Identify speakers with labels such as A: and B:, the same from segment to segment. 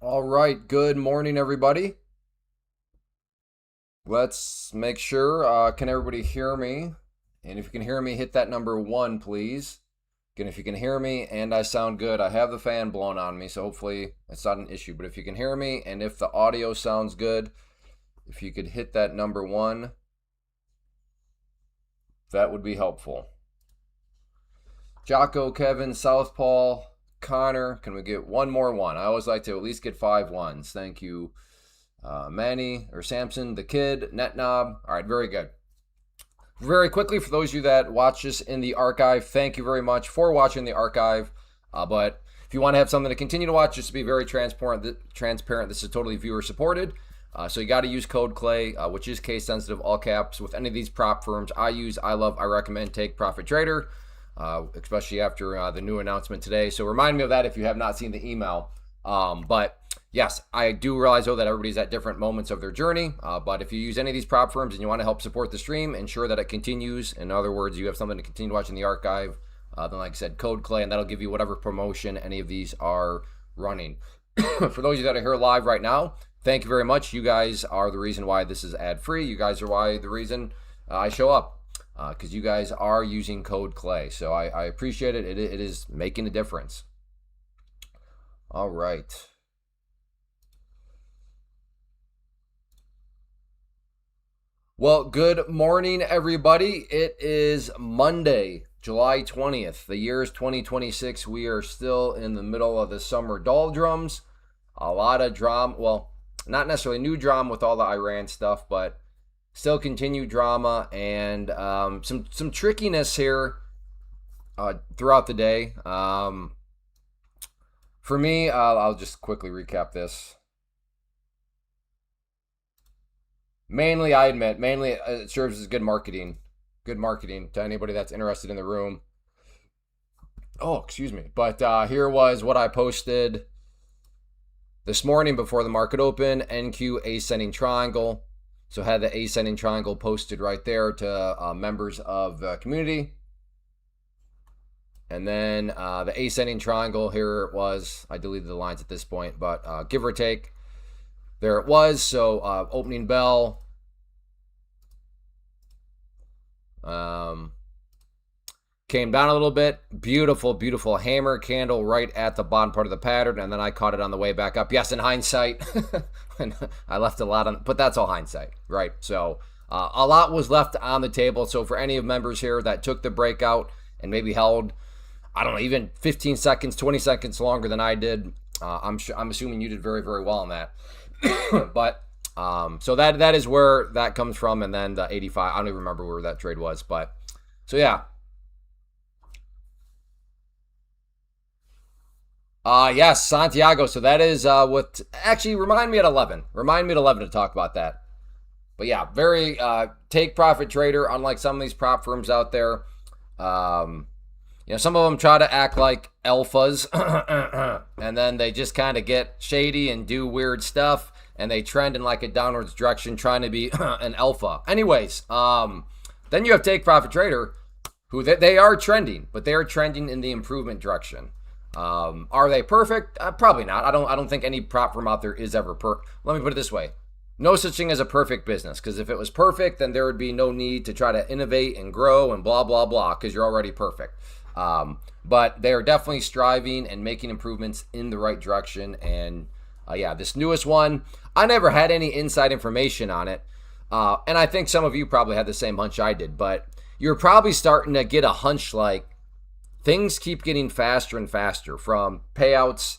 A: All right, good morning, everybody. Let's make sure. Can everybody hear me? And if you can hear me, hit that number one, please. Again, if you can hear me and I sound good, I have the fan blowing on me, so hopefully it's not an issue. But if you can hear me and if the audio sounds good, if you could hit that number one, that would be helpful. Jocko, Kevin, Southpaw, Connor, can we get one more one? I always like to at least get 5 ones. Thank you. Manny or Samson, the kid, NetKnob. All right, very good. Very quickly, for those of you that watch this in the archive, thank you very much for watching the archive. But if you want to have something to continue to watch, just to be very transparent, this is totally viewer supported. So you got to use code CLAY, which is case sensitive, all caps, with any of these prop firms I use, I love, I recommend Take Profit Trader, especially after the new announcement today. So remind me of that if you have not seen the email. But yes, I do realize, though, that everybody's at different moments of their journey. But if you use any of these prop firms and you want to help support the stream, ensure that it continues. In other words, you have something to continue watching the archive. Then, like I said, code CLAY, and that'll give you whatever promotion any of these are running. For those of you that are here live right now, thank you very much. You guys are the reason why this is ad-free. You guys are the reason I show up, because you guys are using code CLAY. So I appreciate it. It is making a difference. All right. Well, good morning, everybody. It is Monday, July 20th. The year is 2026. We are still in the middle of the summer doldrums. A lot of drama. Well, not necessarily new drama with all the Iran stuff, but still continued drama and some trickiness here throughout the day. For me, I'll just quickly recap this. Mainly, I admit, it serves as good marketing to anybody that's interested in the room. Oh, excuse me. But here was what I posted this morning before the market open. NQ ascending triangle. So had the ascending triangle posted right there to members of the community. And then the ascending triangle, here it was. I deleted the lines at this point, but give or take, there it was. So opening bell. Came down a little bit. Beautiful hammer candle right at the bottom part of the pattern. And then I caught it on the way back up. Yes, in hindsight, I left a lot on, but that's all hindsight, right? So a lot was left on the table. So for any of members here that took the breakout and maybe held, I don't know, even 15 seconds, 20 seconds longer than I did, I'm assuming you did very, very well on that. But so that is where that comes from. And then the 85, I don't even remember where that trade was, but so yeah. Yes, Santiago. So that is what actually remind me at 11. Remind me at 11 to talk about that. But yeah, very take profit trader, unlike some of these prop firms out there. Some of them try to act like alphas and then they just kind of get shady and do weird stuff and they trend in like a downwards direction trying to be an alpha. Anyways, then you have take profit trader who they are trending, but they are trending in the improvement direction. Are they perfect? Probably not. I don't think any prop firm out there is ever Let me put it this way. No such thing as a perfect business, because if it was perfect, then there would be no need to try to innovate and grow and blah, blah, blah, because you're already perfect. But they are definitely striving and making improvements in the right direction. And this newest one, I never had any inside information on it. And I think some of you probably had the same hunch I did, but you're probably starting to get a hunch like things keep getting faster and faster from payouts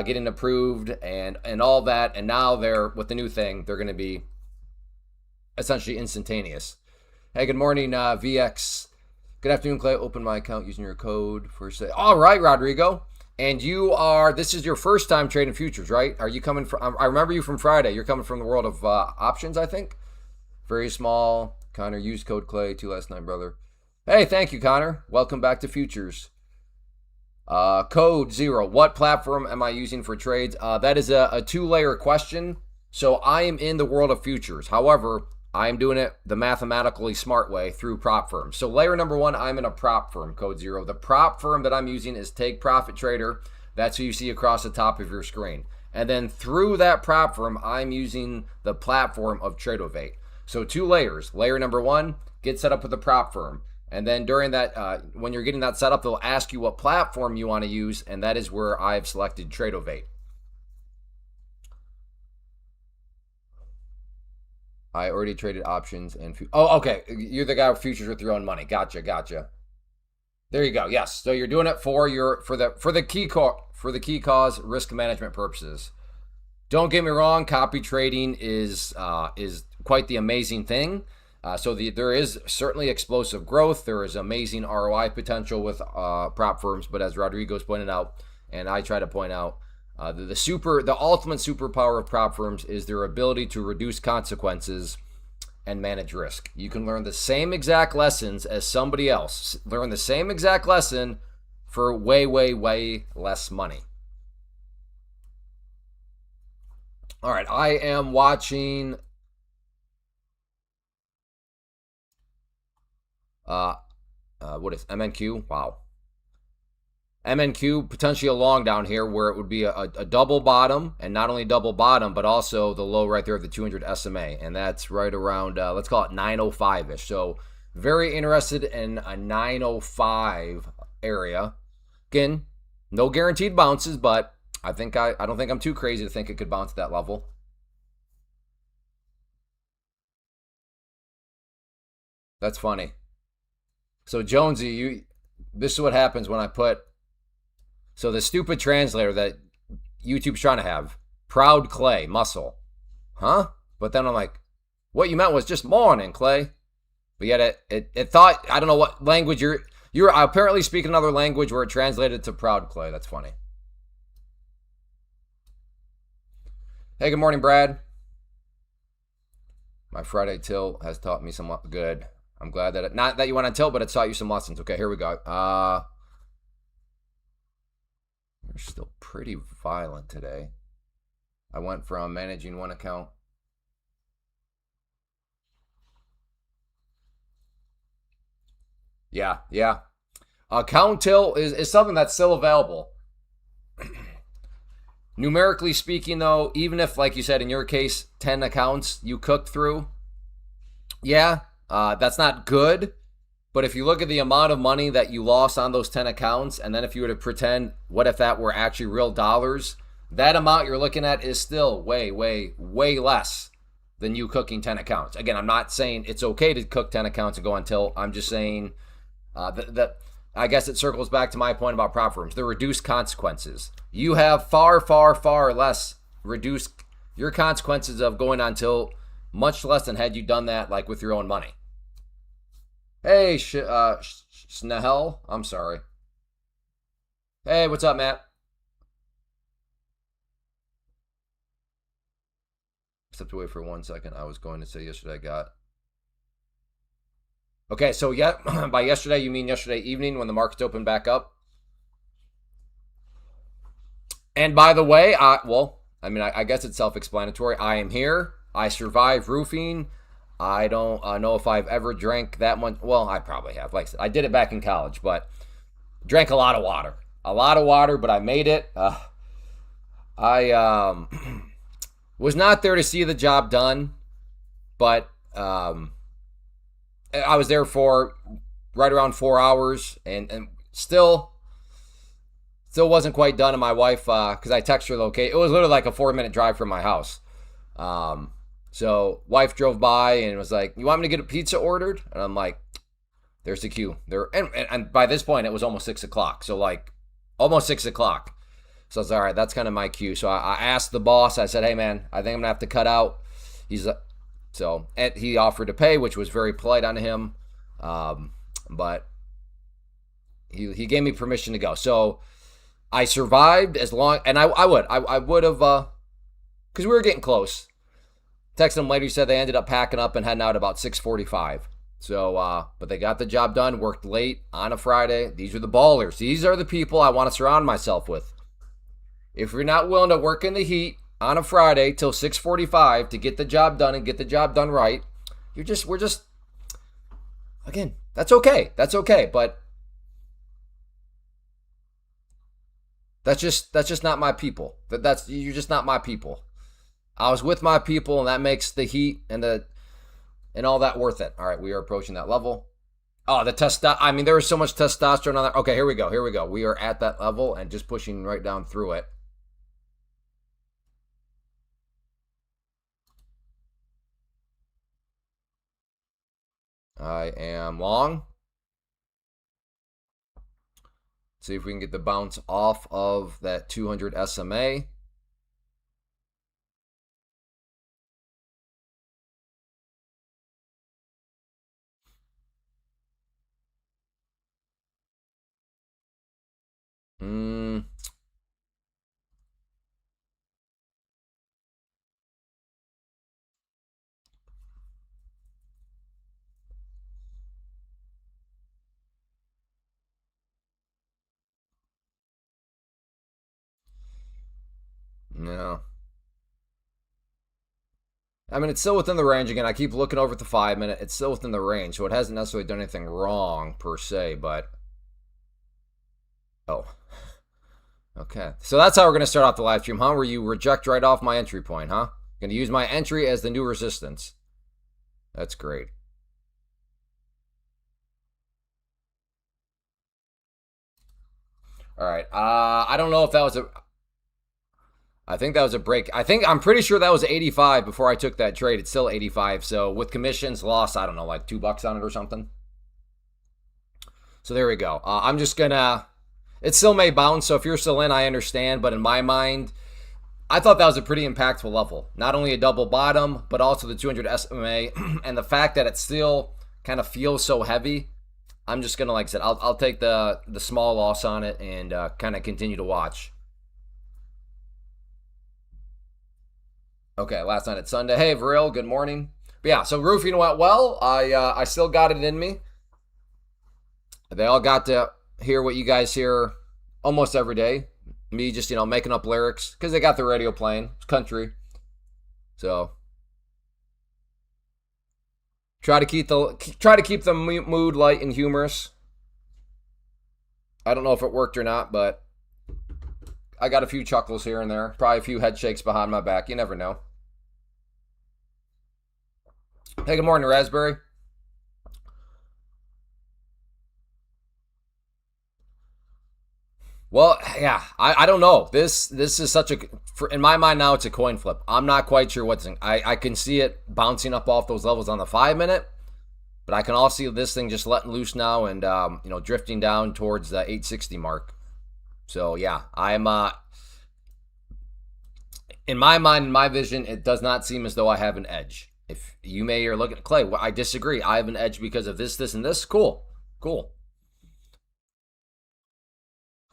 A: getting approved and all that. And now with the new thing, they're going to be essentially instantaneous. Hey, good morning, VX. Good afternoon, Clay. Open my account using your code for say. All right, Rodrigo. And this is your first time trading futures, right? Are you coming from, I remember you from Friday. You're coming from the world of options, I think. Very small. Connor, use code Clay 2 last night, brother. Hey, thank you, Connor. Welcome back to futures. Code 0. What platform am I using for trades? That is a 2-layer question. So I am in the world of futures. However, I am doing it the mathematically smart way through prop firms. So layer number 1, I'm in a prop firm, code 0. The prop firm that I'm using is Take Profit Trader. That's who you see across the top of your screen. And then through that prop firm, I'm using the platform of Tradovate. So 2 layers. Layer number 1, get set up with the prop firm. And then during that, when you're getting that set up, they'll ask you what platform you want to use, and that is where I've selected Tradovate. I already traded options and oh, okay. You're the guy with futures with your own money. Gotcha. There you go. Yes. So you're doing it for the key cause risk management purposes. Don't get me wrong. Copy trading is quite the amazing thing. There is certainly explosive growth. There is amazing ROI potential with prop firms. But as Rodrigo's pointed out, and I try to point out, the ultimate superpower of prop firms is their ability to reduce consequences and manage risk. You can learn the same exact lessons as somebody else. Learn the same exact lesson for way less money. All right, I am watching what is MNQ? Wow. MNQ, potentially a long down here where it would be a double bottom, and not only double bottom, but also the low right there of the 200 SMA. And that's right around, let's call it 905-ish. So very interested in a 905 area. Again, no guaranteed bounces, but I don't think I'm too crazy to think it could bounce at that level. That's funny. So Jonesy, this is what happens when I put, so the stupid translator that YouTube's trying to have, proud Clay, muscle. Huh? But then I'm like, what you meant was just morning, Clay. But yet it thought, I don't know what language you're apparently speaking another language where it translated to proud Clay. That's funny. Hey, good morning, Brad. My Friday tilt has taught me some good. I'm glad that not that you went on tilt, but it taught you some lessons. Okay, here we go. You're still pretty violent today. I went from managing one account. Yeah. Account tilt is something that's still available. Numerically speaking, though, even if, like you said, in your case, 10 accounts you cooked through, yeah, that's not good. But if you look at the amount of money that you lost on those 10 accounts, and then if you were to pretend, what if that were actually real dollars, that amount you're looking at is still way less than you cooking 10 accounts. Again, I'm not saying it's okay to cook 10 accounts and go on tilt. I'm just saying that I guess it circles back to my point about prop firms. The reduced consequences. You have far less reduced your consequences of going on tilt, much less than had you done that like with your own money. Hey, Snahel. I'm sorry. Hey, what's up, Matt? Stepped away for 1 second. I was going to say yesterday I got. Okay, so yeah, by yesterday, you mean yesterday evening when the markets opened back up? And by the way, I guess it's self-explanatory. I am here. I survived roofing. I don't know if I've ever drank that much. Well, I probably have. Like I said, I did it back in college, but drank a lot of water. But I made it. I was not there to see the job done, but I was there for right around 4 hours, and still wasn't quite done. And my wife, because I texted her location, it was literally like a 4-minute drive from my house. So wife drove by and was like, "You want me to get a pizza ordered?" And I'm like, "There's the queue there." And by this point, it was almost 6:00. So like almost 6:00. So I was all right. That's kind of my cue. So I asked the boss. I said, "Hey man, I think I'm gonna have to cut out." So he offered to pay, which was very polite on him. But he gave me permission to go. So I survived as long, and I would have, because we were getting close. Texted them later, he said they ended up packing up and heading out about 6:45. So, but they got the job done, worked late on a Friday. These are the ballers. These are the people I want to surround myself with. If you're not willing to work in the heat on a Friday till 6:45 to get the job done and get the job done right, again, that's okay. But That's just not my people. That's you're just not my people. I was with my people, and that makes the heat and all that worth it. All right, we are approaching that level. Oh, the I mean, there was so much testosterone on that. Okay, here we go. Here we go. We are at that level and just pushing right down through it. I am long. See if we can get the bounce off of that 200 SMA. Hmm. No. I mean, it's still within the range. Again, I keep looking over at the 5 minute. It's still within the range, so it hasn't necessarily done anything wrong per se, but. Oh. Okay. So that's how we're going to start off the live stream, huh? Where you reject right off my entry point, huh? Going to use my entry as the new resistance. That's great. All right. I don't know if that was a. I think that was a break. I'm pretty sure that was 85 before I took that trade. It's still 85. So with commissions, lost, I don't know, like $2 on it or something. So there we go. I'm just gonna. It still may bounce. So if you're still in, I understand. But in my mind, I thought that was a pretty impactful level. Not only a double bottom, but also the 200 SMA, and the fact that it still kind of feels so heavy. I'm just gonna, like I said, I'll take the small loss on it and kind of continue to watch. Okay, last night at Sunday. Hey, Vril, good morning. But yeah, so roofing went well. I still got it in me. They all got to hear what you guys hear almost every day. Me just, making up lyrics because they got the radio playing. It's country. So try to keep the mood light and humorous. I don't know if it worked or not, but I got a few chuckles here and there. Probably a few head shakes behind my back. You never know. Hey, good morning, Raspberry. Well, yeah, I don't know. This is such a in my mind now it's a coin flip. I'm not quite sure what's in. I can see it bouncing up off those levels on the 5 minute, but I can also see this thing just letting loose now and drifting down towards the 860 mark. So yeah, I'm in my mind, in my vision, it does not seem as though I have an edge. If you may are looking at Clay, well, I disagree. I have an edge because of this, and this. Cool.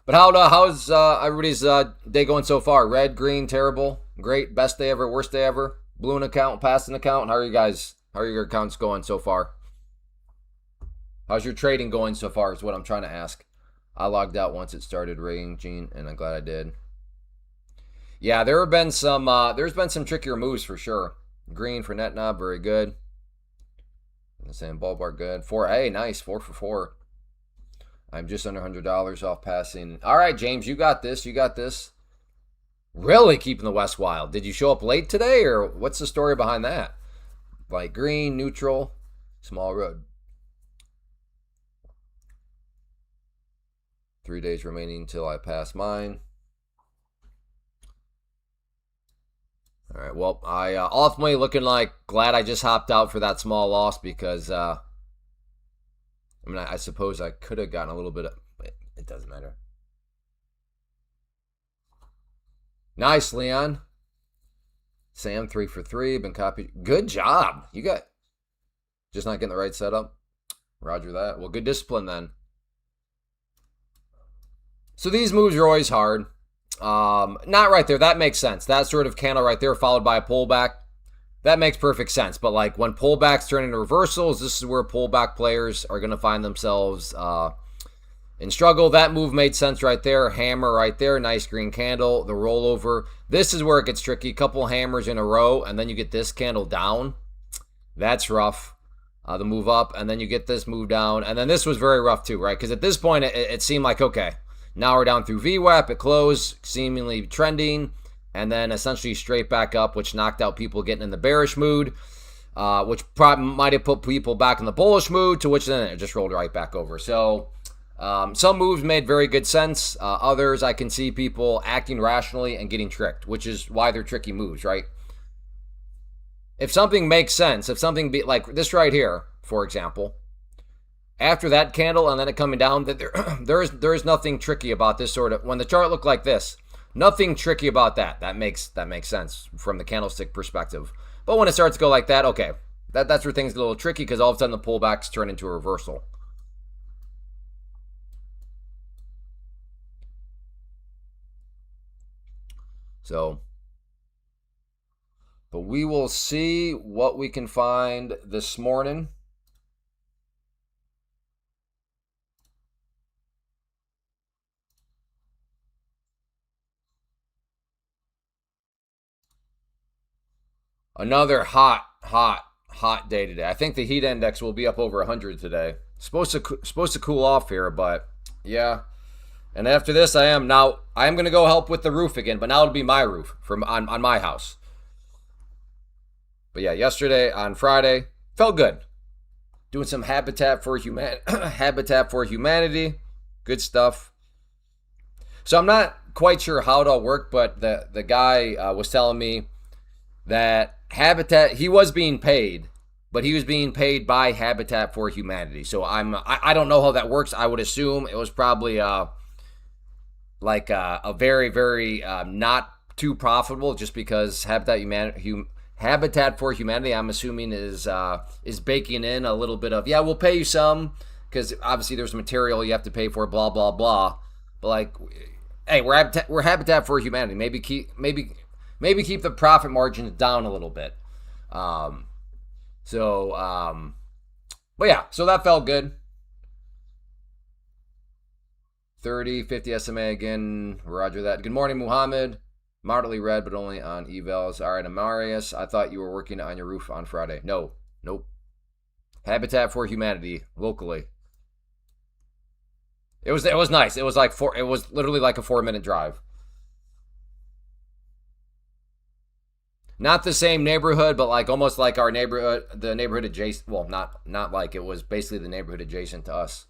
A: But how's everybody's day going so far? Red, green, terrible, great, best day ever, worst day ever, blue an account, passed an account. How are you guys? How are your accounts going so far? How's your trading going so far? Is what I'm trying to ask. I logged out once it started ranging, and I'm glad I did. Yeah, there have been some. There's been some trickier moves for sure. Green for net knob, very good. The same ballpark, good. Hey, nice, 4 for 4. I'm just under $100 off passing. All right, James, you got this. Really keeping the West wild. Did you show up late today, or what's the story behind that? Light green, neutral, small road. 3 days remaining until I pass mine. All right, well, I ultimately looking like glad I just hopped out for that small loss because I suppose I could have gotten a little bit of... It doesn't matter. Nice, Leon. Sam, 3 for 3. Been copied. Good job. You got... Just not getting the right setup. Roger that. Well, good discipline then. So these moves are always hard. Not right there. That makes sense. That sort of candle right there followed by a pullback. That makes perfect sense. But like when pullbacks turn into reversals, this is where pullback players are going to find themselves in struggle. That move made sense right there. Hammer right there. Nice green candle. The rollover. This is where it gets tricky. Couple hammers in a row, and then you get this candle down. That's rough. The move up, and then you get this move down. And then this was very rough too, right? Because at this point, it seemed like, okay, Now we're down through VWAP. It closed, seemingly trending, and then essentially straight back up, which knocked out people getting in the bearish mood, which probably might have put people back in the bullish mood, to which then it just rolled right back over. So some moves made very good sense. Others, I can see people acting rationally and getting tricked, which is why they're tricky moves, right? If something makes sense, if something be like this right here, for example, after that candle and then it coming down, that there is nothing tricky about this sort of, when the chart looked like this, nothing tricky about that. That makes sense from the candlestick perspective. But when it starts to go like that, okay, that's where things get a little tricky, because all of a sudden the pullbacks turn into a reversal. So, but we will see what we can find this morning. Another hot day today. I think the heat index will be up over 100 today. Supposed to cool off here, but yeah. And after this, I am going to go help with the roof again, but now it'll be my roof on my house. But yeah, yesterday on Friday felt good. Doing some Habitat for Humanity, good stuff. So I'm not quite sure how it all worked, but the guy was telling me that Habitat, he was being paid, but he was being paid by Habitat for Humanity. So I don't know how that works. I would assume it was probably like a very, very not too profitable, just because Habitat for Humanity, I'm assuming, is baking in a little bit of, yeah, we'll pay you some, because obviously there's material you have to pay for, blah blah blah. But like, hey, we're Habitat for Humanity. Maybe keep the profit margins down a little bit. But yeah, so that felt good. 30, 50 SMA again. Roger that. Good morning, Muhammad. Moderately red, but only on evals. All right, Amarius, I thought you were working on your roof on Friday. No, nope. Habitat for Humanity, locally. It was nice. It was literally like a 4-minute drive. Not the same neighborhood, but like almost like our neighborhood, the neighborhood adjacent. Well, not like, it was basically the neighborhood adjacent to us.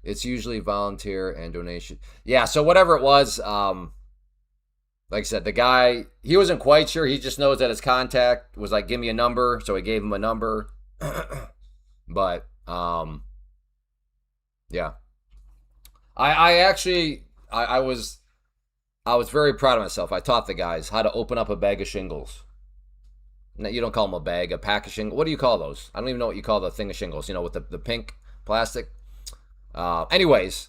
A: It's usually volunteer and donation. Yeah, so whatever it was, like I said, the guy, he wasn't quite sure. He just knows that his contact was like, give me a number. So he gave him a number. But, yeah. I was very proud of myself. I taught the guys how to open up a bag of shingles. No, you don't call them a bag, a pack of shingles. What do you call those? I don't even know what you call the thing of shingles, with the pink plastic. Anyways,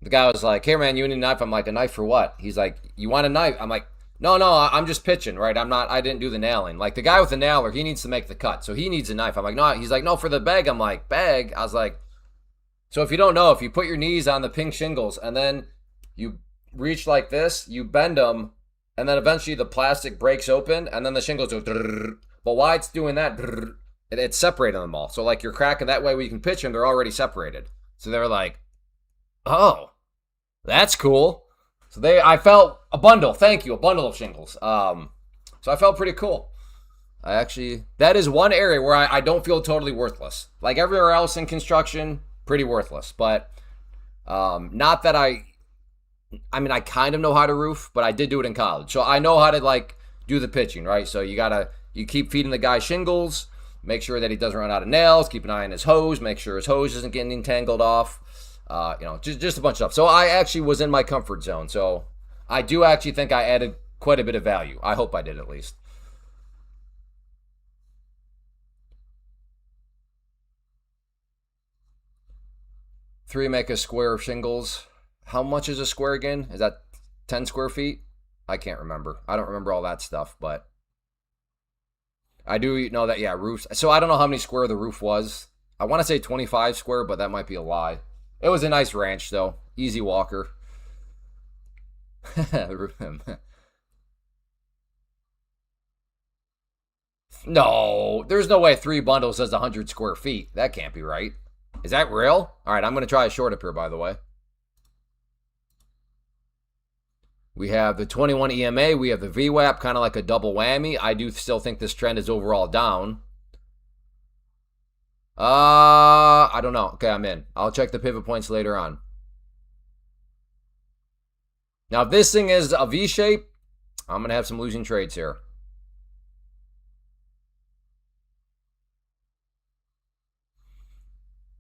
A: the guy was like, hey man, you need a knife? I'm like, a knife for what? He's like, you want a knife? I'm like, no, I'm just pitching, right? I didn't do the nailing. Like, the guy with the nailer, he needs to make the cut, so he needs a knife. I'm like, no. He's like, no, for the bag. I'm like, bag? I was like, so if you don't know, if you put your knees on the pink shingles and then you reach like this, you bend them, and then eventually the plastic breaks open, and then the shingles go drrr. But why it's doing that, drrr, it's separating them all. So like, you're cracking that way where you can pitch them, they're already separated. So they were like, oh, that's cool. So I felt a bundle of shingles. So I felt pretty cool. That is one area where I don't feel totally worthless. Like everywhere else in construction, pretty worthless. But not that I kind of know how to roof, but I did do it in college. So I know how to like do the pitching, right? So you keep feeding the guy shingles. Make sure that he doesn't run out of nails. Keep an eye on his hose. Make sure his hose isn't getting entangled off. Just a bunch of stuff. So I actually was in my comfort zone. So I do actually think I added quite a bit of value. I hope I did, at least. Three make a square of shingles. How much is a square again? Is that 10 square feet? I can't remember. I don't remember all that stuff, but I do know that, yeah, roofs. So I don't know how many square the roof was. I want to say 25 square, but that might be a lie. It was a nice ranch, though. Easy walker. No, there's no way 3 bundles says 100 square feet. That can't be right. Is that real? All right, I'm going to try a short up here, by the way. We have the 21 EMA. We have the VWAP, kind of like a double whammy. I do still think this trend is overall down. I don't know. Okay, I'm in. I'll check the pivot points later on. Now, if this thing is a V shape, I'm going to have some losing trades here.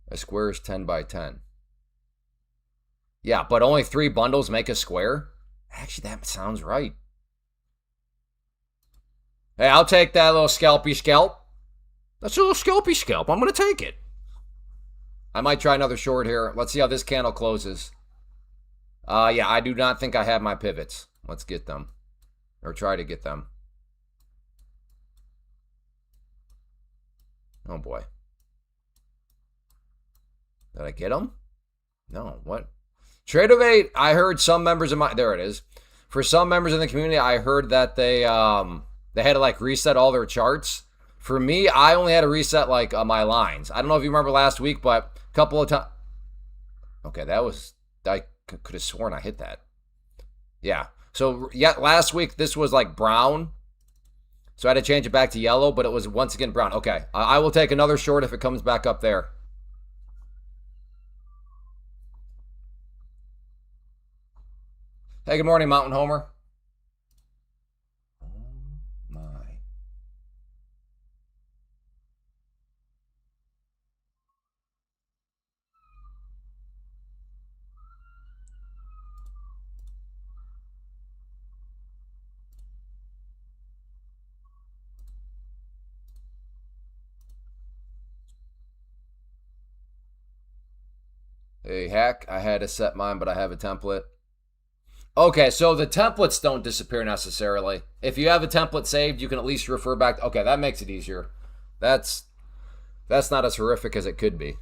A: A square is 10 by 10. Yeah, but only 3 bundles make a square? Actually, that sounds right. Hey, I'll take that little scalpy scalp. That's a little scalpy scalp. I'm going to take it. I might try another short here. Let's see how this candle closes. Yeah, I do not think I have my pivots. Let's get them. Or try to get them. Oh, boy. Did I get them? No, what? Tradeovate, I heard some members of my... There it is. For some members in the community, I heard that they had to, like, reset all their charts. For me, I only had to reset, like, my lines. I don't know if you remember last week, but a couple of times... Okay, that was... I could have sworn I hit that. Yeah. So, yeah, last week, this was, like, brown. So I had to change it back to yellow, but it was, once again, brown. Okay, I will take another short if it comes back up there. Hey, good morning, Mountain Homer. Oh, my. Hey, Hack, I had to set mine, but I have a template. Okay, so the templates don't disappear necessarily. If you have a template saved, you can at least refer back. Okay, that makes it easier. That's not as horrific as it could be.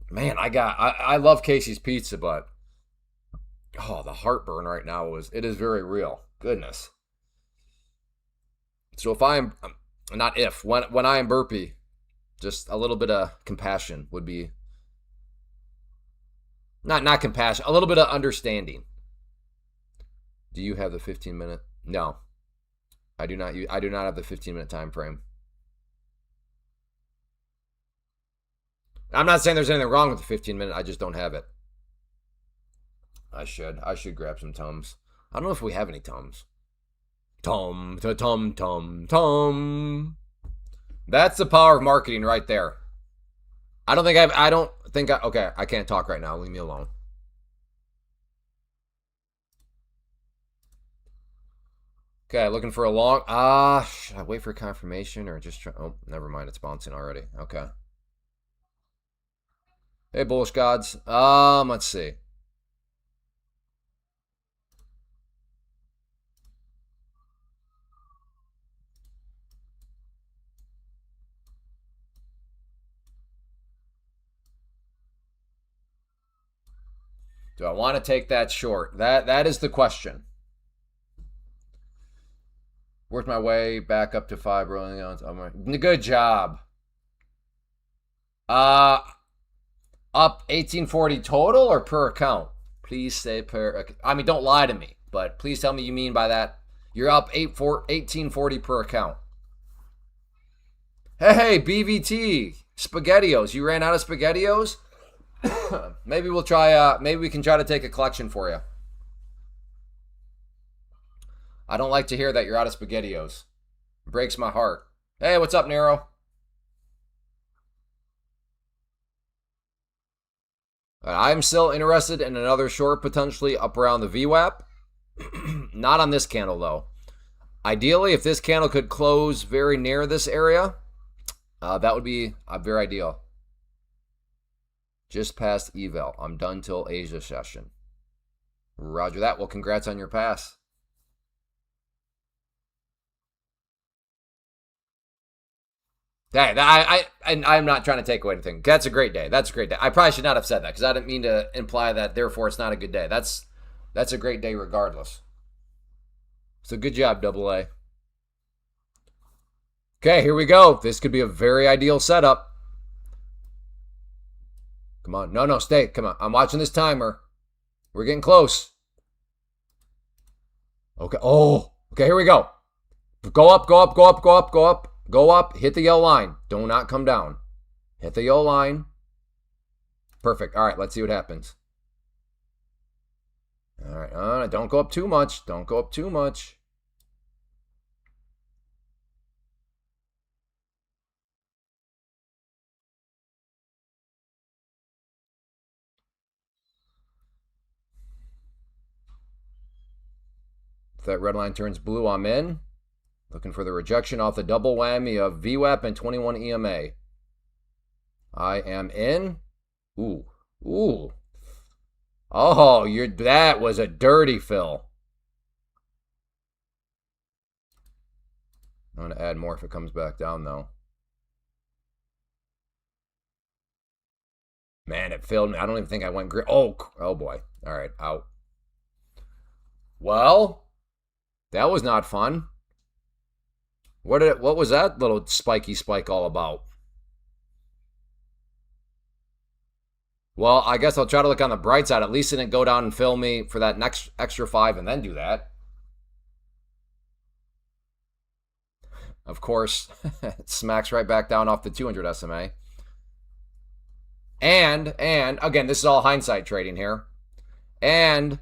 A: Man, I love Casey's Pizza, but oh, the heartburn right now it is very real. Goodness. So if I'm not if when I am burpy, just a little bit of compassion would be not compassion, a little bit of understanding. Do you have the 15-minute? No. I do not have the 15-minute time frame. I'm not saying there's anything wrong with the 15-minute, I just don't have it. I should grab some Tums. I don't know if we have any Tums. Tum. That's the power of marketing right there. Okay, I can't talk right now. Leave me alone. Okay, looking for a long... should I wait for confirmation or just try... Oh, never mind. It's bouncing already. Okay. Hey, bullish gods. Let's see. Do I want to take that short? That is the question. Worked my way back up to 5 rolling ounce. Good job. Up 1840 total or per account? Please say per. I mean, don't lie to me, but please tell me you mean by that. You're up 1840 per account. Hey, BVT SpaghettiOs. You ran out of SpaghettiOs? Maybe we'll try. Maybe we can try to take a collection for you. I don't like to hear that you're out of SpaghettiOs. It breaks my heart. Hey, what's up, Nero? I'm still interested in another short, potentially up around the VWAP. Not on this candle, though. Ideally, if this candle could close very near this area, that would be very ideal. Just past eval. I'm done till Asia session. Roger that. Well, congrats on your pass. Hey, I'm not trying to take away anything. That's a great day. That's a great day. I probably should not have said that because I didn't mean to imply that. Therefore, it's not a good day. That's a great day regardless. So good job, Double A. Okay, here we go. This could be a very ideal setup. Come on. No, stay. Come on. I'm watching this timer. We're getting close. Okay. Oh, okay, here we go. Go up, go up, go up, go up, go up, go up. Hit the yellow line. Do not come down. Hit the yellow line. Perfect. All right, let's see what happens. All right. Don't go up too much. Don't go up too much. If that red line turns blue, I'm in. Looking for the rejection off the double whammy of VWAP and 21 EMA. I am in. Ooh. Ooh. Oh, that was a dirty fill. I'm going to add more if it comes back down, though. Man, it filled me. I don't even think I went green. Oh boy. All right, out. Well, that was not fun. What was that little spiky spike all about? Well, I guess I'll try to look on the bright side. At least it didn't go down and fill me for that next extra 5 and then do that. Of course, it smacks right back down off the 200 SMA. And again, this is all hindsight trading here. And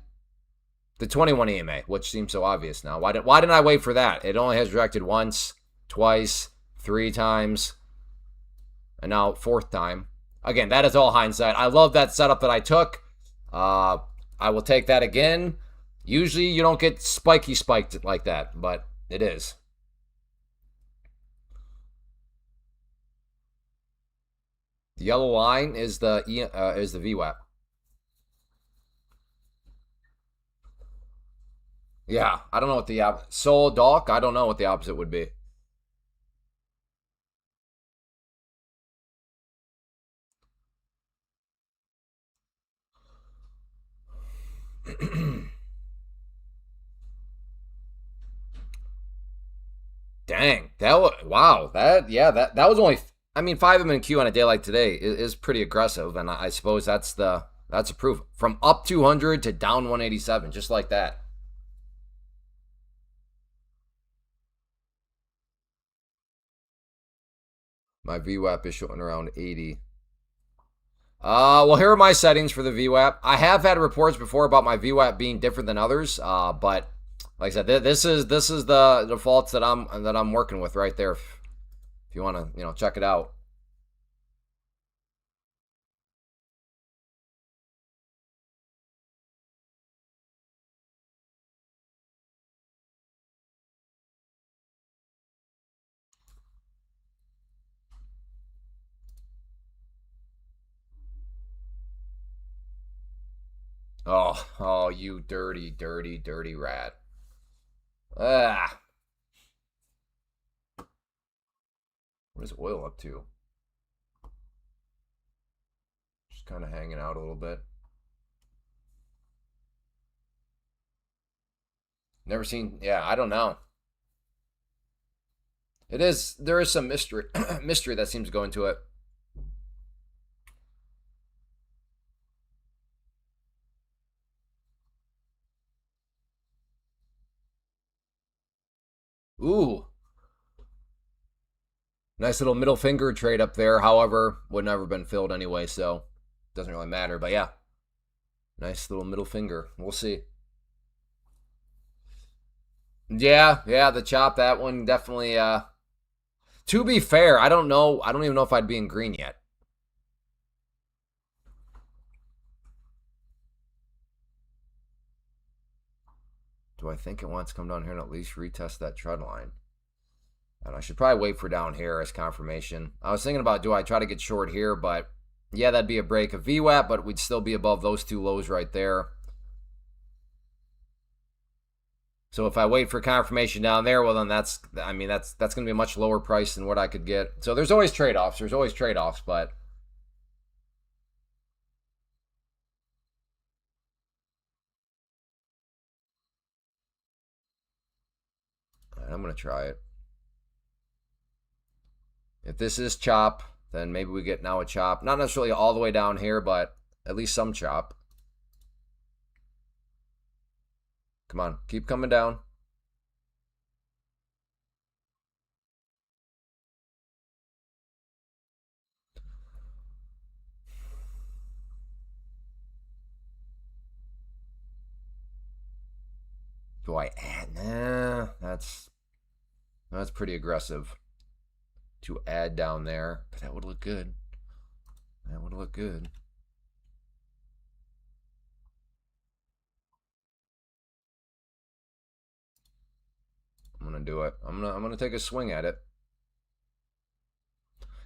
A: the 21 EMA, which seems so obvious now. Why didn't I wait for that? It only has rejected once, twice, 3 times, and now 4th time. Again, that is all hindsight. I love that setup that I took. I will take that again. Usually you don't get spiked like that, but it is. The yellow line is the VWAP. Yeah, I don't know what the Soul Dawk. I don't know what the opposite would be. Dang, that was wow. That was only. I mean, 5 MNQ on a day like today is pretty aggressive, and I suppose that's a proof from up 200 to down 187, just like that. My VWAP is showing around 80. Well, here are my settings for the VWAP. I have had reports before about my VWAP being different than others, but like I said, this is the defaults that I'm working with right there. If you want to, check it out. Oh, you dirty, dirty, dirty rat. Ah, what is oil up to? Just kind of hanging out a little bit. Never seen. Yeah, I don't know. There is some mystery mystery that seems to go into it. Ooh, nice little middle finger trade up there. However, would never been filled anyway, so doesn't really matter. But yeah, nice little middle finger. We'll see. Yeah, the chop, that one definitely to be fair, I don't know. I don't even know if I'd be in green yet. Do I think it wants to come down here and at least retest that trend line? And I should probably wait for down here as confirmation. I was thinking about, do I try to get short here, but yeah, that'd be a break of VWAP, but we'd still be above those 2 lows right there. So if I wait for confirmation down there, well then that's going to be a much lower price than what I could get. So there's always trade-offs. But I'm going to try it. If this is chop, then maybe we get now a chop. Not necessarily all the way down here, but at least some chop. Come on, keep coming down. Do I add? Nah, that's pretty aggressive to add down there. But that would look good. That would look good. I'm gonna do it. I'm gonna take a swing at it.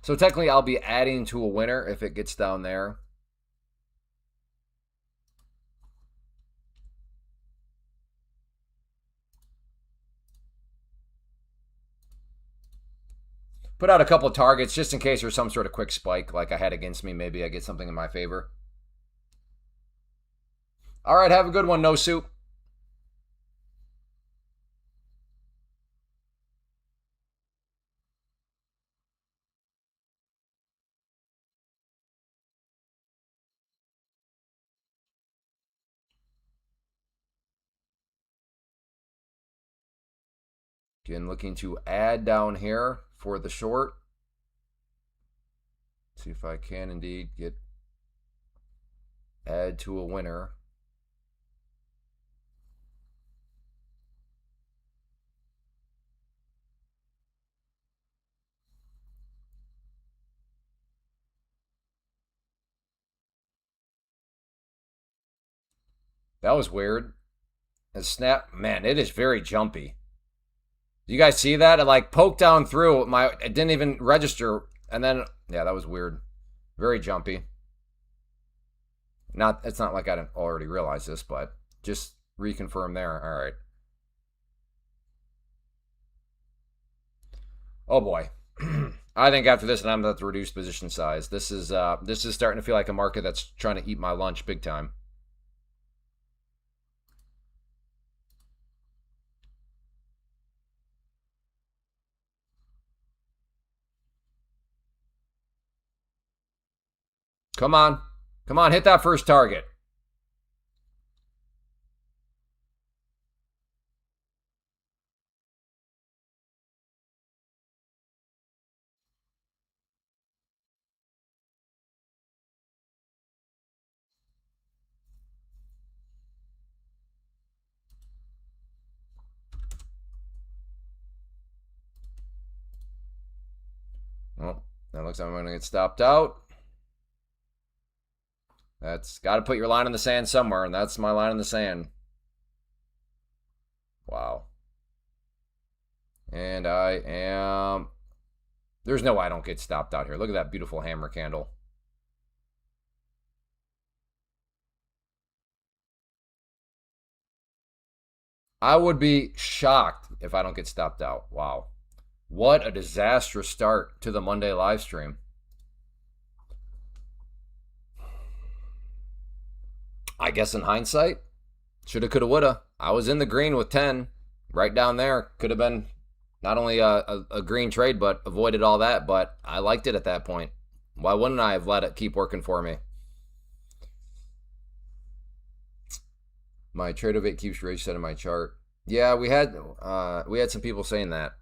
A: So technically, I'll be adding to a winner if it gets down there. Put out a couple of targets just in case there's some sort of quick spike like I had against me. Maybe I get something in my favor. All right, have a good one, No Soup. Again, looking to add down here for the short. See if I can indeed get add to a winner. That was weird. The snap, man, it is very jumpy. You guys see that? It like poked down through my. It didn't even register, and then yeah, that was weird. Very jumpy. Not. It's not like I didn't already realize this, but just reconfirm there. All right. Oh boy. I think after this, I'm going to reduce position size. This is starting to feel like a market that's trying to eat my lunch big time. Come on. Come on, hit that first target. Well, that looks like I'm going to get stopped out. That's got to put your line in the sand somewhere, and that's my line in the sand. Wow. And I am... There's no way I don't get stopped out here. Look at that beautiful hammer candle. I would be shocked if I don't get stopped out. Wow. What a disastrous start to the Monday live stream. I guess in hindsight, shoulda, coulda, woulda. I was in the green with 10 right down there. Could have been not only a green trade, but avoided all that. But I liked it at that point. Why wouldn't I have let it keep working for me? My trade of 8 keeps resetting my chart. Yeah, we had some people saying that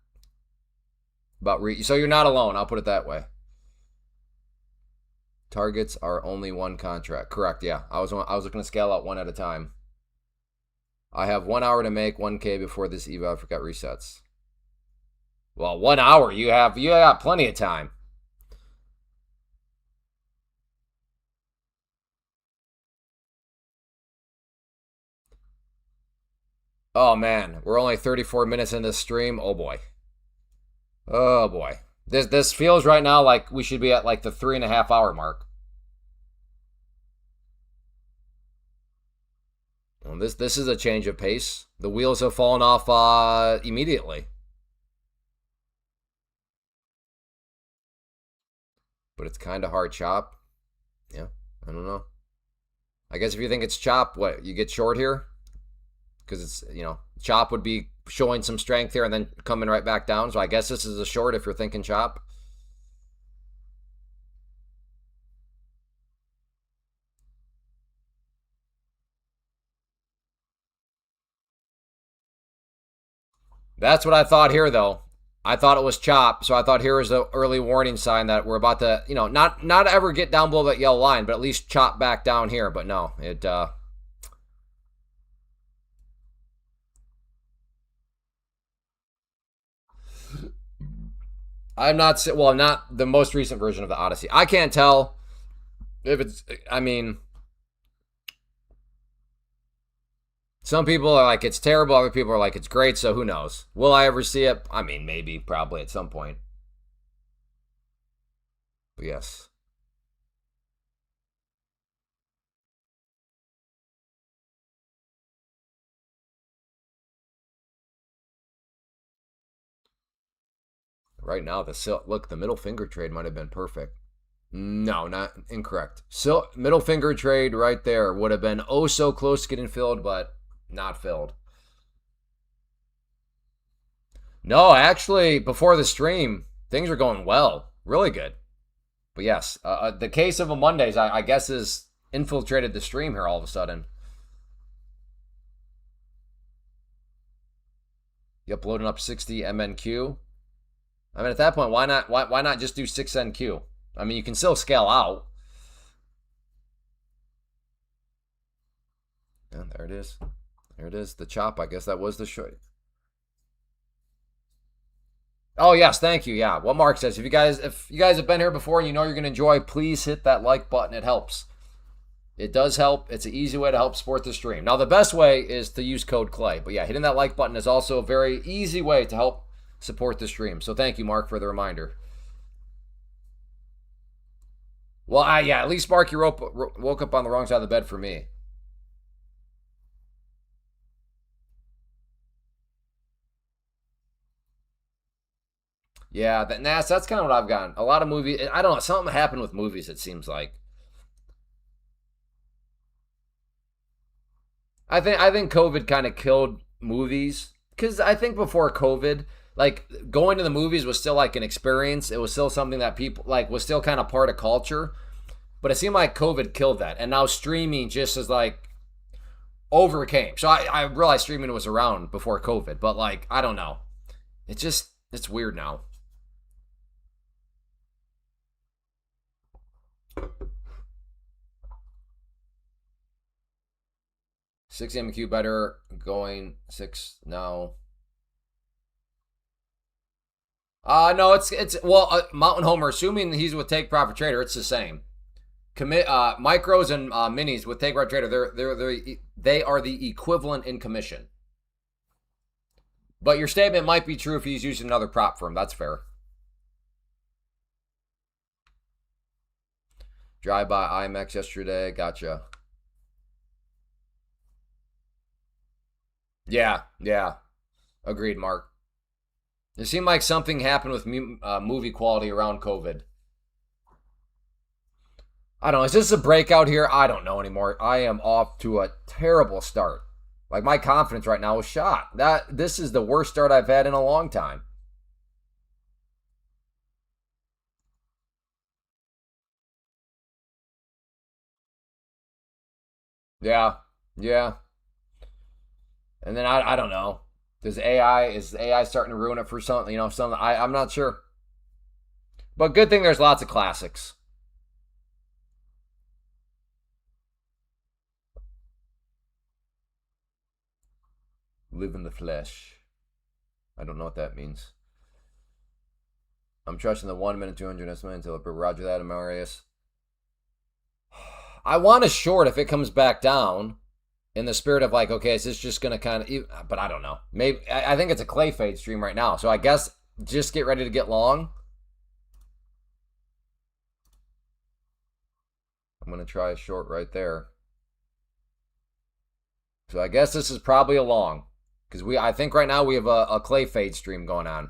A: about so you're not alone. I'll put it that way. Targets are only one contract. Correct. Yeah, I was looking to scale out one at a time. I have 1 hour to make 1K before this eval forgot resets. Well, 1 hour. You got plenty of time. Oh man, we're only 34 minutes in this stream. Oh boy. Oh boy. This feels right now like we should be at like the 3.5 hour mark. Well, this is a change of pace. The wheels have fallen off immediately. But it's kind of hard chop. Yeah, I don't know. I guess if you think it's chop, what, you get short here? Because it's, chop would be showing some strength here and then coming right back down. So I guess this is a short if you're thinking chop. That's what I thought here, though. I thought it was chop, so I thought here was the early warning sign that we're about to, not ever get down below that yellow line, but at least chop back down here. But no, it. I'm not well, not the most recent version of the Odyssey. I can't tell if it's. I mean, some people are like it's terrible, other people are like it's great. So who knows? Will I ever see it? I mean, maybe, probably at some point. But yes. Right now, the middle finger trade might have been perfect. No, not incorrect. So middle finger trade right there would have been oh so close to getting filled, but not filled. No, actually, before the stream, things are going well, really good. But yes, the case of a Mondays, I guess, is infiltrated the stream here all of a sudden. You uploading up 60 MNQ. I mean, at that point, why not just do 6NQ? I mean, you can still scale out. Yeah, there it is. There it is. The chop. I guess that was the show. Oh yes, thank you. Yeah, what Mark says. If you guys have been here before and you know you're gonna enjoy, please hit that like button. It helps. It does help. It's an easy way to help support the stream. Now the best way is to use code Clay. But yeah, hitting that like button is also a very easy way to help support the stream. So thank you, Mark, for the reminder. Well, yeah, at least Mark, you woke up on the wrong side of the bed for me. Yeah, that's kind of what I've gotten. A lot of movies. I don't know. Something happened with movies. It seems like. I think COVID kind of killed movies because I think before COVID, like going to the movies was still like an experience. It was still something that people like was still kind of part of culture. But it seemed like COVID killed that, and now streaming just is like overcame. So I realized streaming was around before COVID, but like I don't know. It's weird now. 6 MQ better going 6 now. No, it's well, Mountain Homer. Assuming he's with Take Profit Trader, it's the same. Commit micros and minis with Take Profit Trader. They are the equivalent in commission. But your statement might be true if he's using another prop firm. That's fair. Drive by IMX yesterday. Gotcha. Yeah, yeah. Agreed, Mark. It seemed like something happened with movie quality around COVID. I don't know. Is this a breakout here? I don't know anymore. I am off to a terrible start. Like my confidence right now is shot. This is the worst start I've had in a long time. Yeah, yeah. And then I don't know. Is AI starting to ruin it for something? Something I'm not sure. But good thing there's lots of classics. Live in the flesh. I don't know what that means. I'm trusting the 1 minute 200 estimate until Roger that, Amarius. I want a short if it comes back down in the spirit of like, okay, is this just gonna kind of? But I don't know. Maybe I think it's a clay fade stream right now, so I guess just get ready to get long. I'm gonna try a short right there. So I guess this is probably a long because I think right now we have a clay fade stream going on.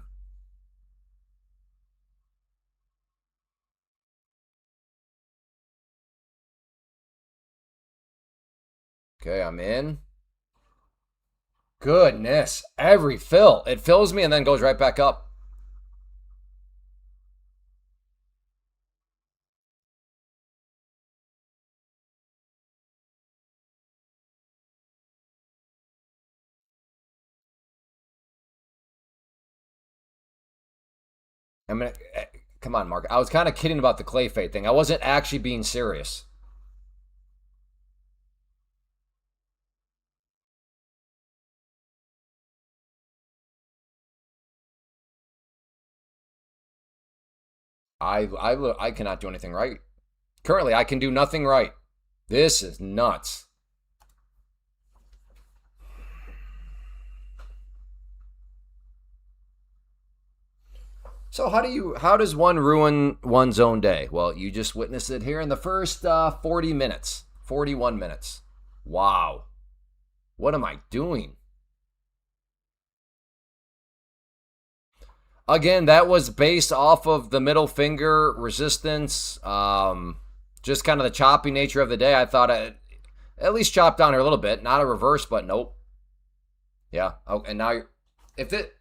A: Okay, I'm in. Goodness, every fill. It fills me and then goes right back up. I mean, come on, Mark. I was kind of kidding about the clay fade thing. I wasn't actually being serious. I cannot do anything right. Currently, I can do nothing right. This is nuts. So how does one ruin one's own day? Well, you just witnessed it here in the first 40 minutes, 41 minutes. Wow. What am I doing? Again, that was based off of the middle finger resistance. Just kind of the choppy nature of the day. I thought I at least chopped down here a little bit. Not a reverse, but nope. Yeah. Oh, and now if it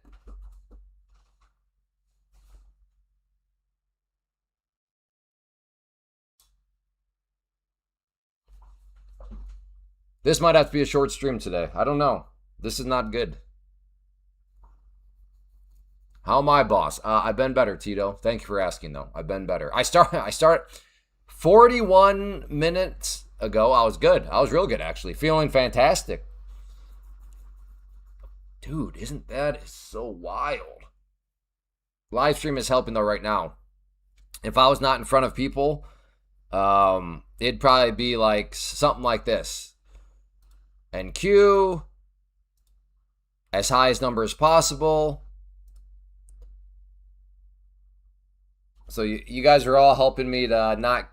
A: this might have to be a short stream today. I don't know. This is not good. How am I, boss? I've been better, Tito. Thank you for asking, though. I've been better. I start 41 minutes ago. I was good. I was real good, actually. Feeling fantastic. Dude, isn't that so wild? Live stream is helping, though, right now. If I was not in front of people, it'd probably be like something like this. NQ, as high as number as possible. So you guys are all helping me to not.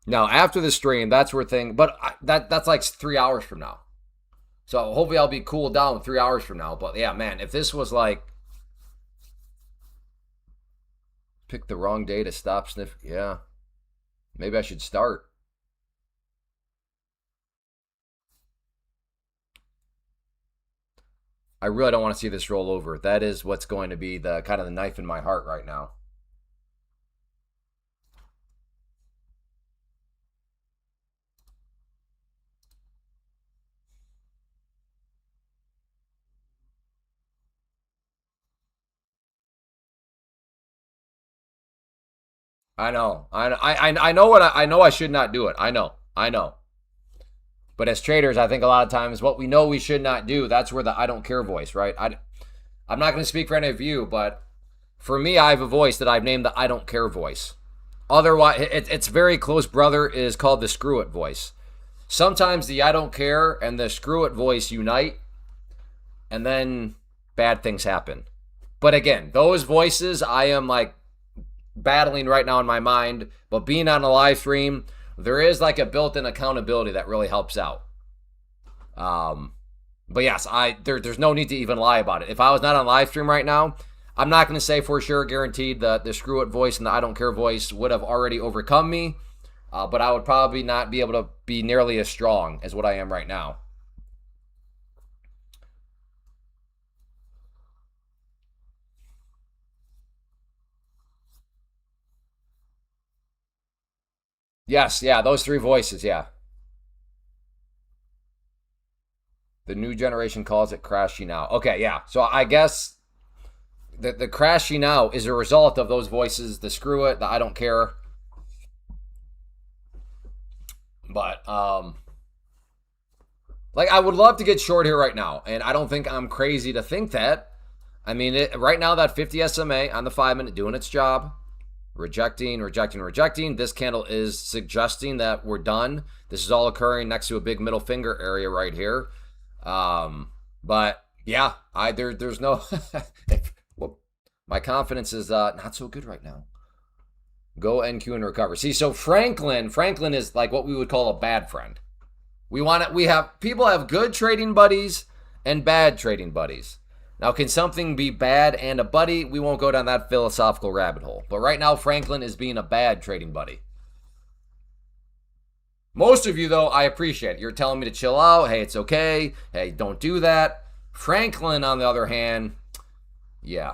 A: Now after the stream, that's where but that's like 3 hours from now. So hopefully I'll be cooled down 3 hours from now. But yeah, man, if this was like pick the wrong day to stop sniff, yeah, maybe I should start. I really don't want to see this roll over. That is what's going to be the kind of the knife in my heart right now. I know. I know what I know. I should not do it. I know. But as traders, I think a lot of times what we know we should not do, that's where the I don't care voice, right? I'm not going to speak for any of you, but for me, I have a voice that I've named the I don't care voice. Otherwise, its very close brother is called the screw it voice. Sometimes the I don't care and the screw it voice unite, and then bad things happen. But again, those voices I am like battling right now in my mind, but being on a live stream, there is like a built-in accountability that really helps out. But yes, there's no need to even lie about it. If I was not on live stream right now, I'm not going to say for sure guaranteed the screw it voice and the I don't care voice would have already overcome me, but I would probably not be able to be nearly as strong as what I am right now. Yes, yeah, those three voices, yeah. The new generation calls it crashing out. Okay, yeah. So I guess the crashing out is a result of those voices, the screw it, the I don't care. But like I would love to get short here right now, and I don't think I'm crazy to think that. I mean, right now that 50 SMA on the 5 minute doing its job. Rejecting. This candle is suggesting that we're done. This is all occurring next to a big middle finger area right here. But yeah, there's no. Well, my confidence is not so good right now. Go NQ and recover. See, so Franklin is like what we would call a bad friend. People have good trading buddies and bad trading buddies. Now, can something be bad and a buddy? We won't go down that philosophical rabbit hole. But right now, Franklin is being a bad trading buddy. Most of you, though, I appreciate it. You're telling me to chill out. Hey, it's okay. Hey, don't do that. Franklin, on the other hand, yeah.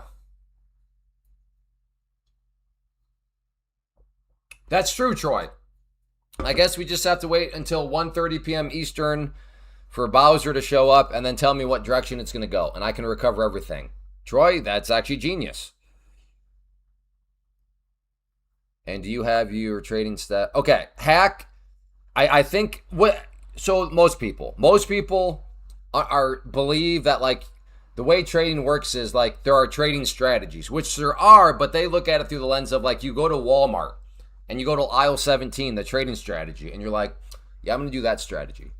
A: That's true, Troy. I guess we just have to wait until 1:30 p.m. Eastern for Bowser to show up and then tell me what direction it's going to go, and I can recover everything. Troy, that's actually genius. And do you have your trading stat? Okay, hack. I think what so most people are believe that like the way trading works is like there are trading strategies, which there are, but they look at it through the lens of like you go to Walmart and you go to aisle 17, the trading strategy, and you're like, yeah, I'm gonna do that strategy.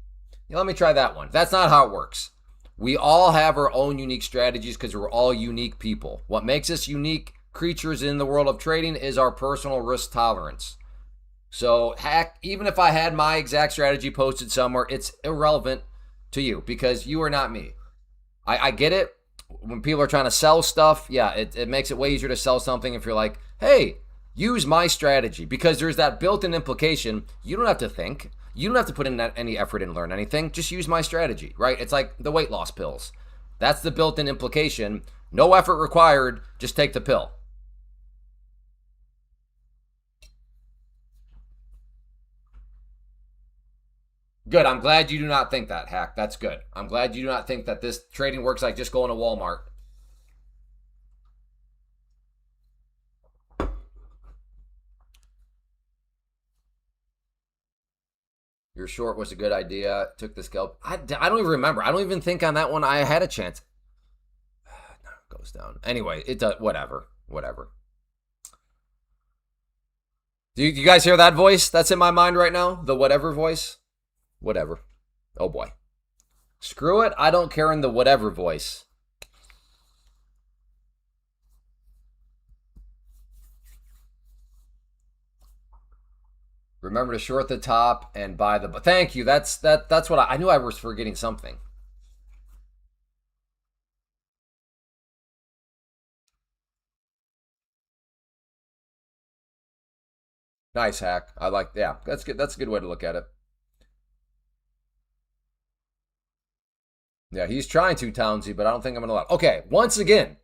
A: Yeah, let me try that one. That's not how it works. We all have our own unique strategies because we're all unique people. What makes us unique creatures in the world of trading is our personal risk tolerance. So, hack, even if I had my exact strategy posted somewhere, it's irrelevant to you because you are not me. I get it. When people are trying to sell stuff, yeah, it makes it way easier to sell something if you're like, hey, use my strategy because there's that built in implication. You don't have to think. You don't have to put in any effort and learn anything. Just use my strategy, right? It's like the weight loss pills. That's the built in implication. No effort required. Just take the pill. Good. I'm glad you do not think that, Hack. That's good. I'm glad you do not think that this trading works like just going to Walmart. Your short was a good idea. Took the scalp. I don't even remember. I don't even think on that one I had a chance. No, it goes down. Anyway, it does. Whatever. Whatever. Do you guys hear that voice that's in my mind right now? The whatever voice? Whatever. Oh boy. Screw it. I don't care in the whatever voice. Remember to short the top and buy the. Thank you. That's what I knew. I was forgetting something. Nice hack. I like. Yeah, that's good. That's a good way to look at it. Yeah, he's trying to Townsy, but I don't think I'm gonna allow. Okay, once again.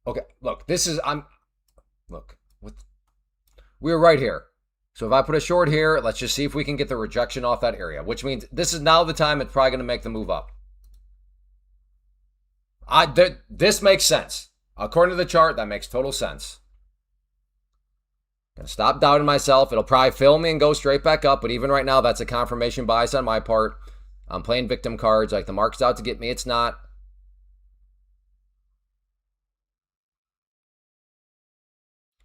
A: Okay, look. This is I'm. Look, we're right here. So if I put a short here, let's just see if we can get the rejection off that area, which means this is now the time it's probably going to make the move up. This makes sense. According to the chart, that makes total sense. Gonna stop doubting myself. It'll probably fill me and go straight back up, but even right now, that's a confirmation bias on my part. I'm playing victim cards. Like the market's out to get me. It's not.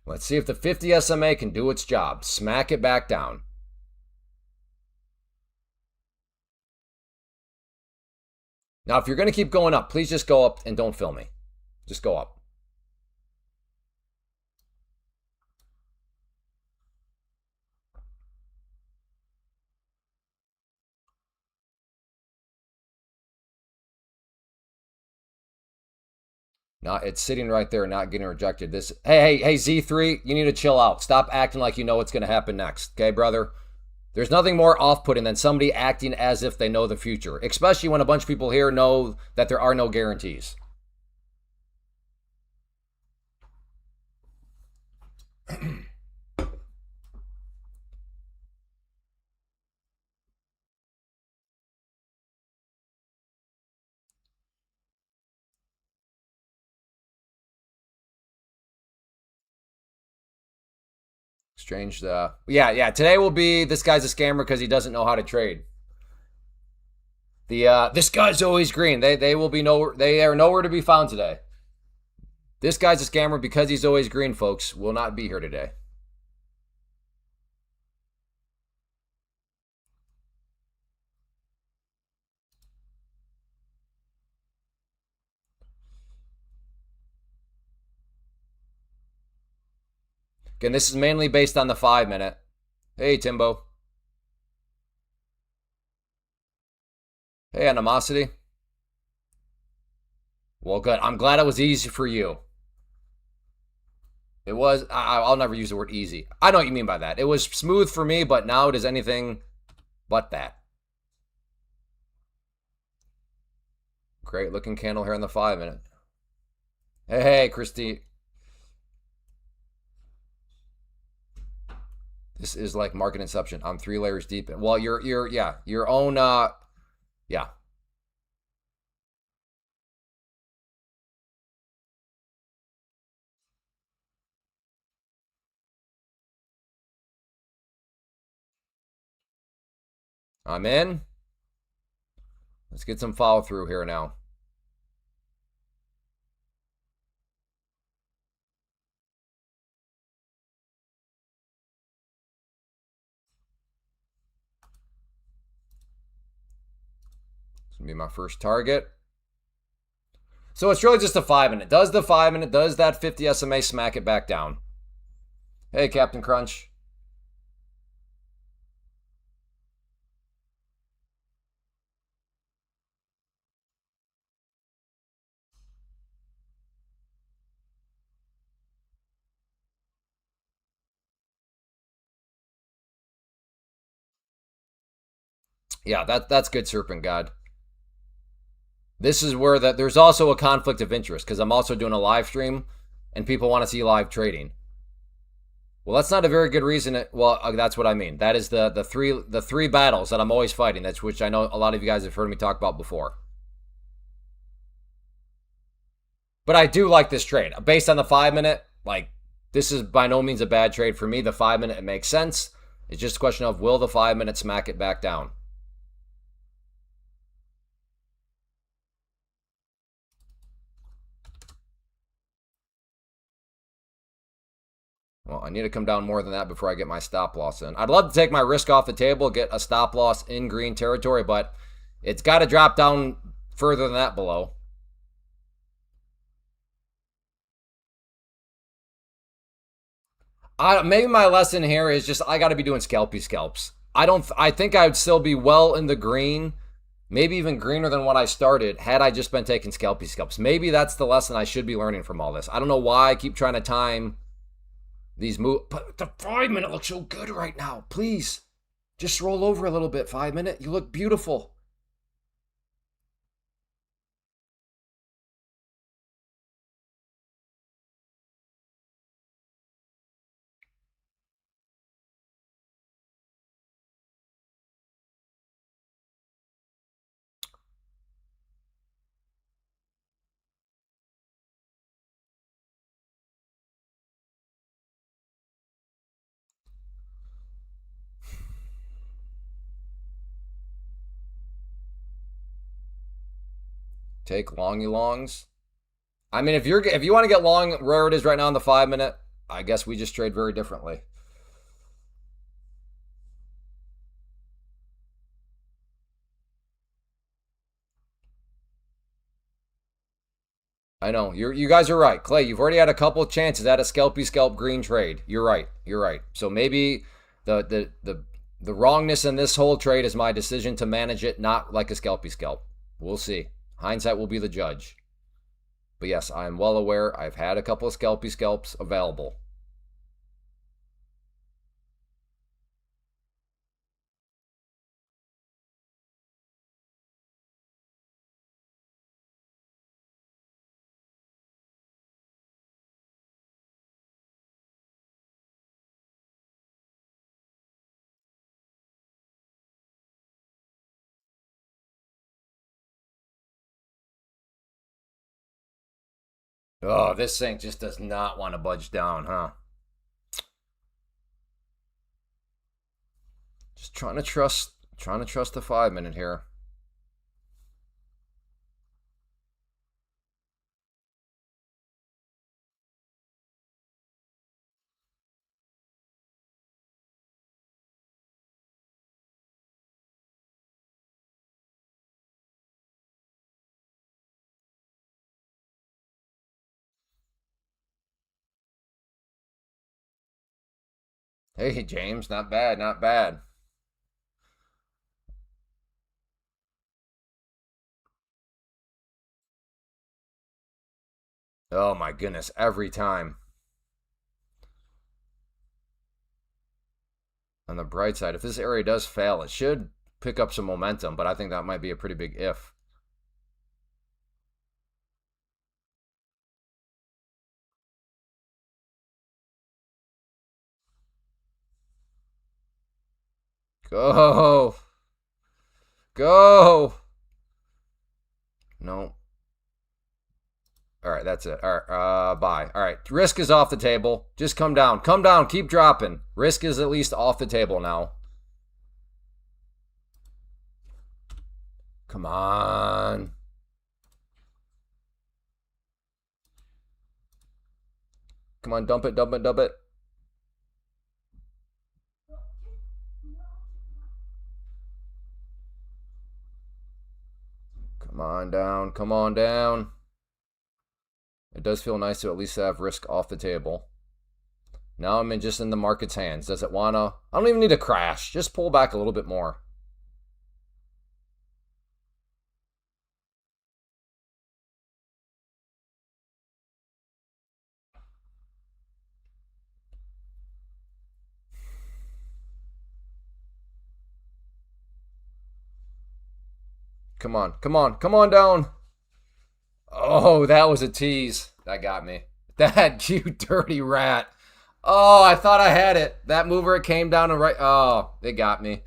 A: Let's see if the 50 SMA can do its job. Smack it back down. Now, if you're going to keep going up, please just go up and don't fill me. Just go up. Not it's sitting right there, not getting rejected. This hey Z3, you need to chill out. Stop acting like you know what's going to happen next, okay, brother? There's nothing more off-putting than somebody acting as if they know the future, especially when a bunch of people here know that there are no guarantees. Strange. Yeah. Today will be this guy's a scammer because he doesn't know how to trade. The this guy's always green. They will be nowhere. They are nowhere to be found today. This guy's a scammer because he's always green, folks. Will not be here today. Again, this is mainly based on the 5 minute. Hey, Timbo. Hey, animosity. Well, good. I'm glad it was easy for you. It was. I'll never use the word easy. I know what you mean by that. It was smooth for me, but now it is anything but that. Great looking candle here in the 5 minute. Hey, Christy. This is like market inception. I'm 3 layers deep. Well, your own yeah. I'm in. Let's get some follow through here now. This will be my first target. So it's really just a 5 minute. Does the 5 minute, does that 50 SMA smack it back down? Hey, Captain Crunch. Yeah, that's good, Serpent God. This is where there's also a conflict of interest because I'm also doing a live stream and people want to see live trading. Well, that's not a very good reason. That's what I mean. That is the three battles that I'm always fighting. That's which I know a lot of you guys have heard me talk about before. But I do like this trade based on the 5 minute. Like, this is by no means a bad trade for me. The 5 minute, it makes sense. It's just a question of will the 5 minute smack it back down. Well, I need to come down more than that before I get my stop loss in. I'd love to take my risk off the table, get a stop loss in green territory, but it's got to drop down further than that below. Maybe my lesson here is just I got to be doing scalpy scalps. I think I would still be well in the green, maybe even greener than what I started had I just been taking scalpy scalps. Maybe that's the lesson I should be learning from all this. I don't know why I keep trying to time these moves, but the 5 minute looks so good right now. Please, just roll over a little bit, 5 minute. You look beautiful. Take longy longs. I mean, if you want to get long where it is right now in the 5 minute, I guess we just trade very differently. I know you guys are right, Clay. You've already had a couple of chances at a scalpy scalp green trade. You're right. You're right. So maybe the wrongness in this whole trade is my decision to manage it not like a scalpy scalp. We'll see. Hindsight will be the judge. But yes, I am well aware. I've had a couple of scalpy scalps available. Oh, this thing just does not want to budge down, huh? Just trying to trust the 5 minute here. Hey, James, not bad, not bad. Oh my goodness, every time. On the bright side, if this area does fail, it should pick up some momentum, but I think that might be a pretty big if. Go! Go! No. All right, that's it. All right, bye. All right, risk is off the table. Just come down. Come down. Keep dropping. Risk is at least off the table now. Come on. Come on, dump it, dump it, dump it. Come on down, come on down. It does feel nice to at least have risk off the table. Now I'm just in the market's hands. Does it wanna? I don't even need a crash. Just pull back a little bit more. Come on, come on, come on down. Oh, that was a tease. That got me. That, you dirty rat. Oh, I thought I had it. That mover, it came down and right. Oh, it got me.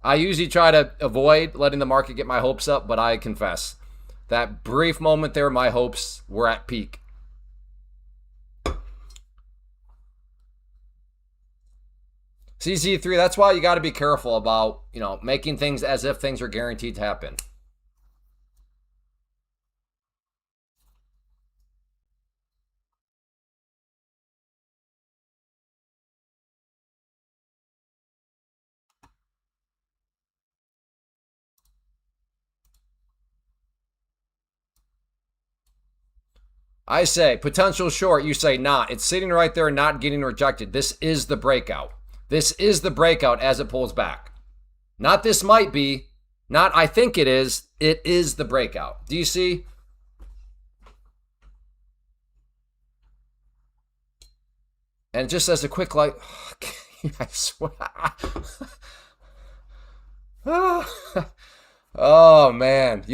A: I usually try to avoid letting the market get my hopes up, but I confess, that brief moment there, my hopes were at peak. CC3, that's why you got to be careful about, making things as if things are guaranteed to happen. I say potential short. You say not. It's sitting right there, not getting rejected. This is the breakout. This is the breakout as it pulls back. Not this might be. Not I think it is. It is the breakout. Do you see? And just as a quick like, I swear. Oh man,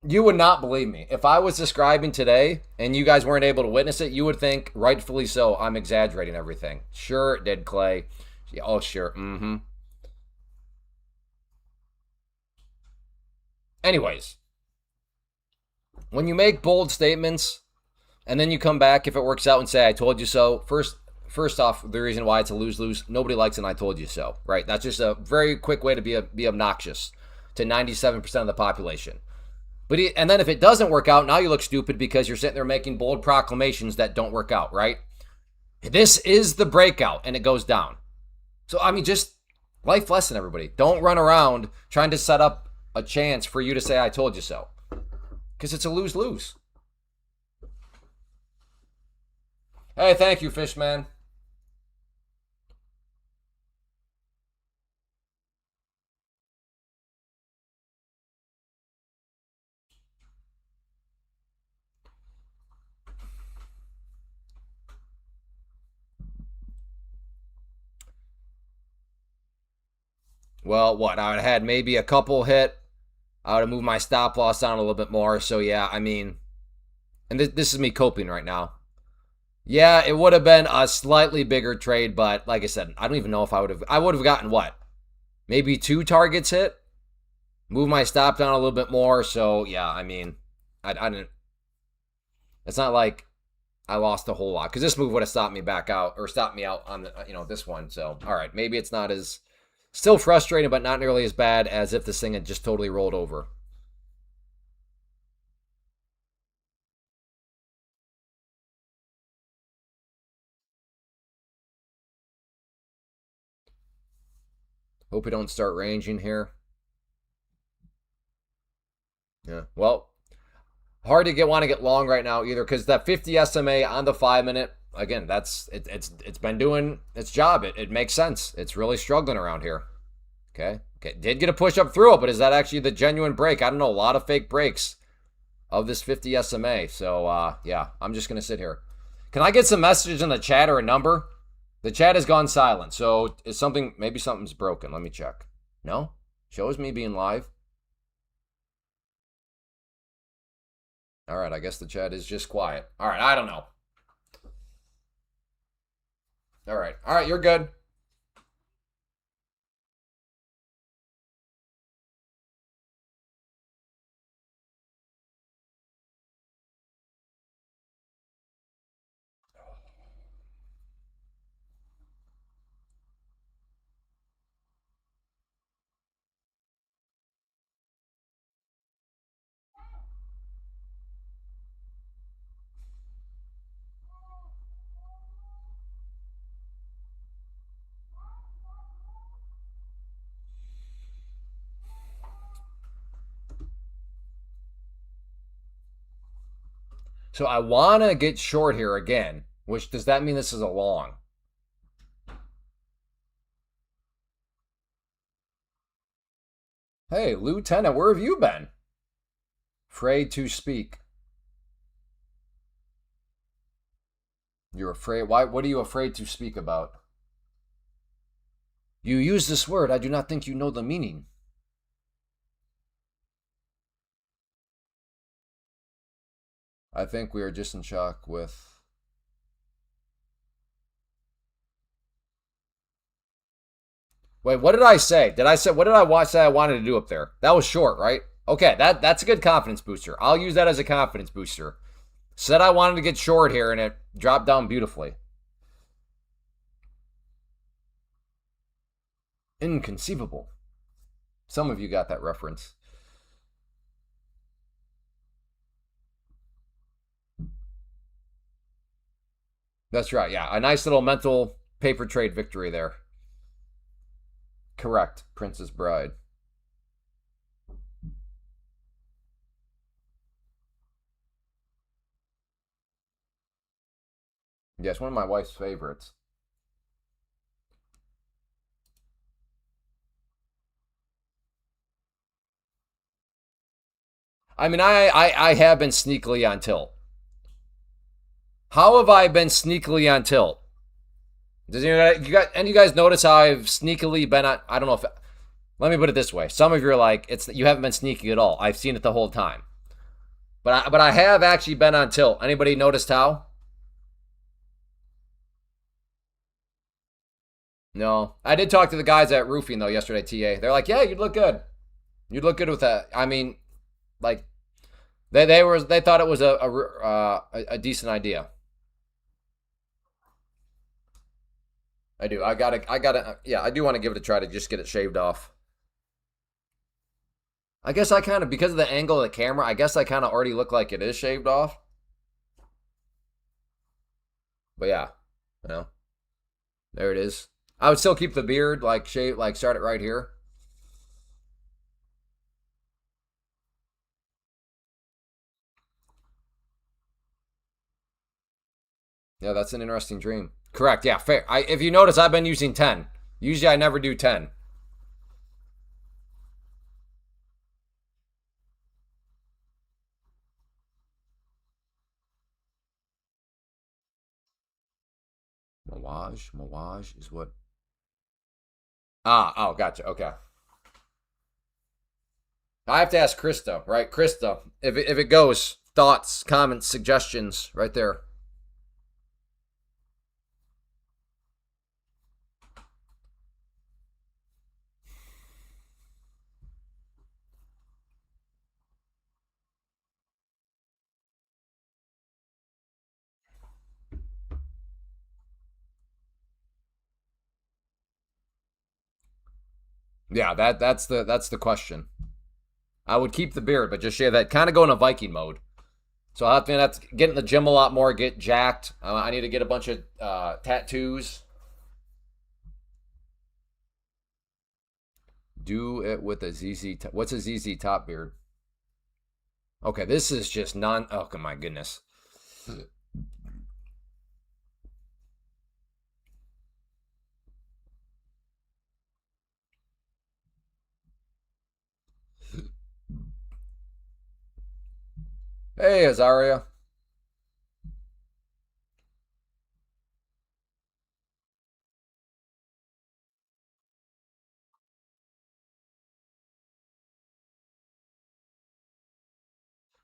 A: you would not believe me. If I was describing today and you guys weren't able to witness it, you would think, rightfully so, I'm exaggerating everything. Sure it did, Clay. Oh, sure. Mm-hmm. Anyways, when you make bold statements and then you come back, if it works out, and say, I told you so, first off, the reason why it's a lose-lose, nobody likes an I told you so, right? That's just a very quick way to be obnoxious to 97% of the population. And then if it doesn't work out, now you look stupid because you're sitting there making bold proclamations that don't work out, right? This is the breakout, and it goes down. So, I mean, just life lesson, everybody. Don't run around trying to set up a chance for you to say, I told you so. Because it's a lose-lose. Hey, thank you, Fishman. Well, what? I would have had maybe a couple hit. I would have moved my stop loss down a little bit more. So, yeah, I mean, and this is me coping right now. Yeah, it would have been a slightly bigger trade, but like I said, I don't even know if I would have gotten what? Maybe 2 targets hit? Move my stop down a little bit more. So, yeah, I mean, I didn't, it's not like I lost a whole lot because this move would have stopped me back out or stopped me out on this one. So, all right, maybe it's not as, still frustrating, but not nearly as bad as if this thing had just totally rolled over. Hope we don't start ranging here. Yeah. Well, hard to want to get long right now either because that 50 SMA on the 5 minute, again, it's been doing its job. It makes sense. It's really struggling around here. Okay. Did get a push up through it, but is that actually the genuine break? I don't know. A lot of fake breaks of this 50 SMA. So yeah, I'm just gonna sit here. Can I get some messages in the chat or a number? The chat has gone silent. So maybe something's broken. Let me check. No? Shows me being live. All right, I guess the chat is just quiet. All right, I don't know. All right, you're good. So I want to get short here again, which does that mean this is a long? Hey, Lieutenant, where have you been? Afraid to speak. You're afraid. Why? What are you afraid to speak about? You use this word. I do not think you know the meaning. I think we are just in shock with. Wait, what did I say? Did I say what did I watch that I wanted to do up there? That was short, right? Okay, that's a good confidence booster. I'll use that as a confidence booster. Said I wanted to get short here, and it dropped down beautifully. Inconceivable. Some of you got that reference. That's right. Yeah, a nice little mental paper trade victory there. Correct. Princess Bride. Yes, one of my wife's favorites. I mean, I have been sneakily on tilt. How have I been sneakily on tilt? Does you guys notice how I've sneakily been on? I don't know if. Let me put it this way: some of you are like, it's you haven't been sneaky at all. I've seen it the whole time, but I have actually been on tilt. Anybody noticed how? No, I did talk to the guys at roofing though yesterday. Ta, they're like, yeah, you'd look good. You'd look good with that. I mean, like they thought it was a decent idea. I do. I gotta. Yeah, I do want to give it a try to just get it shaved off. I guess I kind of because of the angle of the camera. I guess I kind of already look like it is shaved off. But yeah, you know, there it is. I would still keep the beard, like shave, like start it right here. Yeah, that's an interesting dream. Correct. Yeah, fair. If you notice, I've been using 10. Usually, I never do 10. Mawaj is what? Oh, gotcha. Okay. I have to ask Krista, right? Krista, if it goes, thoughts, comments, suggestions, right there. Yeah, that's the question. I would keep the beard, but just shave that. Kind of go in a Viking mode. So I have to get in the gym a lot more, get jacked. I need to get a bunch of tattoos. Do it with a ZZ. What's a ZZ top beard? Okay, this is just non. Oh my goodness. Hey, Azaria.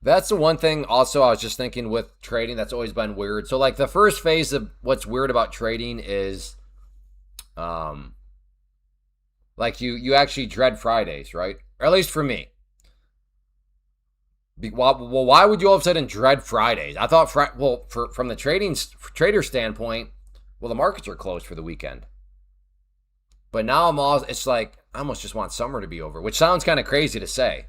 A: That's the one thing. Also, I was just thinking with trading, that's always been weird. So, like the first phase of what's weird about trading is, um, like you actually dread Fridays, right? Or at least for me. Well, why would you all of a sudden dread Fridays? I thought, from the trader standpoint, well, the markets are closed for the weekend. But now it's like I almost just want summer to be over, which sounds kind of crazy to say.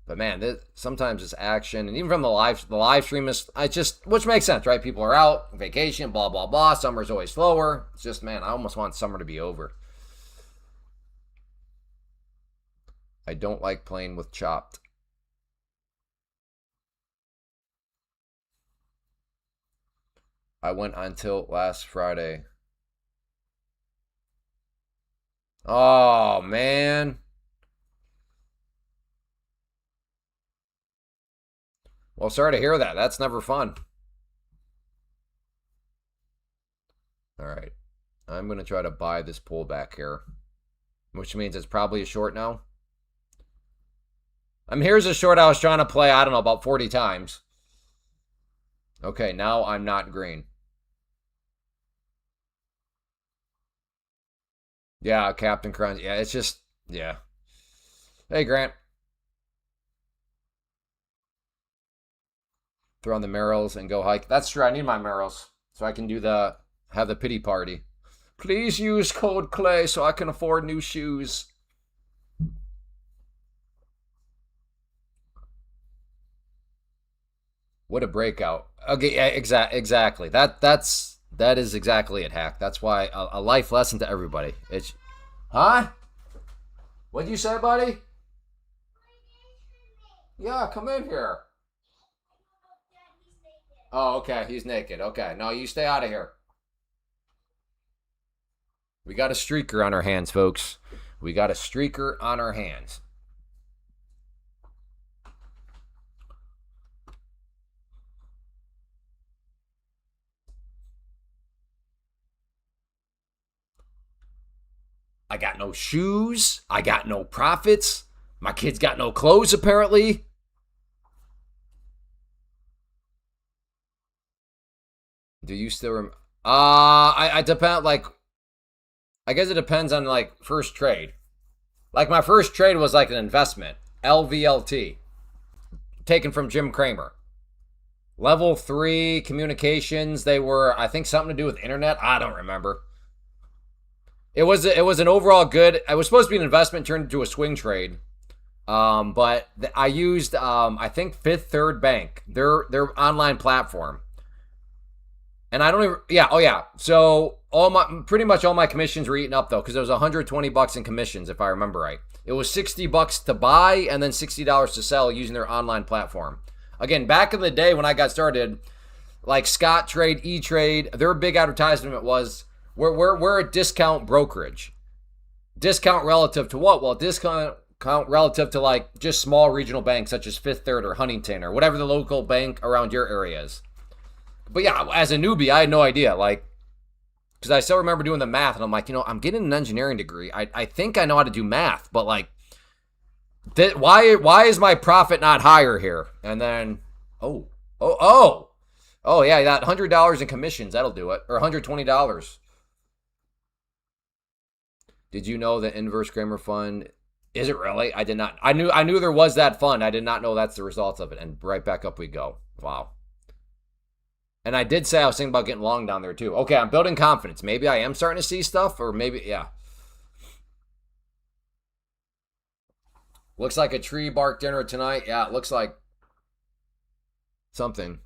A: But man, sometimes it's action, and even from the live stream is I just which makes sense, right? People are out vacation, blah blah blah. Summer's always slower. It's just man, I almost want summer to be over. I don't like playing with chopped. I went on tilt last Friday. Oh, man. Well, sorry to hear that. That's never fun. All right. I'm going to try to buy this pullback here, which means it's probably a short now. I mean, here's a short I was trying to play, I don't know, about 40 times. Okay, now I'm not green. Yeah, Captain Crunch. Yeah, it's just, yeah. Hey, Grant. Throw on the Merrills and go hike. That's true. I need my Merrills so I can have the pity party. Please use code Clay so I can afford new shoes. What a breakout. Okay, yeah, exactly. That is exactly it, Hack. That's why a life lesson to everybody. It's Huh? What'd you say, buddy? Yeah, come in here. Oh, okay. He's naked. Okay. No, you stay out of here. We got a streaker on our hands, folks. We got a streaker on our hands. I got no shoes. I got no profits. My kids got no clothes, apparently. Do you still remember? I depend, like, I guess it depends on, like, first trade. Like, my first trade was like an investment. LVLT. Taken from Jim Cramer. Level 3 communications. They were, I think, something to do with internet. I don't remember. It was an overall good. It was supposed to be an investment turned into a swing trade. But I used I think Fifth Third Bank, their online platform. And I don't even So pretty much all my commissions were eaten up though, because it was $120 in commissions if I remember right. It was $60 to buy and then $60 to sell using their online platform. Again, back in the day when I got started, like Scott Trade, E-Trade, their big advertisement was we're a discount brokerage. Discount relative to what? Well, discount relative to like just small regional banks such as Fifth Third or Huntington or whatever the local bank around your area is. But yeah, as a newbie, I had no idea. Like, because I still remember doing the math, and I'm like, I'm getting an engineering degree. I think I know how to do math, but like, why is my profit not higher here? And then, oh yeah, that $100 in commissions, that'll do it, or $120. Did you know the inverse Kramer fund? Is it really? I did not. I knew there was that fund. I did not know that's the result of it. And right back up we go. Wow. And I did say I was thinking about getting long down there too. Okay, I'm building confidence. Maybe I am starting to see stuff, or maybe, yeah. Looks like a tree bark dinner tonight. Yeah, it looks like something.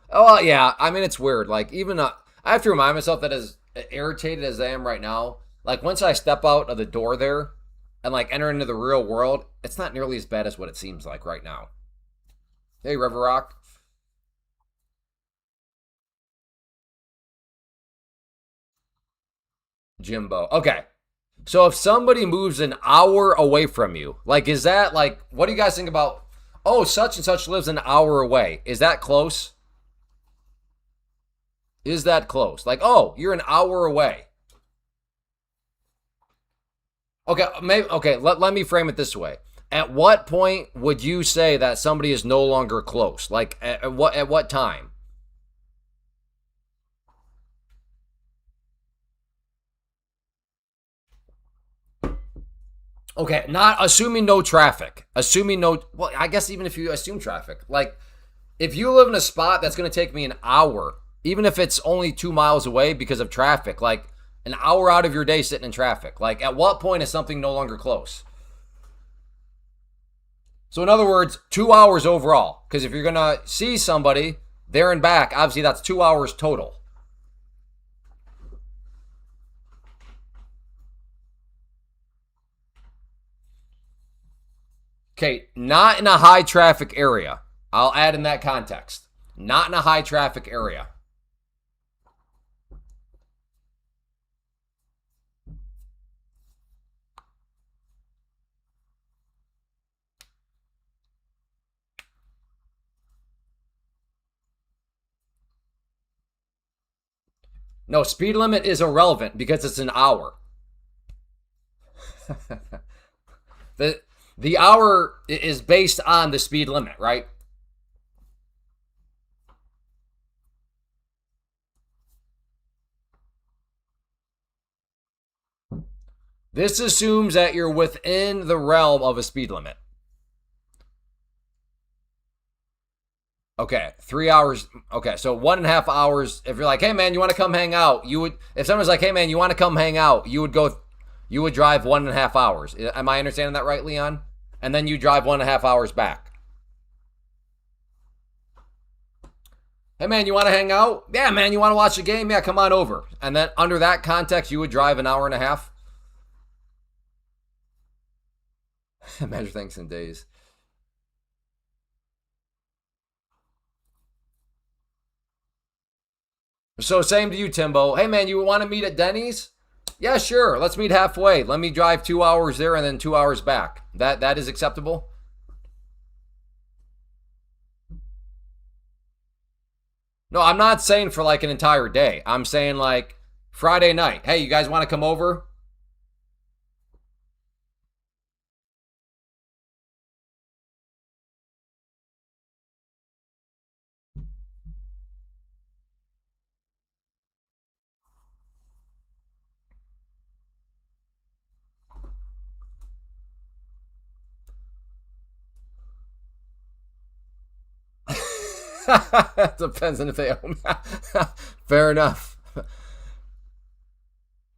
A: Oh, yeah. I mean, it's weird. Like, even I have to remind myself that as irritated as I am right now, like, once I step out of the door there and, like, enter into the real world, it's not nearly as bad as what it seems like right now. Hey, River Rock. Jimbo. Okay. So if somebody moves an hour away from you, like, is that, like, what do you guys think about, oh, such and such lives an hour away? Is that close? Is that close? Like, oh, you're an hour away. Okay, let me frame it this way. At what point would you say that somebody is no longer close? Like, at what time? Okay, not assuming no traffic. Assuming no, well, I guess even if you assume traffic. Like, if you live in a spot that's going to take me an hour, even if it's only 2 miles away because of traffic, like an hour out of your day sitting in traffic, like at what point is something no longer close? So, in other words, 2 hours overall. Because if you're going to see somebody there and back, obviously that's 2 hours total. Okay, not in a high traffic area. I'll add in that context. not in a high traffic area. No, speed limit is irrelevant because it's an hour. the the hour is based on the speed limit, right? This assumes that you're within the realm of a speed limit. Okay, 3 hours. Okay, so 1.5 hours. If you're like, hey man, you want to come hang out? You would. If someone's like, hey man, you want to come hang out? You would go. You would drive 1.5 hours. Am I understanding that right, Leon? And then you drive 1.5 hours back. Hey man, you want to hang out? Yeah, man, you want to watch a game? Yeah, come on over. And then under that context, you would drive an hour and a half. Measure things in days. So same to you, Timbo. Hey man, you want to meet at Denny's? Yeah, sure. Let's meet halfway. Let me drive 2 hours there and then 2 hours back. That is acceptable. No, I'm not saying for like an entire day. I'm saying like Friday night. Hey, you guys want to come over? Depends on if they own. Fair enough.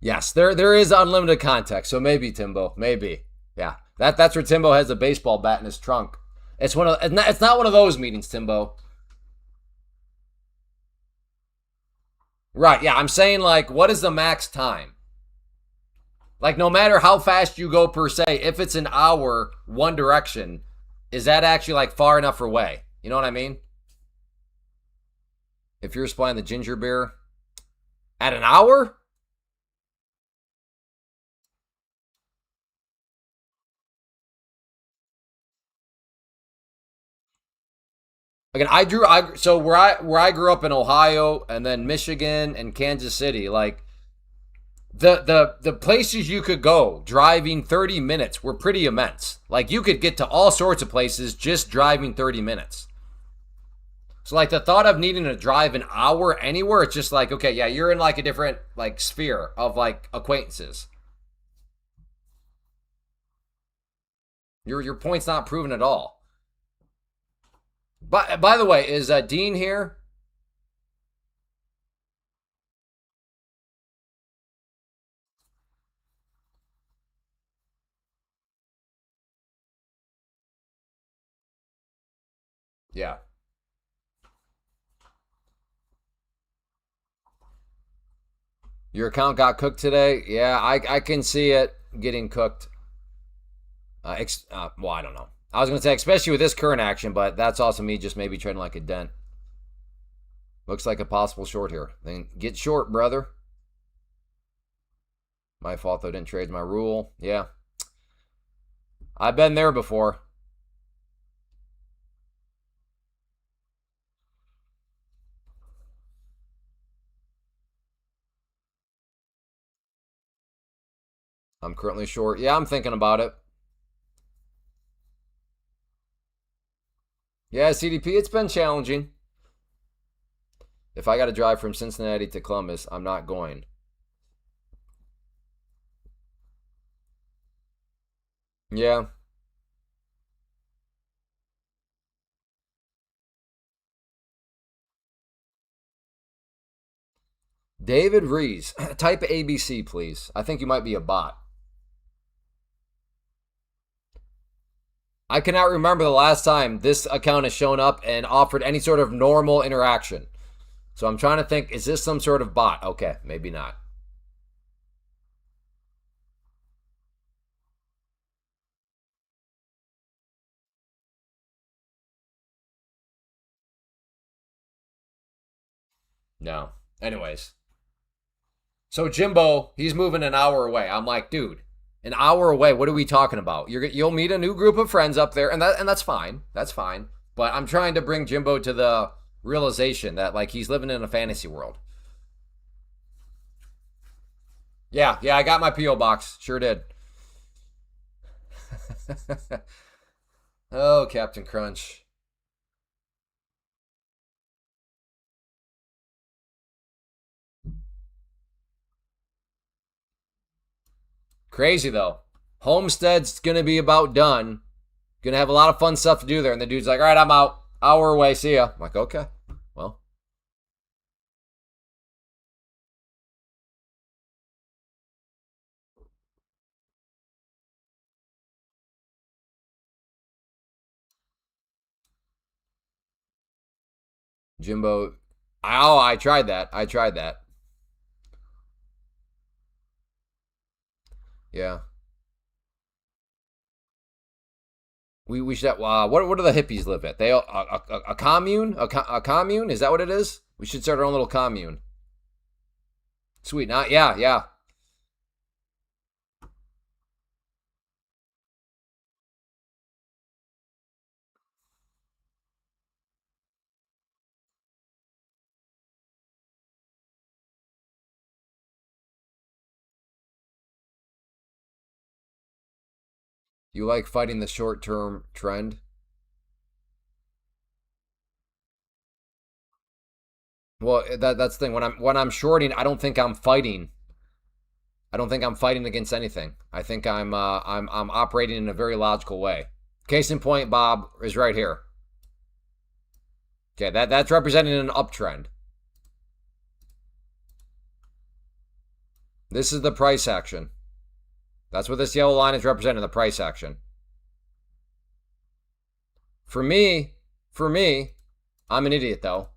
A: Yes, there is unlimited context. So maybe Timbo, maybe. Yeah, that's where Timbo has a baseball bat in his trunk. It's not one of those meetings, Timbo. Right? Yeah, I'm saying like, what is the max time? Like, no matter how fast you go per se, if it's an hour one direction, is that actually like far enough away? You know what I mean? If you're supplying the ginger beer at an hour, again, so where I grew up in Ohio and then Michigan and Kansas City, like the places you could go driving 30 minutes were pretty immense. Like you could get to all sorts of places just driving 30 minutes. So like the thought of needing to drive an hour anywhere, it's just like, okay, yeah, you're in like a different like sphere of like acquaintances. Your point's not proven at all. But by the way, is Dean here? Yeah. Your account got cooked today? Yeah, I can see it getting cooked. Well, I don't know. I was going to say, especially with this current action, but that's also me just maybe trading like a dent. Looks like a possible short here. Then get short, brother. My fault, though. Didn't trade my rule. Yeah. I've been there before. I'm currently short. Yeah, I'm thinking about it. Yeah, CDP, it's been challenging. If I got to drive from Cincinnati to Columbus, I'm not going. Yeah. David Rees, type ABC, please. I think you might be a bot. I cannot remember the last time this account has shown up and offered any sort of normal interaction. So I'm trying to think, is this some sort of bot? Okay, maybe not. No. Anyways. So Jimbo, he's moving an hour away. I'm like, dude, an hour away. What are we talking about? You'll meet a new group of friends up there, and that's fine. That's fine. But I'm trying to bring Jimbo to the realization that like he's living in a fantasy world. Yeah, I got my P.O. box. Sure did. Oh, Captain Crunch. Crazy though. Homestead's gonna be about done. Gonna have a lot of fun stuff to do there. And the dude's like, all right, I'm out. Hour away. See ya. I'm like, okay. Well. Jimbo. Oh, I tried that. Yeah. We should. What do the hippies live at? They a commune? A commune? Is that what it is? We should start our own little commune. Sweet. Not yeah. You like fighting the short term trend? Well, that's the thing. When I'm shorting, I don't think I'm fighting. I don't think I'm fighting against anything. I think I'm operating in a very logical way. Case in point, Bob is right here. Okay, that's representing an uptrend. This is the price action. That's what this yellow line is representing, the price action. For me, I'm an idiot though.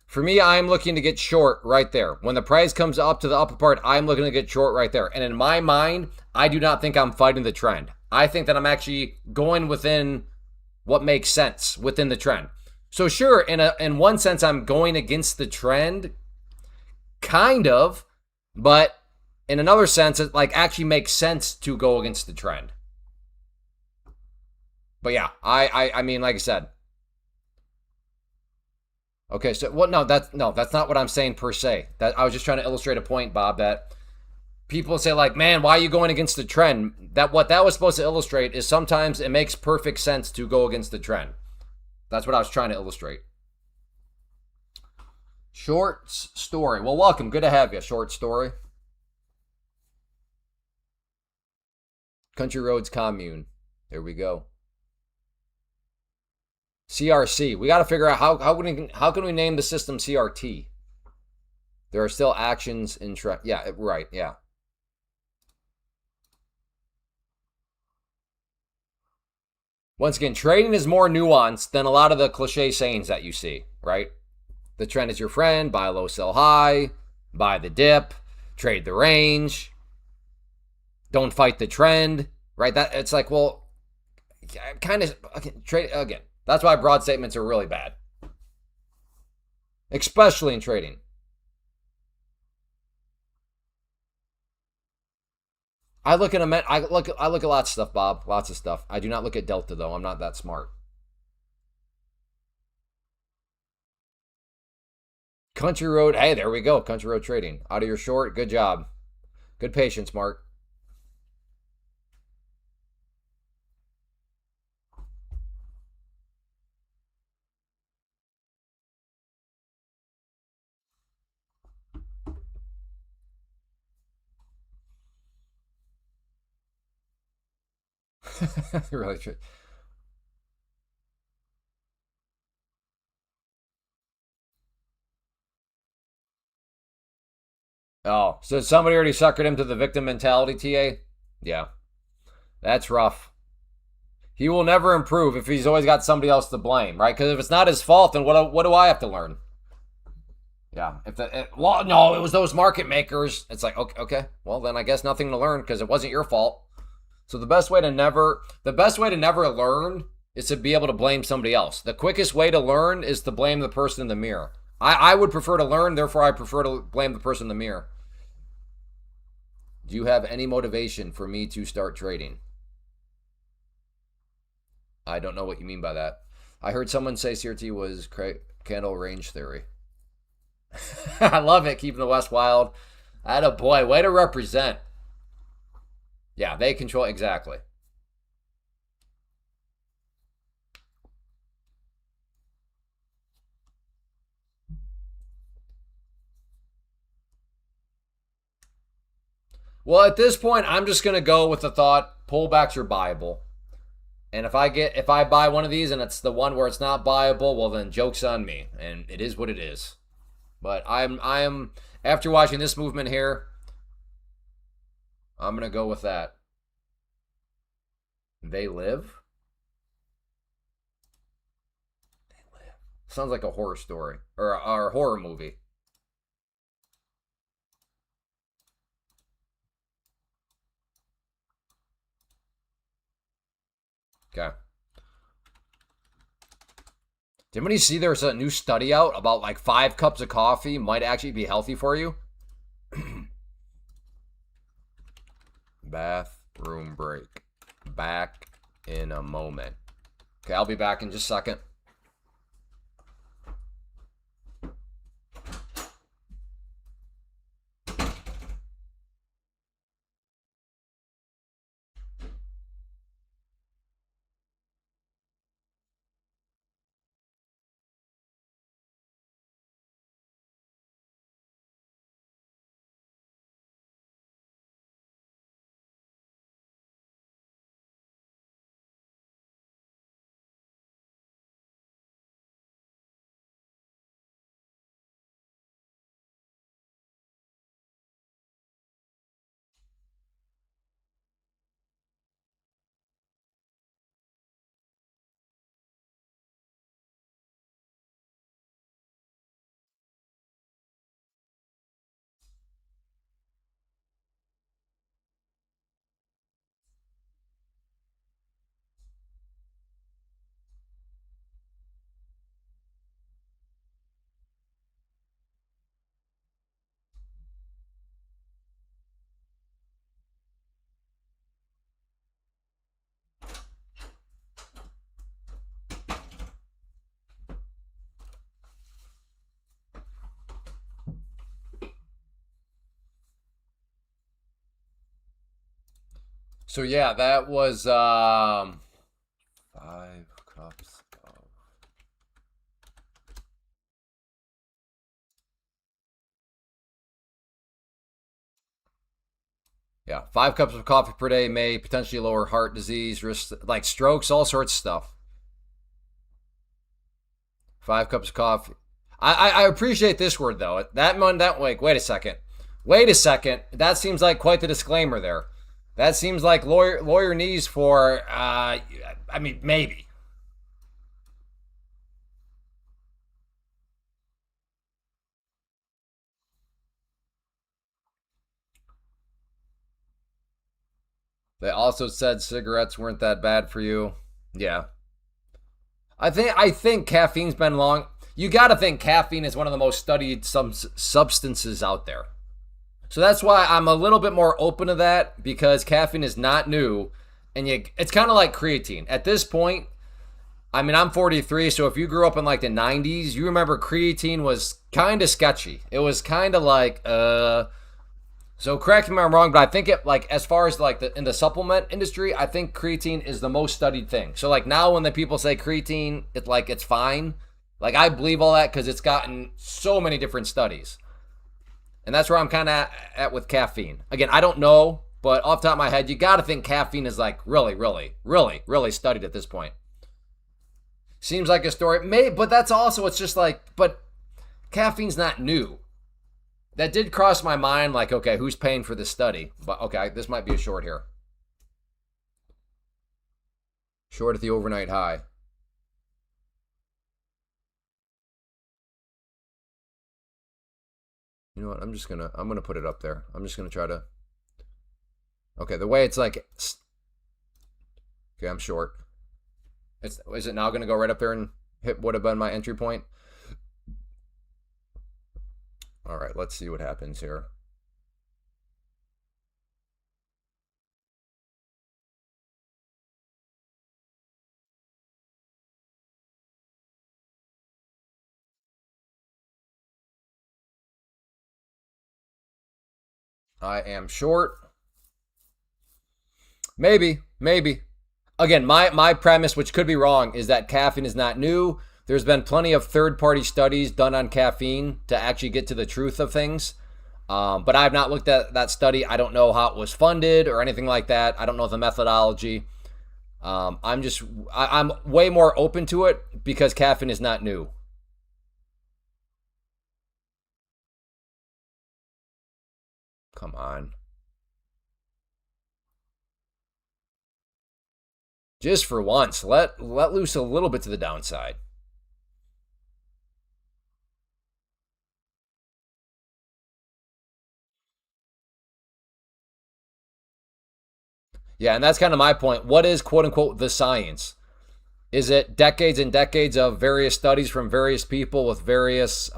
A: For me, I'm looking to get short right there. When the price comes up to the upper part, I'm looking to get short right there. And in my mind, I do not think I'm fighting the trend. I think that I'm actually going within what makes sense within the trend. So sure, in one sense, I'm going against the trend, kind of, but in another sense, it like actually makes sense to go against the trend. But yeah, I mean, like I said. Okay, so what? No, that's not what I'm saying per se. That I was just trying to illustrate a point, Bob. That people say like, man, why are you going against the trend? That what that was supposed to illustrate is sometimes it makes perfect sense to go against the trend. That's what I was trying to illustrate. Short story. Well, welcome. Good to have you. Short story. Country Roads Commune. There we go. CRC. We got to figure out how can we name the system CRT? There are still actions in track. Yeah, right. Yeah. Once again, trading is more nuanced than a lot of the cliche sayings that you see, right? The trend is your friend, buy low, sell high, buy the dip, trade the range, don't fight the trend, right? That it's like, well, kind of trade again. That's why broad statements are really bad, especially in trading. I look at lots of stuff, Bob. Lots of stuff. I do not look at Delta though. I'm not that smart. Country Road. Hey, there we go. Country Road Trading. Out of your short. Good job. Good patience, Mark. Really true. Oh, so somebody already suckered him to the victim mentality, TA? Yeah. That's rough. He will never improve if he's always got somebody else to blame, right? Because if it's not his fault, then what do I have to learn? Yeah. Well, no, it was those market makers. It's like, okay, well then I guess nothing to learn because it wasn't your fault. So the best way to never learn is to be able to blame somebody else. The quickest way to learn is to blame the person in the mirror. I would prefer to learn, therefore I prefer to blame the person in the mirror. Do you have any motivation for me to start trading? I don't know what you mean by that. I heard someone say CRT was candle range theory. I love it, keeping the West wild. Atta boy, way to represent. Yeah, they control exactly. Well, at this point, I'm just gonna go with the thought: pull back your Bible. And if I buy one of these and it's the one where it's not buyable, well then joke's on me, and it is what it is. But I'm after watching this movement here, I'm gonna go with that. They live. They live. Sounds like a horror story or a horror movie. Okay. Did anybody see there's a new study out about like 5 cups of coffee might actually be healthy for you? Bathroom break. Back in a moment. Okay, I'll be back in just a second. So yeah, that was 5 cups of yeah, 5 cups of coffee per day may potentially lower heart disease risk, like strokes, all sorts of stuff. 5 cups of coffee. I appreciate this word though. That one, that like, wait a second, wait a second. That seems like quite the disclaimer there. That seems like lawyer needs for. I mean, maybe. They also said cigarettes weren't that bad for you. Yeah, I think caffeine's been long. You got to think caffeine is one of the most studied substances out there. So that's why I'm a little bit more open to that because caffeine is not new, and it's kind of like creatine. At this point, I mean, I'm 43, so if you grew up in like the 90s, you remember creatine was kind of sketchy. It was kind of like so correct me if I'm wrong, but I think it like as far as like in the supplement industry, I think creatine is the most studied thing. So like now when the people say creatine, it's like it's fine. Like I believe all that because it's gotten so many different studies, and that's where I'm kind of at with caffeine. Again, I don't know, but off the top of my head, you got to think caffeine is like really, really, really, really studied at this point. Seems like a story, may, but that's also it's just like, but caffeine's not new. That did cross my mind, like, okay, who's paying for this study? But okay, this might be a short here. Short at the overnight high. You know what? I'm gonna put it up there. I'm just gonna try to. Okay, the way it's like. Okay, I'm short. Is it now gonna go right up there and hit what have been my entry point? All right, let's see what happens here. I am short. Maybe. Again, my premise, which could be wrong, is that caffeine is not new. There's been plenty of third-party studies done on caffeine to actually get to the truth of things. But I have not looked at that study. I don't know how it was funded or anything like that. I don't know the methodology. I'm way more open to it because caffeine is not new. Come on. Just for once, let loose a little bit to the downside. Yeah, and that's kind of my point. What is quote unquote the science? Is it decades and decades of various studies from various people with various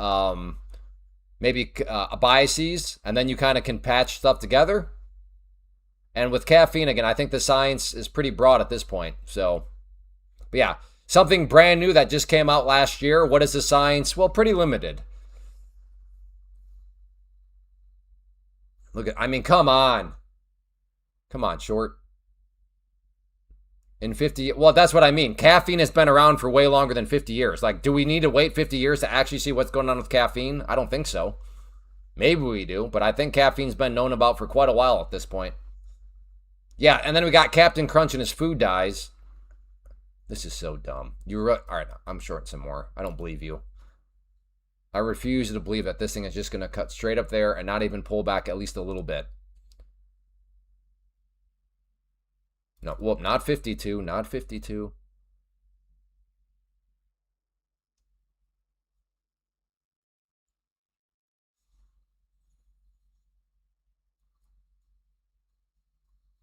A: maybe biases, and then you kind of can patch stuff together? And with caffeine, again, I think the science is pretty broad at this point. So, but yeah, something brand new that just came out last year. What is the science? Well, pretty limited. Look at, I mean, come on. Come on, short. In 50, well, that's what I mean. Caffeine has been around for way longer than 50 years. Like, do we need to wait 50 years to actually see what's going on with caffeine? I don't think so. Maybe we do, but I think caffeine's been known about for quite a while at this point. Yeah, and then we got Captain Crunch and his food dyes. This is so dumb. All right, I'm short some more. I don't believe you. I refuse to believe that this thing is just going to cut straight up there and not even pull back at least a little bit. No, well, not 52, not 52.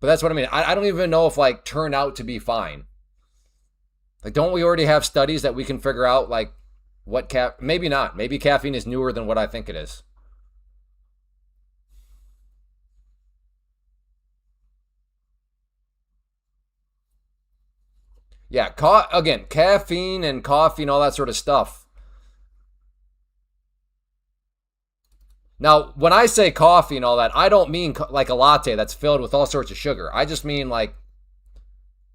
A: But that's what I mean. I don't even know if like turn out to be fine. Like, don't we already have studies that we can figure out like what maybe not. Maybe caffeine is newer than what I think it is. Yeah, again, caffeine and coffee and all that sort of stuff. Now, when I say coffee and all that, I don't mean like a latte that's filled with all sorts of sugar. I just mean like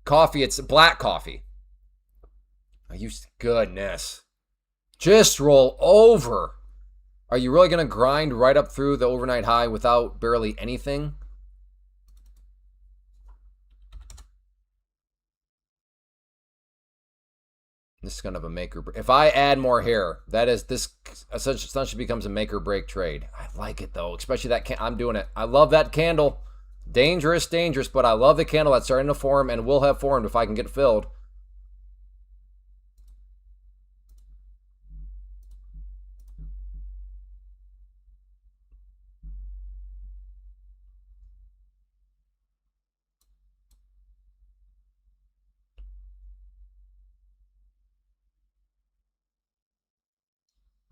A: coffee, it's black coffee. Oh, you goodness. Just roll over. Are you really going to grind right up through the overnight high without barely anything? This is kind of a make or break. If I add more hair, that is this essentially becomes a make or break trade. I like it though, especially that I'm doing it. I love that candle. Dangerous, but I love the candle that's starting to form and will have formed if I can get filled.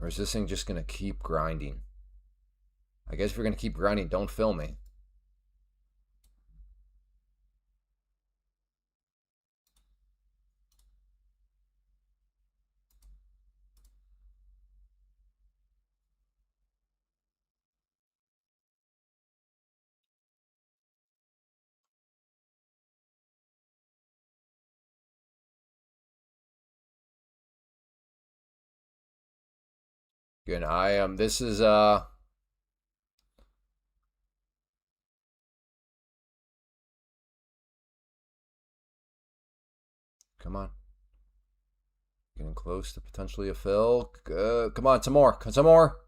A: Or is this thing just going to keep grinding? I guess if you're going to keep grinding, don't fill me. Good. I am. This is Come on. Getting close to potentially a fill. Come on, some more. Some more.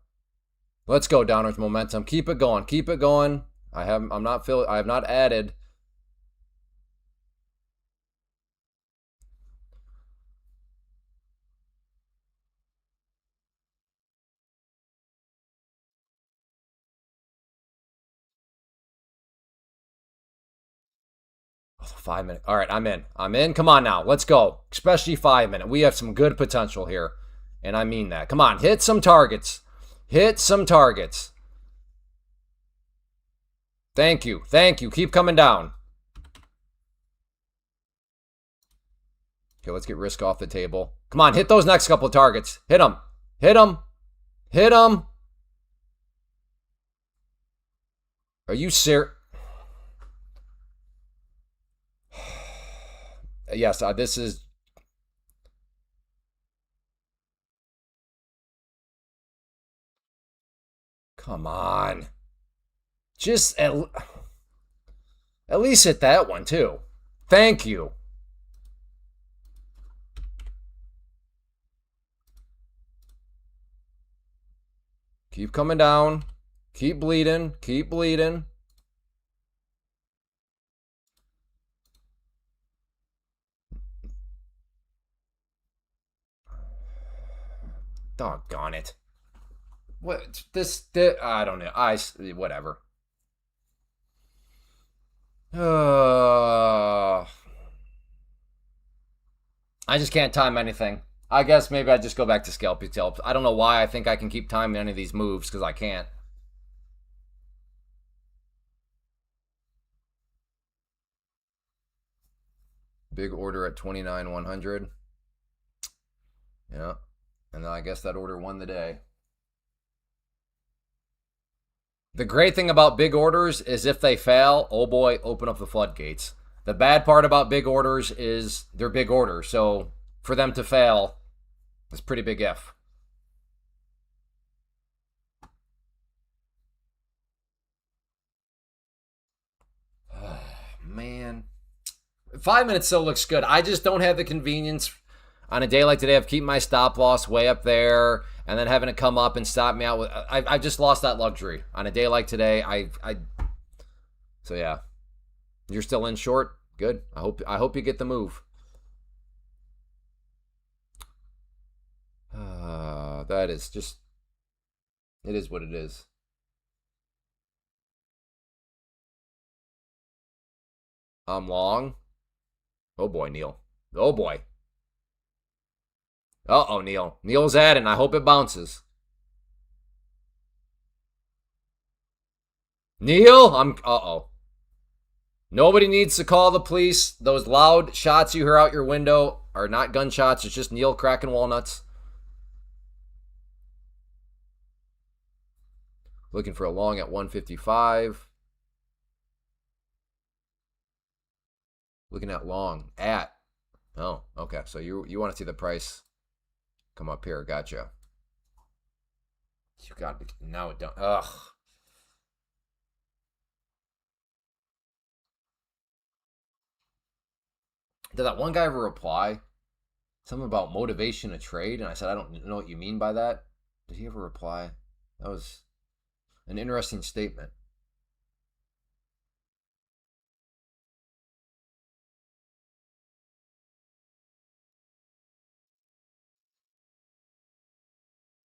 A: Let's go, downwards momentum. Keep it going. Keep it going. I have not added. Oh, 5 minute. All right, I'm in. I'm in. Come on now. Let's go. Especially 5 minute. We have some good potential here. And I mean that. Come on, hit some targets. Hit some targets. Thank you. Thank you. Keep coming down. Okay, let's get risk off the table. Come on, hit those next couple of targets. Hit them. Hit them. Hit them. Are you serious? Yes, this is... Come on. Just at least hit that one, too. Thank you. Keep coming down. Keep bleeding. Keep bleeding. Doggone it. What this I don't know. Whatever. I just can't time anything. I guess maybe I just go back to speculative. I don't know why I think I can keep timing any of these moves because I can't. Big order at 29,100. Yeah. And then I guess that order won the day. The great thing about big orders is if they fail, oh boy, open up the floodgates. The bad part about big orders is they're big orders. So for them to fail, it's pretty big if. Man. 5 minutes still looks good. I just don't have the convenience on a day like today of keeping my stop loss way up there and then having it come up and stop me out with. I've just lost that luxury on a day like today. So yeah, you're still in short. Good. I hope you get the move. That is just. It is what it is. I'm long. Oh boy, Neil. Oh boy. Uh-oh, Neil. Neil's at it, and I hope it bounces. Neil, uh-oh. Nobody needs to call the police. Those loud shots you hear out your window are not gunshots. It's just Neil cracking walnuts. Looking for a long at 155. Looking at long at. Oh, okay. So you want to see the price come up here. Gotcha. You got it. Now it don't. Ugh. Did that one guy ever reply? Something about motivation to trade? And I said, I don't know what you mean by that. Did he ever reply? That was an interesting statement.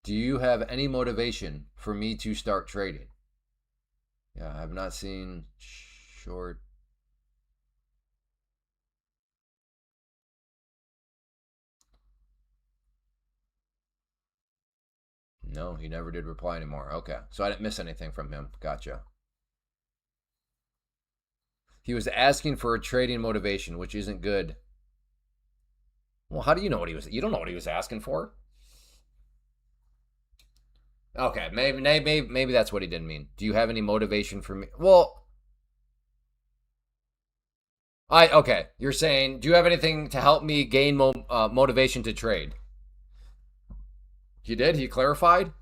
A: Do you have any motivation for me to start trading? Yeah, I have not seen short. No, he never did reply anymore. Okay, so I didn't miss anything from him. Gotcha. He was asking for a trading motivation, which isn't good. Well, how do you know what he was? You don't know what he was asking for. Okay, maybe that's what he didn't mean. Do you have any motivation for me? Well, okay. You're saying, do you have anything to help me gain motivation to trade? He did. He clarified.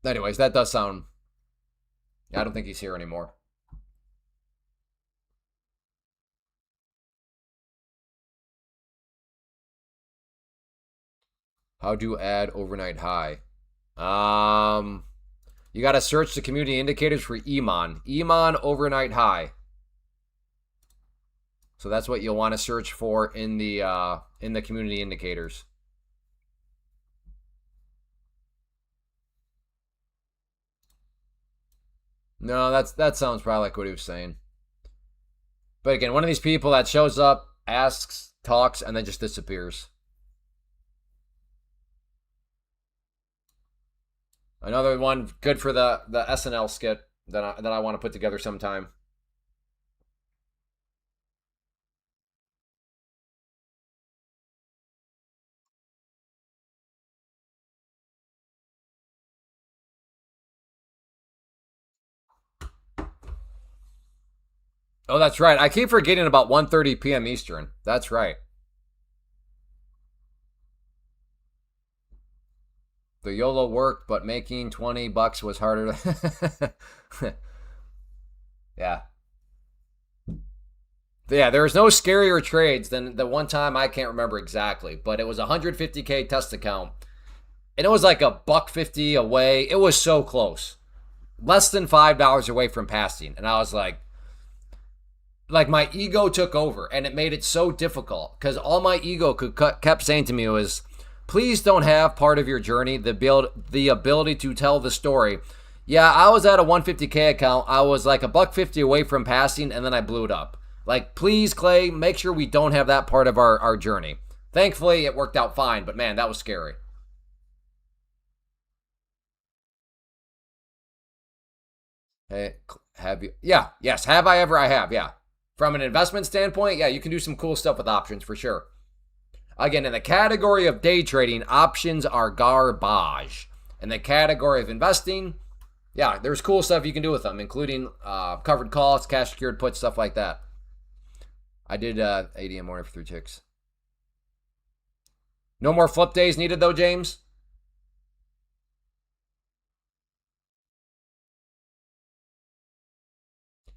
A: Anyways, that does sound. I don't think he's here anymore. How do you add overnight high? You got to search the community indicators for EMON. EMON overnight high. So that's what you'll want to search for in the community indicators. No, that sounds probably like what he was saying. But again, one of these people that shows up, asks, talks, and then just disappears. Another one good for the SNL skit that I want to put together sometime. Oh, that's right. I keep forgetting about 1:30 p.m. Eastern. That's right. The YOLO worked, but making $20 was harder. Yeah. Yeah, there was no scarier trades than the one time I can't remember exactly, but it was a 150K test account. And it was like a buck 50 away. It was so close. Less than $5 away from passing. And I was like my ego took over and it made it so difficult because all my ego kept saying to me was, please don't have part of your journey the ability to tell the story. Yeah, I was at a 150K account. I was like a buck 50 away from passing and then I blew it up. Like, please, Clay, make sure we don't have that part of our journey. Thankfully, it worked out fine, but man, that was scary. Hey, have you? Yeah, yes. Have I ever? I have, yeah. From an investment standpoint, yeah, you can do some cool stuff with options for sure. Again, in the category of day trading, options are garbage. In the category of investing, yeah, there's cool stuff you can do with them, including covered calls, cash secured puts, stuff like that. I did 80 a morning for 3 ticks. No more flip days needed though, James.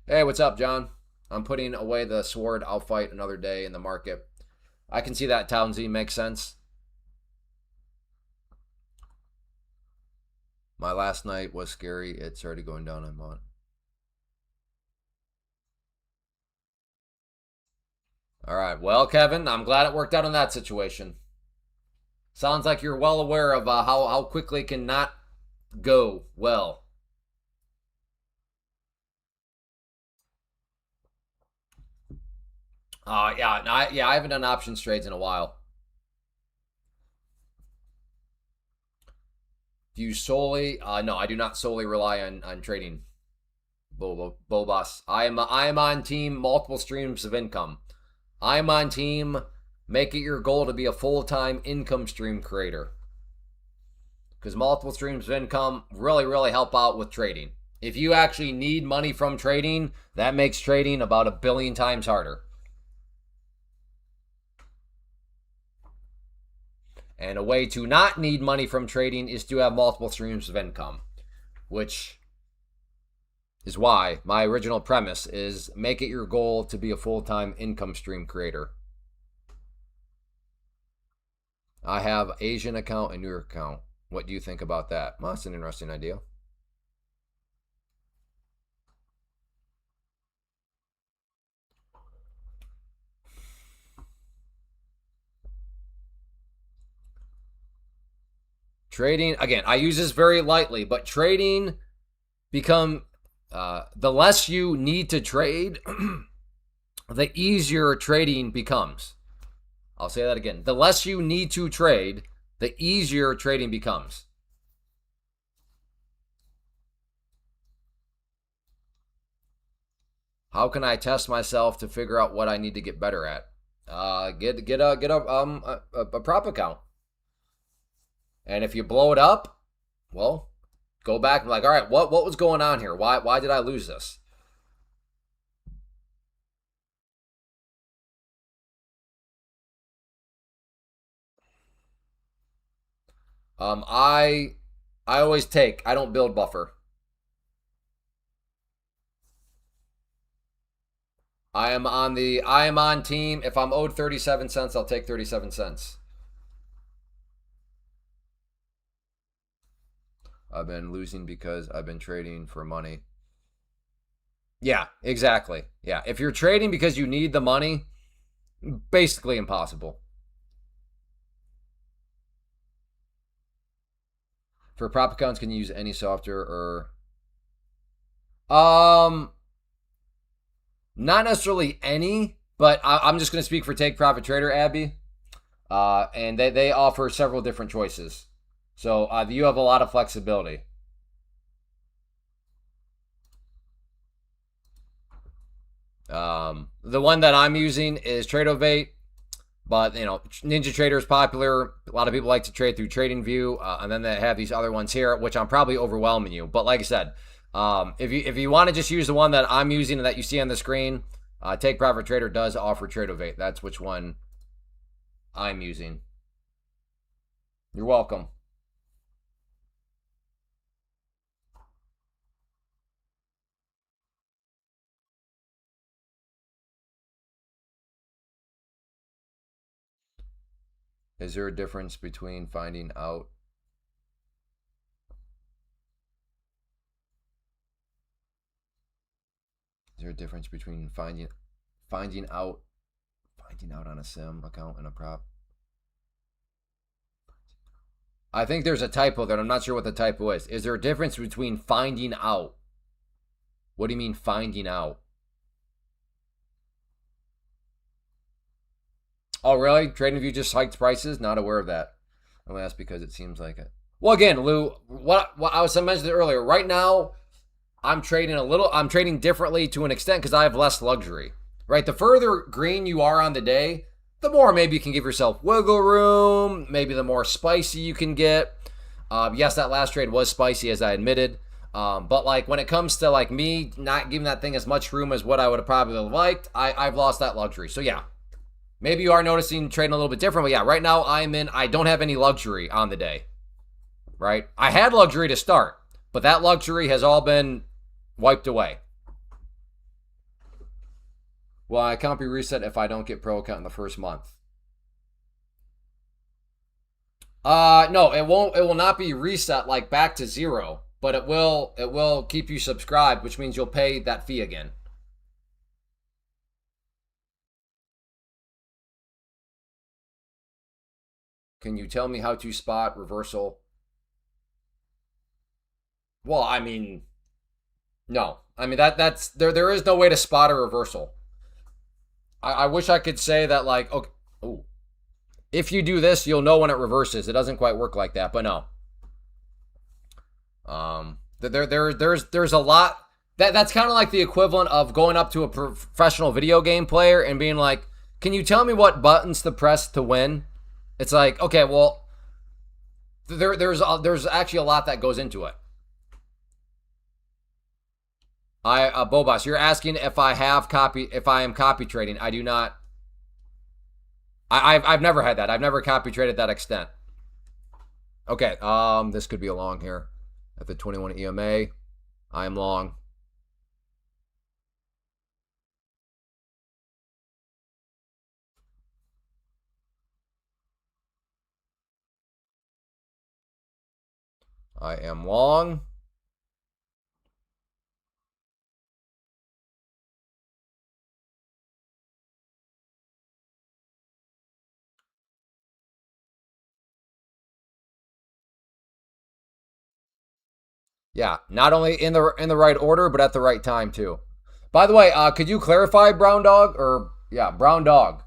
A: Hey, what's up, John? I'm putting away the sword. I'll fight another day in the market. I can see that, Townsy. Makes sense. My last night was scary. It started going down. I bought. All right. Well, Kevin, I'm glad it worked out in that situation. Sounds like you're well aware of how quickly it can not go well. I haven't done options trades in a while. Do you solely? No, I do not solely rely on trading. Bobas. I am on team multiple streams of income. I am on team. Make it your goal to be a full time income stream creator. Because multiple streams of income really help out with trading. If you actually need money from trading, that makes trading about 1,000,000,000 times harder. And a way to not need money from trading is to have multiple streams of income, which is why my original premise is make it your goal to be a full-time income stream creator. I have Asian account and New York account. What do you think about that? Well, that's an interesting idea. Trading, again, I use this very lightly, but trading the less you need to trade, the easier trading becomes. I'll say that again. The less you need to trade, the easier trading becomes. How can I test myself to figure out what I need to get better at? Get a prop account. And if you blow it up, well, go back and like, all right, what was going on here? Why did I lose this? I always take. I don't build buffer. I am on team. If I'm owed 37 cents, I'll take 37 cents. I've been losing because I've been trading for money. Yeah, exactly. Yeah, if you're trading because you need the money, basically impossible. For prop accounts, can you use any software or not necessarily any, but I'm just going to speak for Take Profit Trader, Abby. And they offer several different choices. So you have a lot of flexibility. The one that I'm using is Tradeovate, but you know, Ninja Trader is popular. A lot of people like to trade through TradingView, and then they have these other ones here, which I'm probably overwhelming you. But like I said, if you want to just use the one that I'm using and that you see on the screen, Take Profit Trader does offer Tradeovate. That's which one I'm using. You're welcome. Is there a difference between finding out? Is there a difference between finding out on a sim account and a prop? I think there's a typo there. I'm not sure what the typo is. Is there a difference between finding out? What do you mean finding out? Oh, really? TradingView just hiked prices? Not aware of that. Well, that's because it seems like it. Well, again, Lou, what I was mentioning earlier. Right now, I'm trading differently to an extent because I have less luxury. Right? The further green you are on the day, the more maybe you can give yourself wiggle room. Maybe the more spicy you can get. Yes, that last trade was spicy, as I admitted. But like when it comes to like me not giving that thing as much room as what I would have probably liked, I've lost that luxury. So yeah. Maybe you are noticing trading a little bit different, but yeah, right now I don't have any luxury on the day, right? I had luxury to start, but that luxury has all been wiped away. Well, I can't be reset if I don't get pro account in the first month. No, it won't. It will not be reset like back to zero, but it will keep you subscribed, which means you'll pay that fee again. Can you tell me how to spot reversal? Well, I mean, no. I mean that's there is no way to spot a reversal. I wish I could say that like, okay, ooh, if you do this, you'll know when it reverses. It doesn't quite work like that, but no. There's a lot that's kind of like the equivalent of going up to a professional video game player and being like, "Can you tell me what buttons to press to win?" It's like, okay, well, there's actually a lot that goes into it. Bobas, you're asking if I am copy trading. I do not. I've never had that. I've never copy traded that extent. Okay, this could be a long here. At the 21 EMA, I am long. I am long. Yeah, not only in the right order, but at the right time too. By the way, could you clarify, Brown Dog, or yeah, Brown Dog?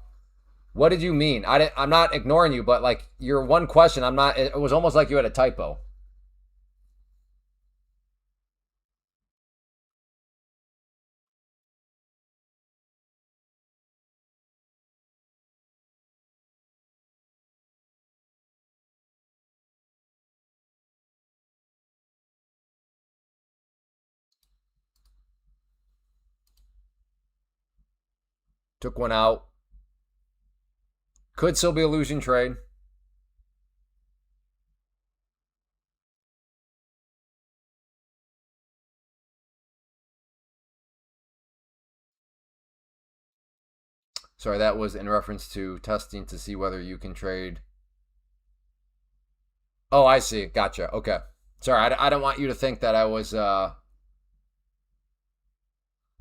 A: What did you mean? I'm not ignoring you, but like your one question, I'm not. It was almost like you had a typo. Took one out. Could still be a losing trade. Sorry, that was in reference to testing to see whether you can trade. Oh, I see. Gotcha. Okay. Sorry, I don't want you to think that I was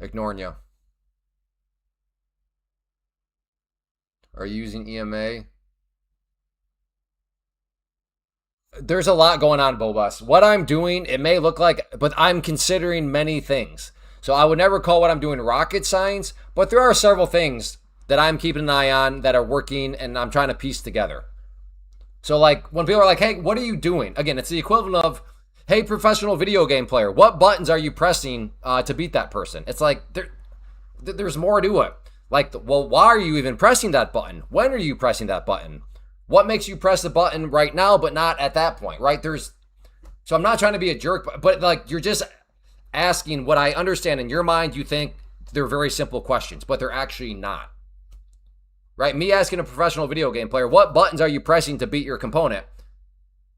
A: ignoring you. Are you using EMA? There's a lot going on, Bobus. What I'm doing, it may look like, but I'm considering many things. So I would never call what I'm doing rocket science, but there are several things that I'm keeping an eye on that are working and I'm trying to piece together. So like when people are like, hey, what are you doing? Again, it's the equivalent of, hey, professional video game player, what buttons are you pressing to beat that person? It's like, There's more to it. Like, well, why are you even pressing that button? When are you pressing that button? What makes you press the button right now, but not at that point, right? So I'm not trying to be a jerk, but like, you're just asking what I understand in your mind. You think they're very simple questions, but they're actually not, right? Me asking a professional video game player, what buttons are you pressing to beat your component?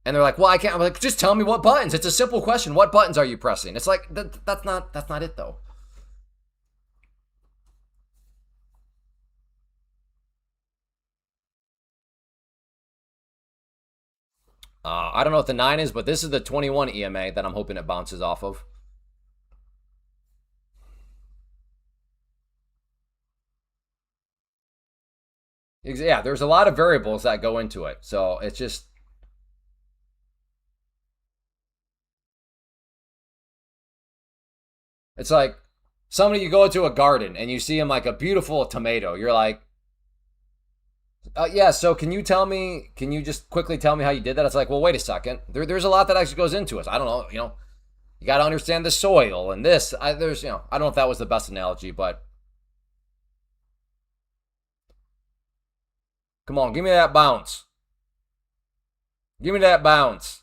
A: And they're like, well, I can't. I'm like, just tell me what buttons. It's a simple question. What buttons are you pressing? It's like, that's not it though. I don't know what the 9 is, but this is the 21 EMA that I'm hoping it bounces off of. Yeah, there's a lot of variables that go into it. So it's just, it's like somebody, you go into a garden and you see him like a beautiful tomato. You're like, yeah, so can you just quickly tell me how you did that? It's like, well, wait a second. There's a lot that actually goes into it. I don't know, you got to understand the soil and this. I don't know if that was the best analogy, but come on, give me that bounce. Give me that bounce.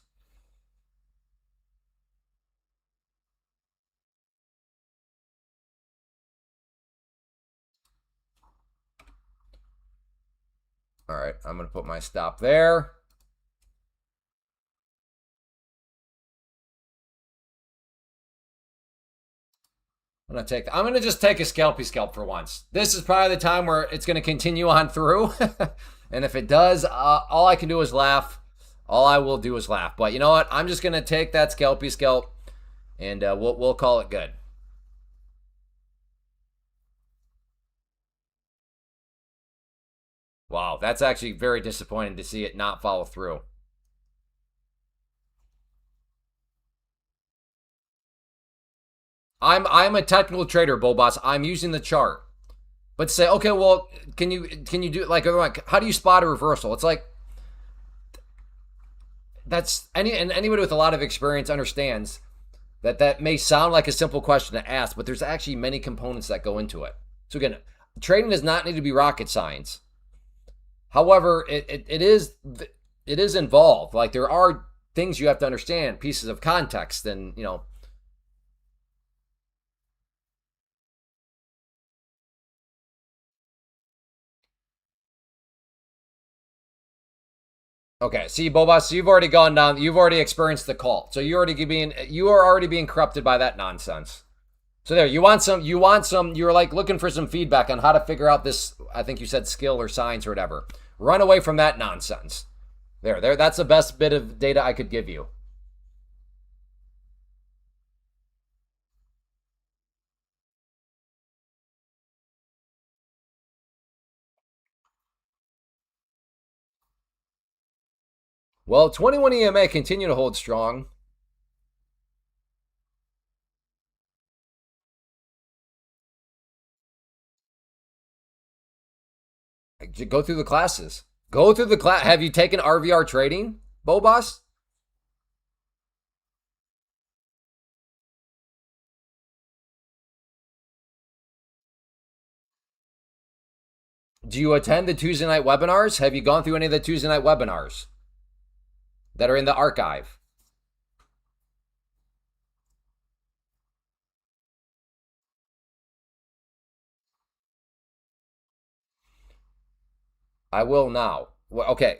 A: All right, I'm going to put my stop there. I'm gonna just take a scalpy scalp for once. This is probably the time where it's gonna continue on through, and if it does, all I can do is laugh. All I will do is laugh. But you know what? I'm just gonna take that scalpy scalp, and we'll call it good. Wow, that's actually very disappointing to see it not follow through. I'm a technical trader, Boss. I'm using the chart. But say, okay, well, can you do like how do you spot a reversal? It's like that's anybody with a lot of experience understands that may sound like a simple question to ask, but there's actually many components that go into it. So again, trading does not need to be rocket science. However, it is involved. Like there are things you have to understand, pieces of context, and Okay, see, Boba, so you've already gone down. You've already experienced the call, so you are already being corrupted by that nonsense. So there, you want some. You're like looking for some feedback on how to figure out this. I think you said skill or science or whatever. Run away from that nonsense. There. That's the best bit of data I could give you. Well, 21 EMA continue to hold strong. Go through the classes. Go through the class. Have you taken RVR trading, Bobas? Do you attend the Tuesday night webinars? Have you gone through any of the Tuesday night webinars that are in the archive? I will now. Okay.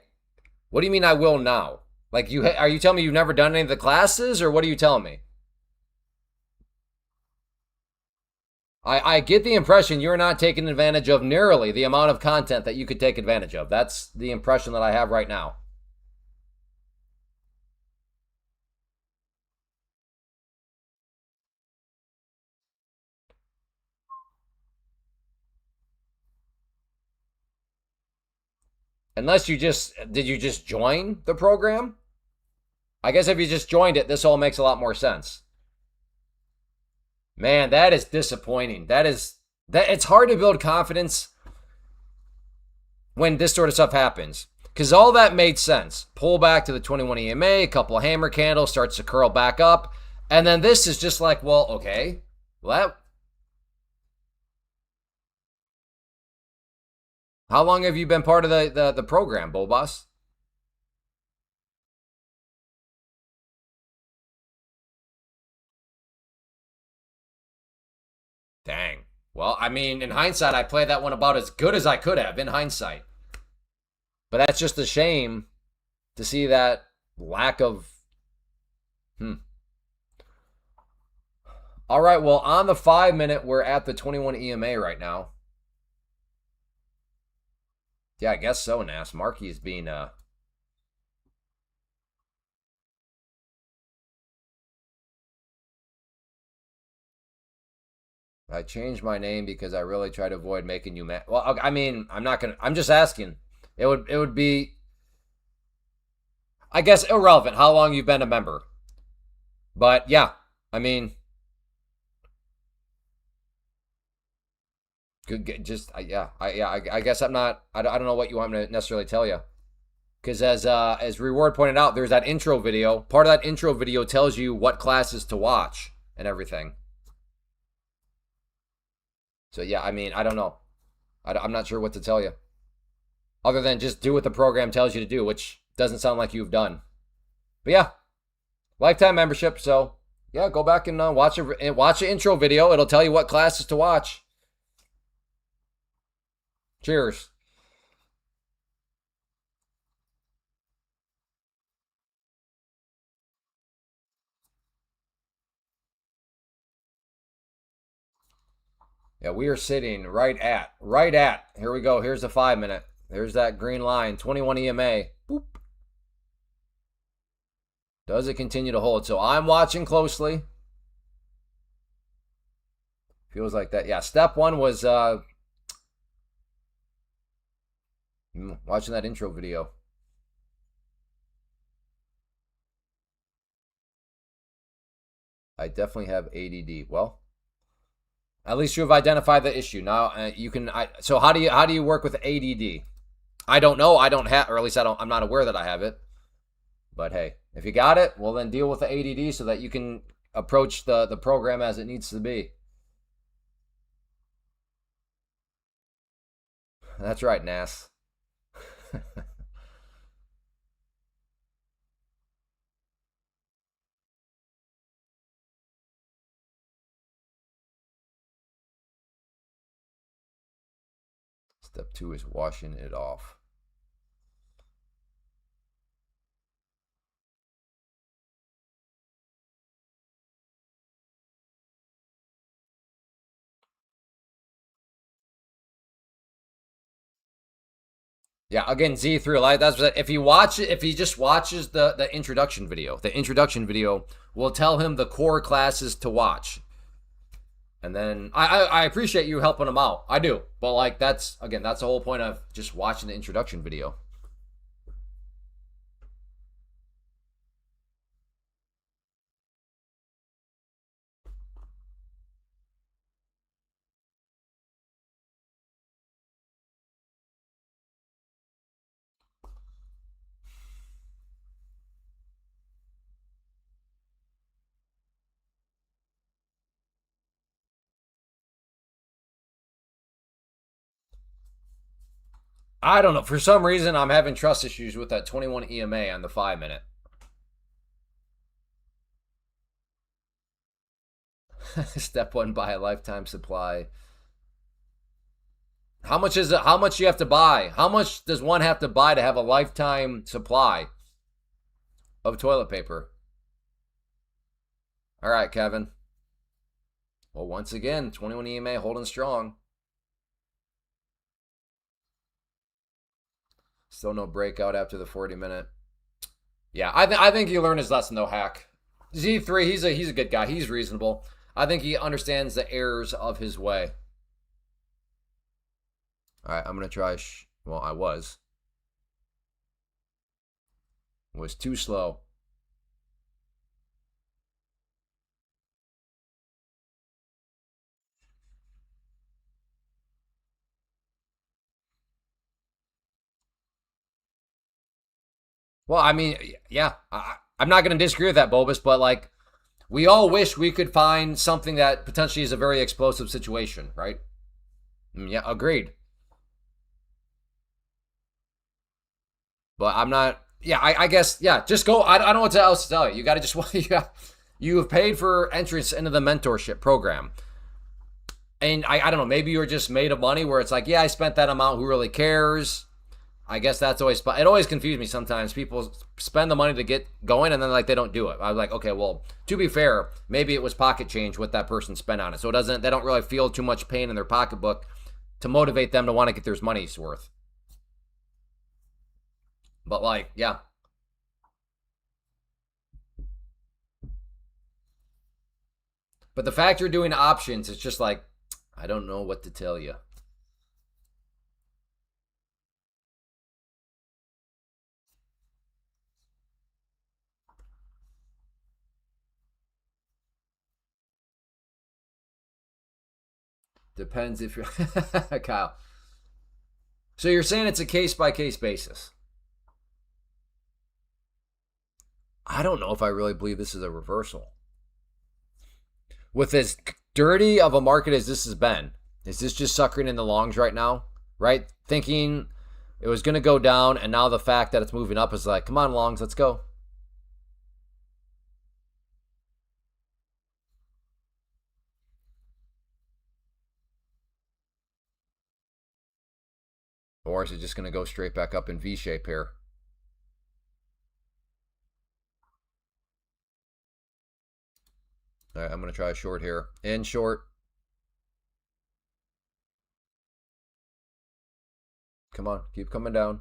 A: What do you mean I will now? Like are you telling me you've never done any of the classes, or what are you telling me? I get the impression you're not taking advantage of nearly the amount of content that you could take advantage of. That's the impression that I have right now. Unless did you just join the program? I guess if you just joined it, this all makes a lot more sense. Man, that is disappointing. That it's hard to build confidence when this sort of stuff happens. Because all that made sense. Pull back to the 21 EMA, a couple of hammer candles, starts to curl back up. And then this is just like, well, okay. Well, How long have you been part of the program, Bobas? Dang. Well, I mean, in hindsight, I played that one about as good as I could have in hindsight. But that's just a shame to see that lack of. Hmm. All right. Well, on the 5 minute, we're at the 21 EMA right now. Yeah, I guess so, Nas. Markey is being I changed my name because I really try to avoid making you mad. Well, I mean, I'm not gonna. I'm just asking. It would be, I guess, irrelevant how long you've been a member. But yeah, I mean, just yeah, I guess I'm not. I don't know what you want me to necessarily tell you. Because as Reward pointed out, there's that intro video. Part of that intro video tells you what classes to watch and everything. So yeah, I mean, I don't know. I'm not sure what to tell you, other than just do what the program tells you to do, which doesn't sound like you've done. But yeah, lifetime membership. So yeah, go back and watch the intro video. It'll tell you what classes to watch. Cheers. Yeah, we are sitting right at. Here we go. Here's the 5 minute. There's that green line. 21 EMA. Boop. Does it continue to hold? So I'm watching closely. Feels like that. Yeah, step one was watching that intro video. I definitely have ADD. Well, at least you have identified the issue. Now you can. So how do you work with ADD? I don't know. I don't have, or at least I don't. I'm not aware that I have it. But hey, if you got it, well then deal with the ADD so that you can approach the program as it needs to be. That's right, Nas. Step two is washing it off. Yeah, again, Z3 Live. That's what, if he just watches the introduction video. The introduction video will tell him the core classes to watch. And then I appreciate you helping him out. I do. But like that's the whole point of just watching the introduction video. I don't know. For some reason, I'm having trust issues with that 21 EMA on the 5 minute. Step one, buy a lifetime supply. How much is it? How much do you have to buy? How much does one have to buy to have a lifetime supply of toilet paper? All right, Kevin. Well, once again, 21 EMA holding strong. Still no breakout after the 40 minute. Yeah, I think he learned his lesson though, Hack. Z3, he's a good guy. He's reasonable. I think he understands the errors of his way. All right, I'm gonna try. Well, I was. It was too slow. Well, I mean, yeah, I'm not going to disagree with that, Bobus, but like, we all wish we could find something that potentially is a very explosive situation, right? Yeah, agreed. But I'm not. Yeah, I guess. Yeah, just go. I don't know what else to tell you. You got to just. You have paid for entrance into the mentorship program. And I don't know, maybe you're just made of money where it's like, yeah, I spent that amount. Who really cares? I guess that's always, it always confused me sometimes. People spend the money to get going and then like they don't do it. I was like, okay, well, to be fair, maybe it was pocket change what that person spent on it. So they don't really feel too much pain in their pocketbook to motivate them to want to get their money's worth. But like, yeah. But the fact you're doing options, it's just like, I don't know what to tell you. Depends if you're Kyle. So you're saying it's a case by case basis. I don't know if I really believe this is a reversal. With as dirty of a market as this has been, is this just suckering in the longs right now? Right? Thinking it was going to go down, and now the fact that it's moving up is like, come on, longs, let's go. Or is it just going to go straight back up in V shape here? All right, I'm going to try a short here. In short. Come on, keep coming down.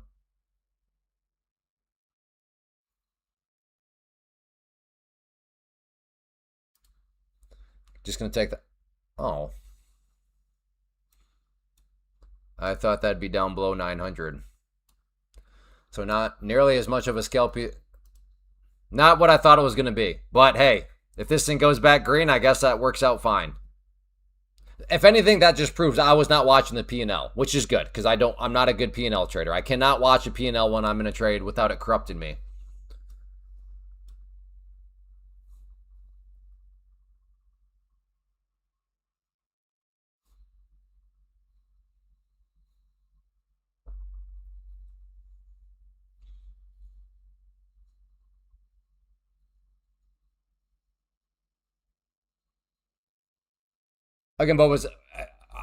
A: Just going to take that. Oh. I thought that'd be down below 900. So not nearly as much of a scalp. Not what I thought it was going to be. But hey, if this thing goes back green, I guess that works out fine. If anything, that just proves I was not watching the P&L, which is good because I'm not a good P&L trader. I cannot watch a P&L when I'm in a trade without it corrupting me. Again, Boba's,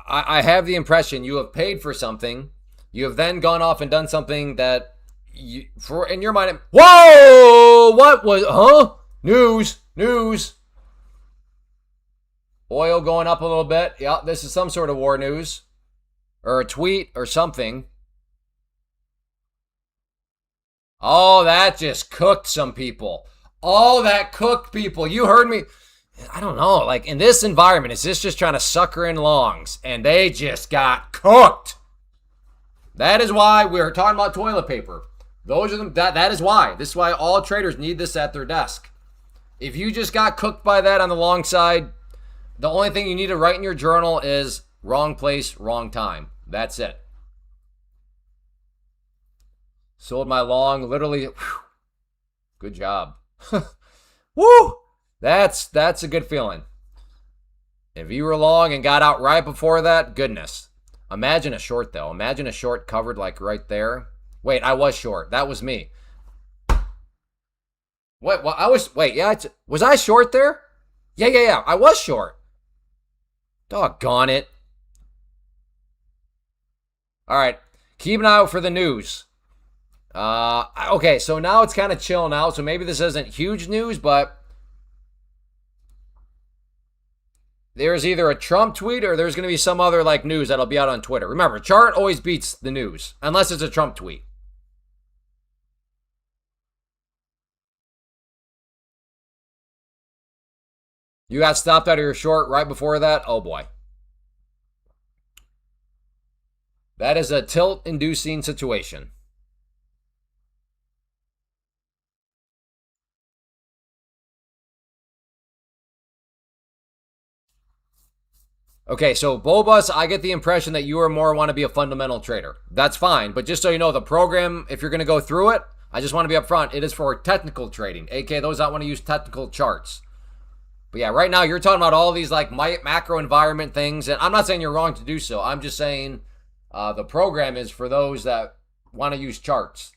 A: I have the impression you have paid for something. You have then gone off and done something that you, for in your mind. Whoa! What was? Huh? News. Oil going up a little bit. Yeah, this is some sort of war news, or a tweet or something. Oh, that just cooked some people. Oh, that cooked people. You heard me. I don't know. Like in this environment, is this just trying to sucker in longs? And they just got cooked. That is why we're talking about toilet paper. Those are them. That is why. This is why all traders need this at their desk. If you just got cooked by that on the long side, the only thing you need to write in your journal is wrong place, wrong time. That's it. Sold my long, literally. Whew, good job. Woo! That's a good feeling. If you were long and got out right before that, goodness. Imagine a short though. Imagine a short covered like right there. Wait, I was short. That was me. What? Well, I was. Wait, yeah. Was I short there? Yeah. I was short. Doggone it. All right. Keep an eye out for the news. Okay, so now it's kind of chill now. So maybe this isn't huge news, but there's either a Trump tweet or there's going to be some other like news that'll be out on Twitter. Remember, chart always beats the news unless it's a Trump tweet. You got stopped out of your short right before that? Oh boy. That is a tilt-inducing situation. Okay, so Bobus, I get the impression that you are more want to be a fundamental trader. That's fine, but just so you know, the program, if you're going to go through it, I just want to be upfront. It is for technical trading, aka those that want to use technical charts. But yeah, right now you're talking about all these like macro environment things, and I'm not saying you're wrong to do so. I'm just saying the program is for those that want to use charts.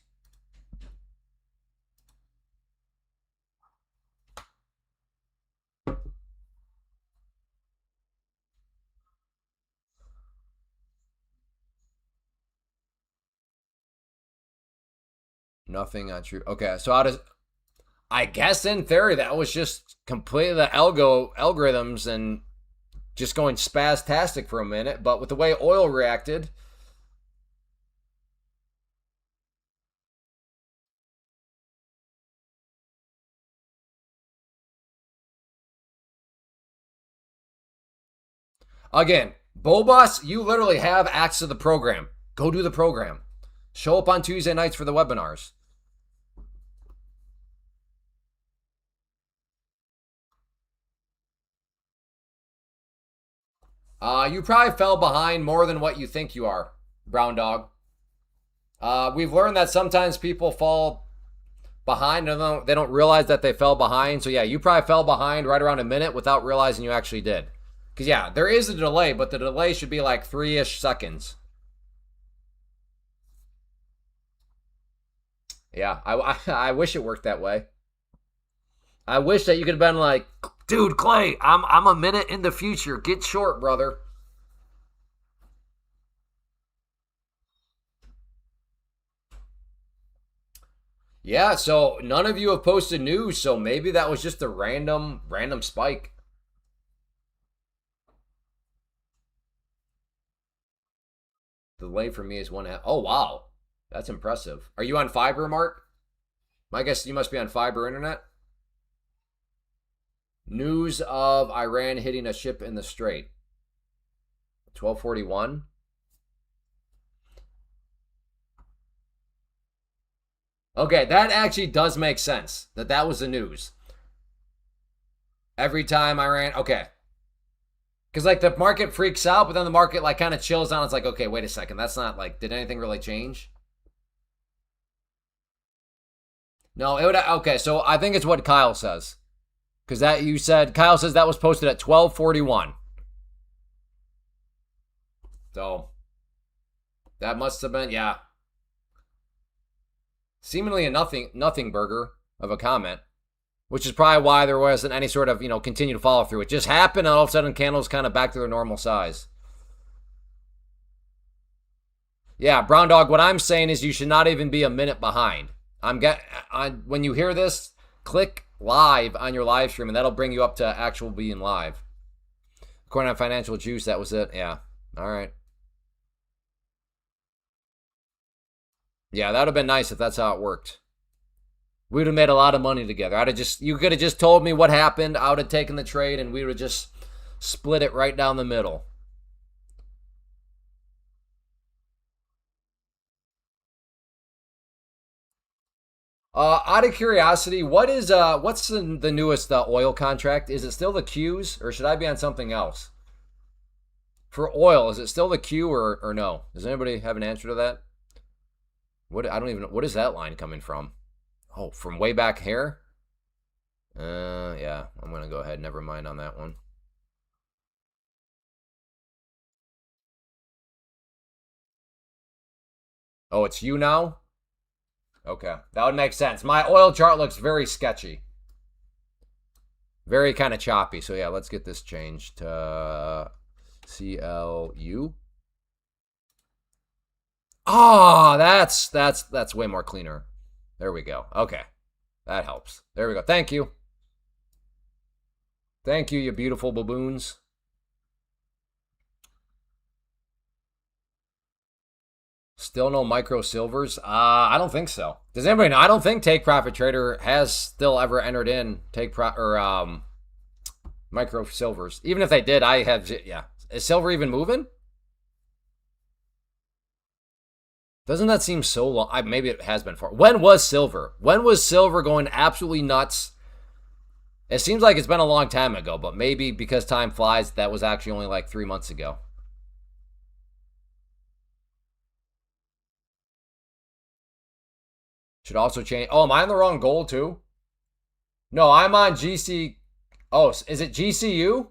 A: Nothing untrue. Okay, so how does... I guess in theory that was just completely the algorithms and just going spastastic for a minute, but with the way oil reacted... Again, Bobos, you literally have access to the program. Go do the program. Show up on Tuesday nights for the webinars. You probably fell behind more than what you think you are, Brown Dog. We've learned that sometimes people fall behind and they don't realize that they fell behind. So yeah, you probably fell behind right around a minute without realizing you actually did. Because yeah, there is a delay, but the delay should be like 3-ish seconds. Yeah, I wish it worked that way. I wish that you could have been like, dude, Clay, I'm a minute in the future. Get short, brother. Yeah, so none of you have posted news, so maybe that was just a random spike. The delay for me is 1.5. Oh wow, that's impressive. Are you on fiber, Mark? I guess you must be on fiber internet. News of Iran hitting a ship in the Strait. 12:41. Okay, that actually does make sense. That was the news. Every time Iran, okay. Because like the market freaks out, but then the market like kind of chills down. It's like, okay, wait a second. That's not like, did anything really change? No, it would. Okay, so I think it's what Kyle says. Because that you said, Kyle says that was posted at 12:41. So that must have been, yeah. Seemingly a nothing burger of a comment, which is probably why there wasn't any sort of, continued follow through. It just happened, and all of a sudden, candles kind of back to their normal size. Yeah, Brown Dog, what I'm saying is you should not even be a minute behind. When you hear this, click live on your live stream, and that'll bring you up to actual being live. According to Financial Juice, that was it. Yeah. All right. Yeah, that would have been nice if that's how it worked. We would have made a lot of money together. You could have just told me what happened. I would have taken the trade, and we would have just split it right down the middle. Out of curiosity, what's the newest oil contract? Is it still the Qs, or should I be on something else? For oil, is it still the Q or no? Does anybody have an answer to that? I don't even know. What is that line coming from? Oh, from way back here? Yeah, I'm gonna go ahead. Never mind on that one. Oh, it's you now? Okay, that would make sense. My oil chart looks very sketchy. Very kind of choppy. So yeah, let's get this changed to CLU. Oh, that's way more cleaner. There we go. Okay. That helps. There we go. Thank you. Thank you, you beautiful baboons. Still no micro silvers? I don't think so. Does anybody know? I don't think Take Profit Trader has still ever entered in micro silvers. Even if they did, yeah. Is silver even moving? Doesn't that seem so long? Maybe it has been for. When was silver? When was silver going absolutely nuts? It seems like it's been a long time ago, but maybe because time flies, that was actually only like 3 months ago. Should also change. Oh, am I on the wrong goal too? No, I'm on GC. Oh, is it GCU?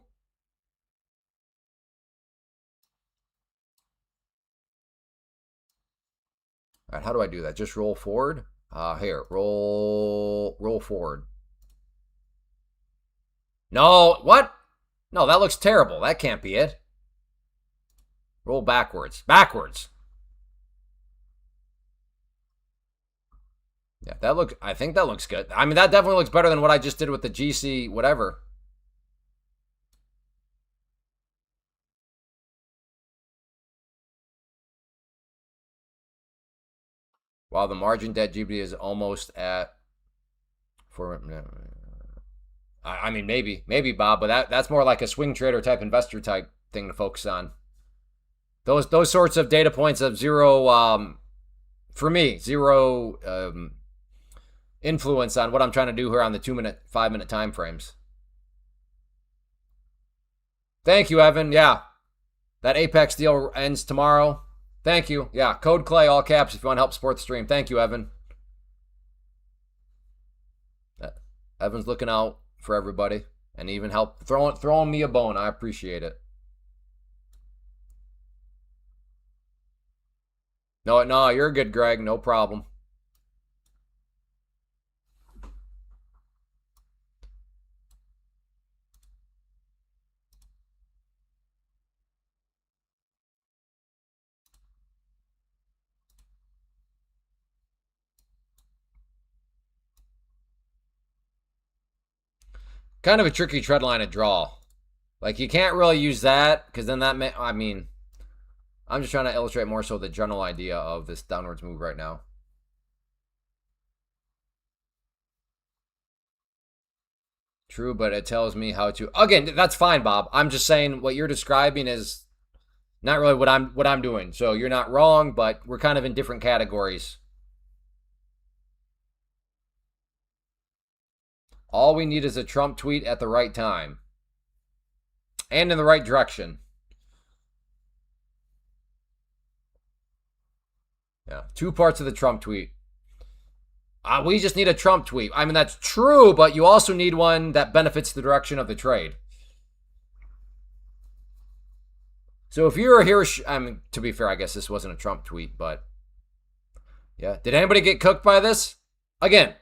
A: All right, how do I do that? Just roll forward. Here, roll forward. No, what? No, that looks terrible. That can't be it. Roll backwards. Backwards. Yeah, I think that looks good. I mean, that definitely looks better than what I just did with the GC whatever. While the margin debt GBD is almost at for. I mean, maybe Bob, but that's more like a swing trader type investor type thing to focus on. Those sorts of data points of zero, for me, zero influence on what I'm trying to do here on the 2-minute, 5-minute time frames. Thank you, Evan. Yeah, that Apex deal ends tomorrow. Thank you. Yeah, code Clay, all caps, if you want to help support the stream. Thank you, Evan. Evan's looking out for everybody and even help throwing me a bone. I appreciate it. No, you're good, Greg. No problem. Kind of a tricky tread line to draw. Like, you can't really use that because then that I mean, I'm just trying to illustrate more so the general idea of this downwards move right now. True, but it tells me how to. Again, that's fine, Bob. I'm just saying what you're describing is not really what I'm doing. So you're not wrong, but we're kind of in different categories. All we need is a Trump tweet at the right time and in the right direction. Yeah, 2 parts of the Trump tweet. We just need a Trump tweet. I mean, that's true, but you also need one that benefits the direction of the trade. So if you're here, I mean, to be fair, I guess this wasn't a Trump tweet, but yeah. Did anybody get cooked by this? Again,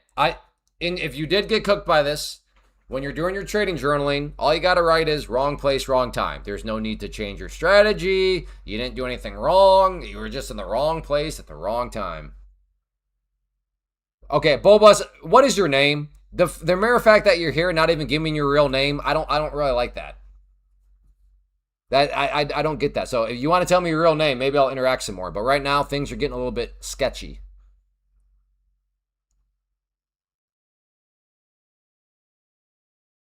A: if you did get cooked by this, when you're doing your trading journaling, all you got to write is wrong place, wrong time. There's no need to change your strategy. You didn't do anything wrong. You were just in the wrong place at the wrong time. Okay, Bobas, what is your name? The mere fact that you're here and not even giving me your real name, I don't really like that. That I don't get that. So if you want to tell me your real name, maybe I'll interact some more. But right now, things are getting a little bit sketchy.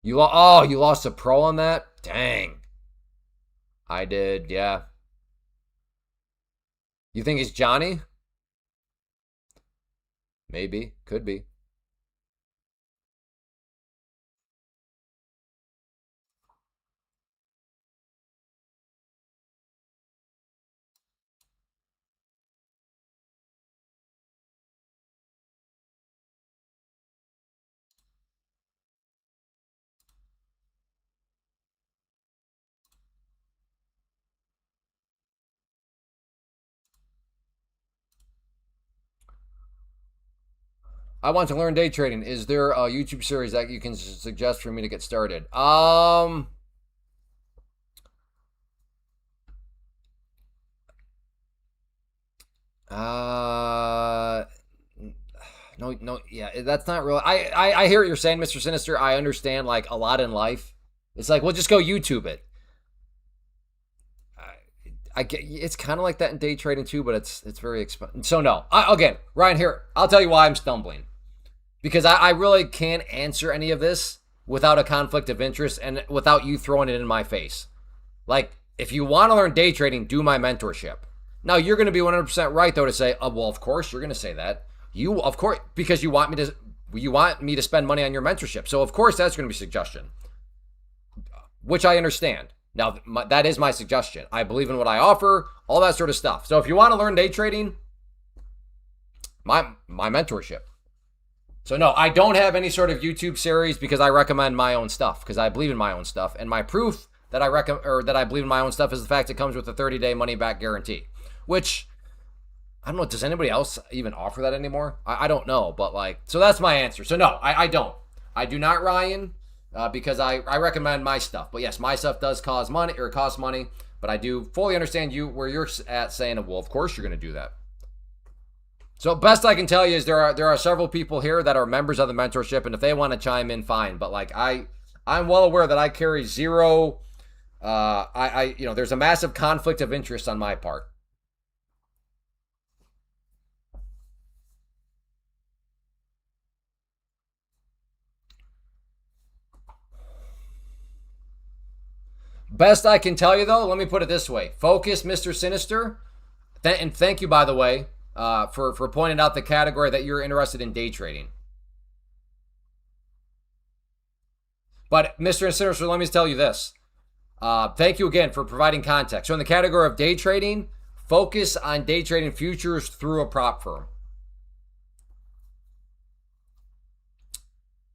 A: You lost a pro on that? Dang. I did, yeah. You think it's Johnny? Maybe. Could be. I want to learn day trading. Is there a YouTube series that you can suggest for me to get started? No, yeah, that's not real. I hear what you're saying, Mr. Sinister. I understand like a lot in life. It's like, well, just go YouTube it. I get it's kind of like that in day trading too, but it's very expensive. So no, again, Ryan here. I'll tell you why I'm stumbling because I really can't answer any of this without a conflict of interest and without you throwing it in my face. Like, if you want to learn day trading, do my mentorship. Now, you're going to be 100% right, though, to say, oh, well, of course you're going to say that. You, of course, because you want me to spend money on your mentorship. So, of course, that's going to be a suggestion, which I understand. Now, that is my suggestion. I believe in what I offer, all that sort of stuff. So, if you want to learn day trading, my mentorship. So, no, I don't have any sort of YouTube series because I recommend my own stuff because I believe in my own stuff. And my proof that I believe in my own stuff is the fact it comes with a 30-day money-back guarantee, which I don't know. Does anybody else even offer that anymore? I don't know, but like, so that's my answer. So no, I don't. I do not, Ryan, because I recommend my stuff. But yes, my stuff does cost money, but I do fully understand where you're at saying, well, of course you're going to do that. So best I can tell you is there are several people here that are members of the mentorship, and if they want to chime in, fine. But like I'm well aware that I carry zero. There's a massive conflict of interest on my part. Best I can tell you though, let me put it this way: focus, Mister Sinister, and thank you by the way for pointing out the category that you're interested in day trading. But Mr. Sinister, let me tell you this. Thank you again for providing context. So in the category of day trading, focus on day trading futures through a prop firm.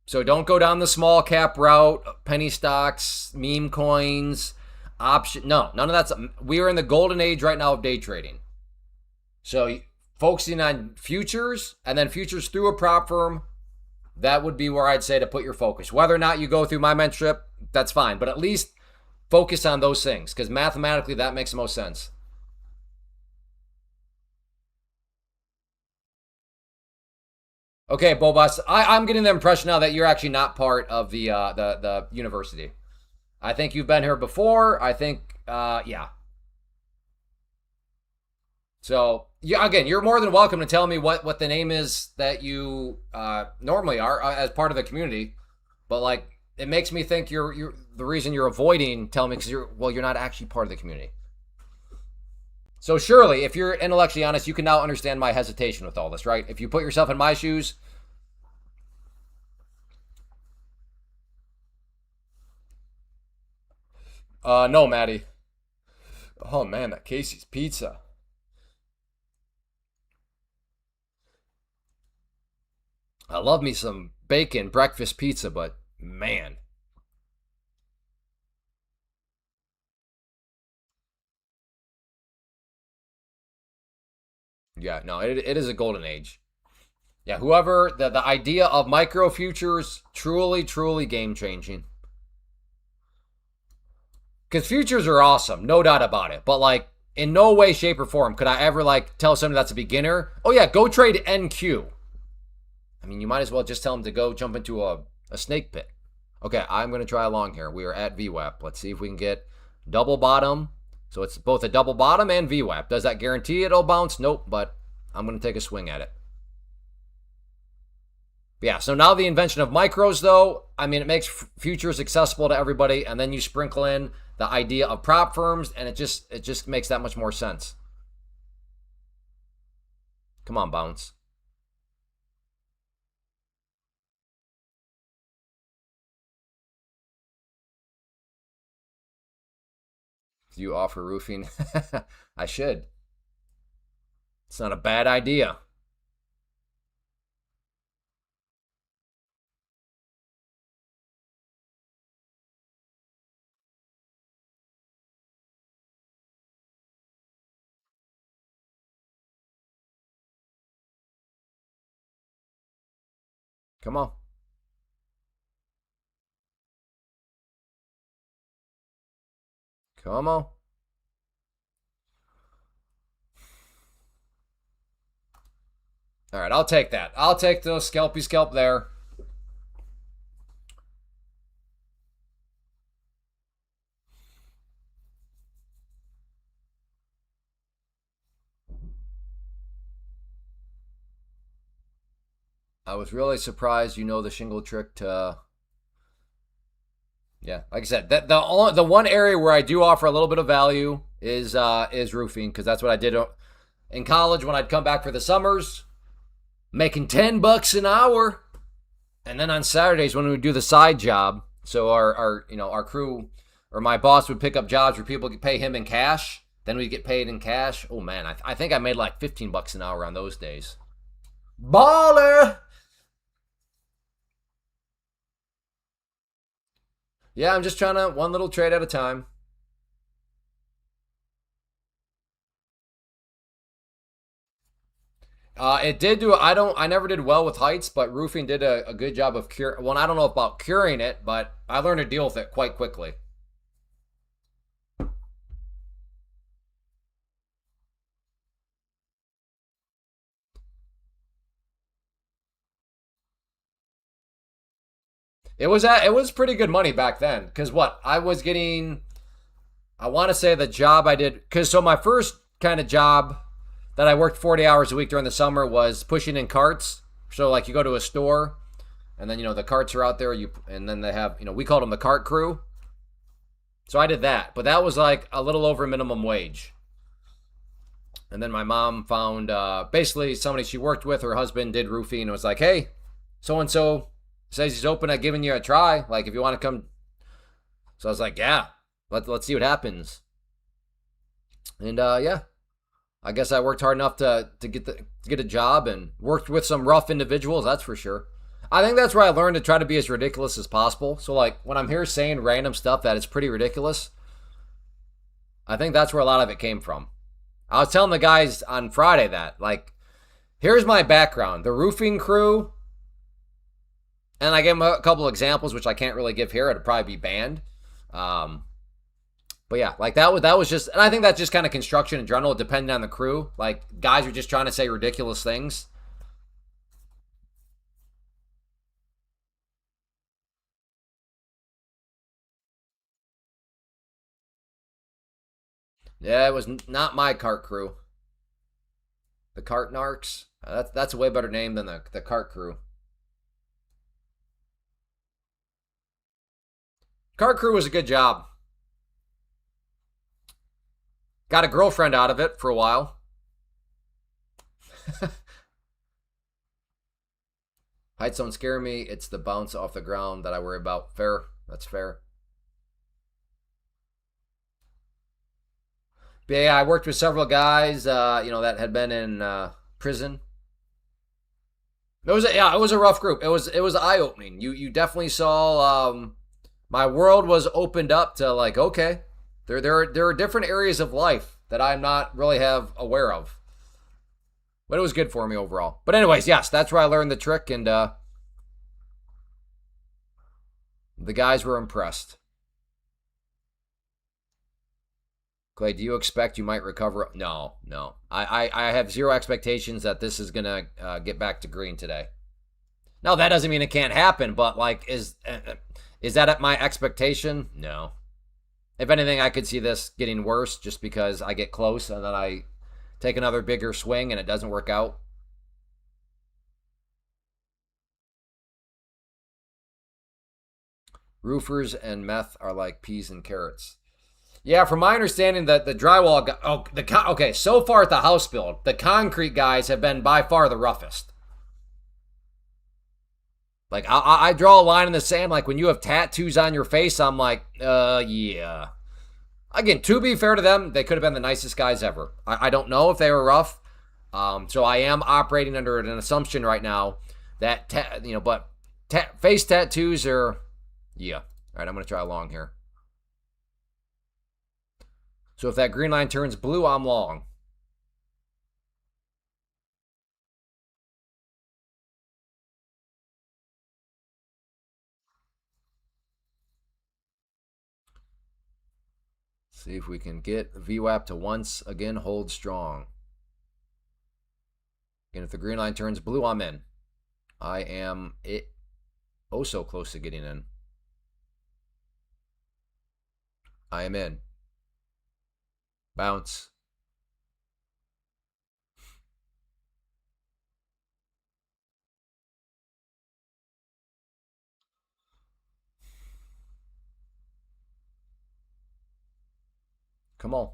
A: So don't go down the small cap route, penny stocks, meme coins, option. No, none of that's. We are in the golden age right now of day trading. So focusing on futures and then futures through a prop firm, that would be where I'd say to put your focus. Whether or not you go through my mentorship, that's fine. But at least focus on those things because mathematically that makes the most sense. Okay, Bobas, I'm getting the impression now that you're actually not part of the university. I think you've been here before. I think yeah. So yeah, again, you're more than welcome to tell me what the name is that you normally are as part of the community. But like, it makes me think you're the reason you're avoiding telling me because you're not actually part of the community. So surely, if you're intellectually honest, you can now understand my hesitation with all this, right? If you put yourself in my shoes, no, Maddie. Oh man, that Casey's pizza. I love me some bacon breakfast pizza, but man, yeah, no, it is a golden age. Yeah, whoever the idea of micro futures truly game changing. Because futures are awesome, no doubt about it. But like, in no way, shape, or form could I ever like tell somebody that's a beginner, oh yeah, go trade NQ. I mean, you might as well just tell them to go jump into a snake pit. Okay, I'm going to try along here. We are at VWAP. Let's see if we can get double bottom. So it's both a double bottom and VWAP. Does that guarantee it'll bounce? Nope, but I'm going to take a swing at it. Yeah, so now the invention of micros, though, I mean, it makes futures accessible to everybody, and then you sprinkle in the idea of prop firms, and it just makes that much more sense. Come on, bounce. Do you offer roofing? I should. It's not a bad idea. Come on. Come on. All right, I'll take that. I'll take the scalpy scalp there. I was really surprised you know the shingle trick to yeah, like I said, that the one area where I do offer a little bit of value is roofing because that's what I did in college when I'd come back for the summers, making $10 an hour, and then on Saturdays when we would do the side job, so our crew or my boss would pick up jobs where people could pay him in cash. Then we'd get paid in cash. Oh man, I think I made like $15 an hour on those days. Baller. Yeah, I'm just trying to one little trade at a time. It did do. I never did well with heights, but roofing did a good job of cure. Well, I don't know about curing it, but I learned to deal with it quite quickly. It was pretty good money back then. Cause what I was getting, I want to say the job I did. Cause so my first kind of job that I worked 40 hours a week during the summer was pushing in carts. So like you go to a store, and then the carts are out there. And then they have we called them the cart crew. So I did that, but that was like a little over minimum wage. And then my mom found basically somebody she worked with. Her husband did roofing and was like, "Hey, so and so says he's open at giving you a try. Like if you want to come." So I was like, "Yeah, let's see what happens." And yeah, I guess I worked hard enough to get a job and worked with some rough individuals. That's for sure. I think that's where I learned to try to be as ridiculous as possible. So like when I'm here saying random stuff that is pretty ridiculous, I think that's where a lot of it came from. I was telling the guys on Friday that like here's my background: the roofing crew, and I gave them a couple examples which I can't really give here. It'd probably be banned. Um, But yeah, like that was just, and I think that's just kind of construction in general, depending on the crew. Like guys are just trying to say ridiculous things. Yeah, it was not my cart crew. The cart narcs. That's a way better name than the cart crew. Cart crew was a good job. Got a girlfriend out of it for a while. Heights don't scare me. It's the bounce off the ground that I worry about. Fair. That's fair. But yeah, I worked with several guys, that had been in prison. It was a rough group. It was eye opening. You definitely saw my world was opened up to like okay, there are different areas of life that I'm not really have aware of. But it was good for me overall. But anyways, yes, that's where I learned the trick, and the guys were impressed. Clay, do you expect you might recover? No, no. I have zero expectations that this is gonna get back to green today. Now that doesn't mean it can't happen, but like, is that at my expectation? No. If anything, I could see this getting worse just because I get close and then I take another bigger swing and it doesn't work out. Roofers and meth are like peas and carrots. Yeah, from my understanding, that the drywall, okay. So far at the house build, the concrete guys have been by far the roughest. Like I draw a line in the sand. Like when you have tattoos on your face, I'm like, yeah. Again, to be fair to them, they could have been the nicest guys ever. I don't know if they were rough. So I am operating under an assumption right now that but face tattoos are, yeah. All right, I'm gonna try long here. So if that green line turns blue, I'm long. See if we can get VWAP to once again hold strong. And if the green line turns blue, I'm in. I am oh so close to getting in. I am in. Bounce. Come on.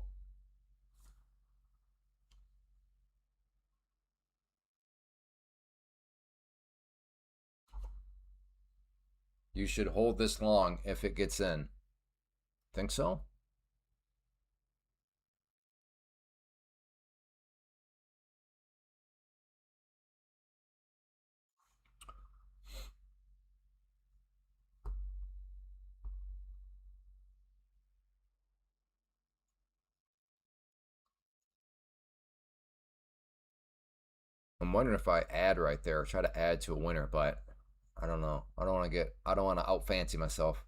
A: You should hold this long if it gets in. Think so? I'm wondering if I add right there, try to add to a winner, but I don't know. I don't want to out fancy myself.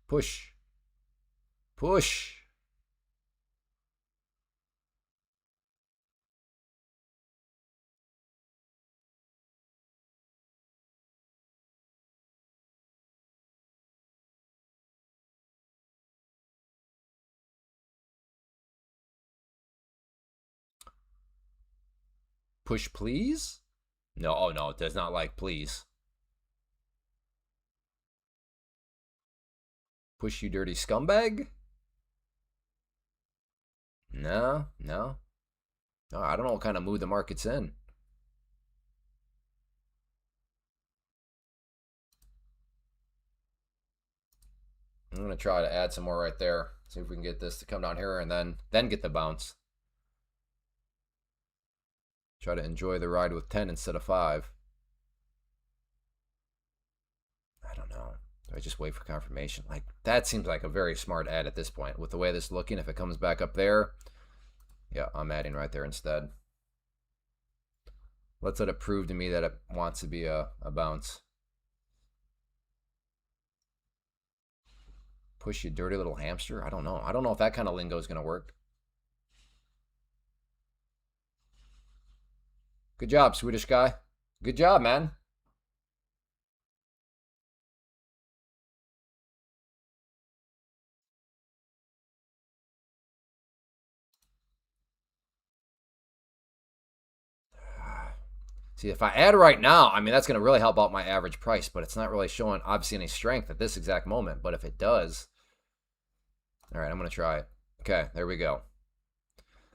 A: Push. Push. Push, please? No, oh no, it does not like please. Push, you dirty scumbag? No, no. No, I don't know what kind of mood the market's in. I'm going to try to add some more right there. See if we can get this to come down here and then get the bounce. Try to enjoy the ride with 10 instead of 5. I don't know. Do I just wait for confirmation? Like, that seems like a very smart add at this point. With the way this is looking, if it comes back up there, yeah, I'm adding right there instead. Let's let it prove to me that it wants to be a bounce. Push, you dirty little hamster? I don't know. I don't know if that kind of lingo is going to work. Good job, Swedish guy. Good job, man. See, if I add right now, I mean, that's going to really help out my average price, but it's not really showing, obviously, any strength at this exact moment. But if it does, all right, I'm going to try it. Okay, there we go.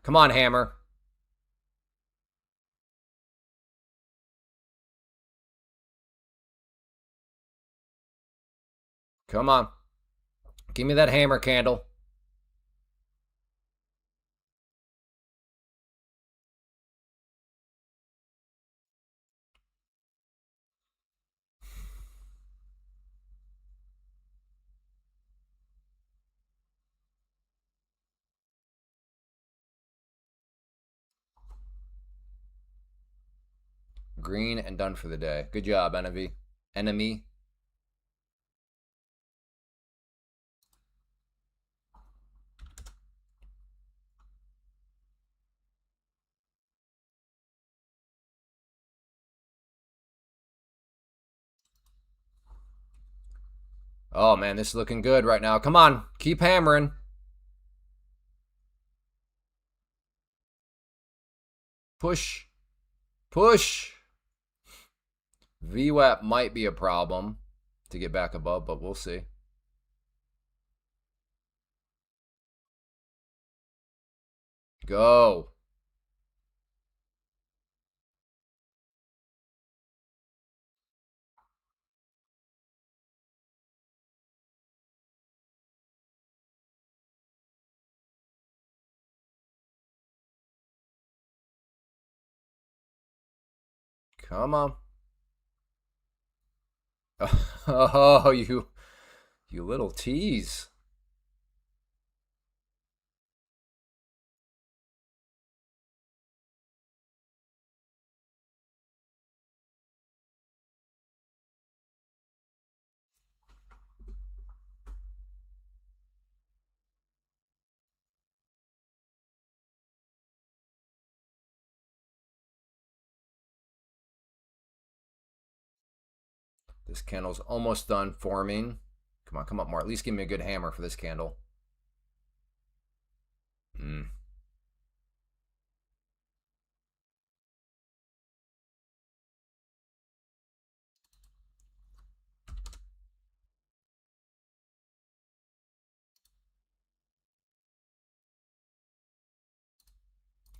A: Come on, hammer. Come on. Give me that hammer candle. Green and done for the day. Good job, enemy. Enemy. Oh, man, this is looking good right now. Come on. Keep hammering. Push. Push. VWAP might be a problem to get back above, but we'll see. Go. Come on. Oh, you little tease. This candle's almost done forming. Come on, come up more. At least give me a good hammer for this candle.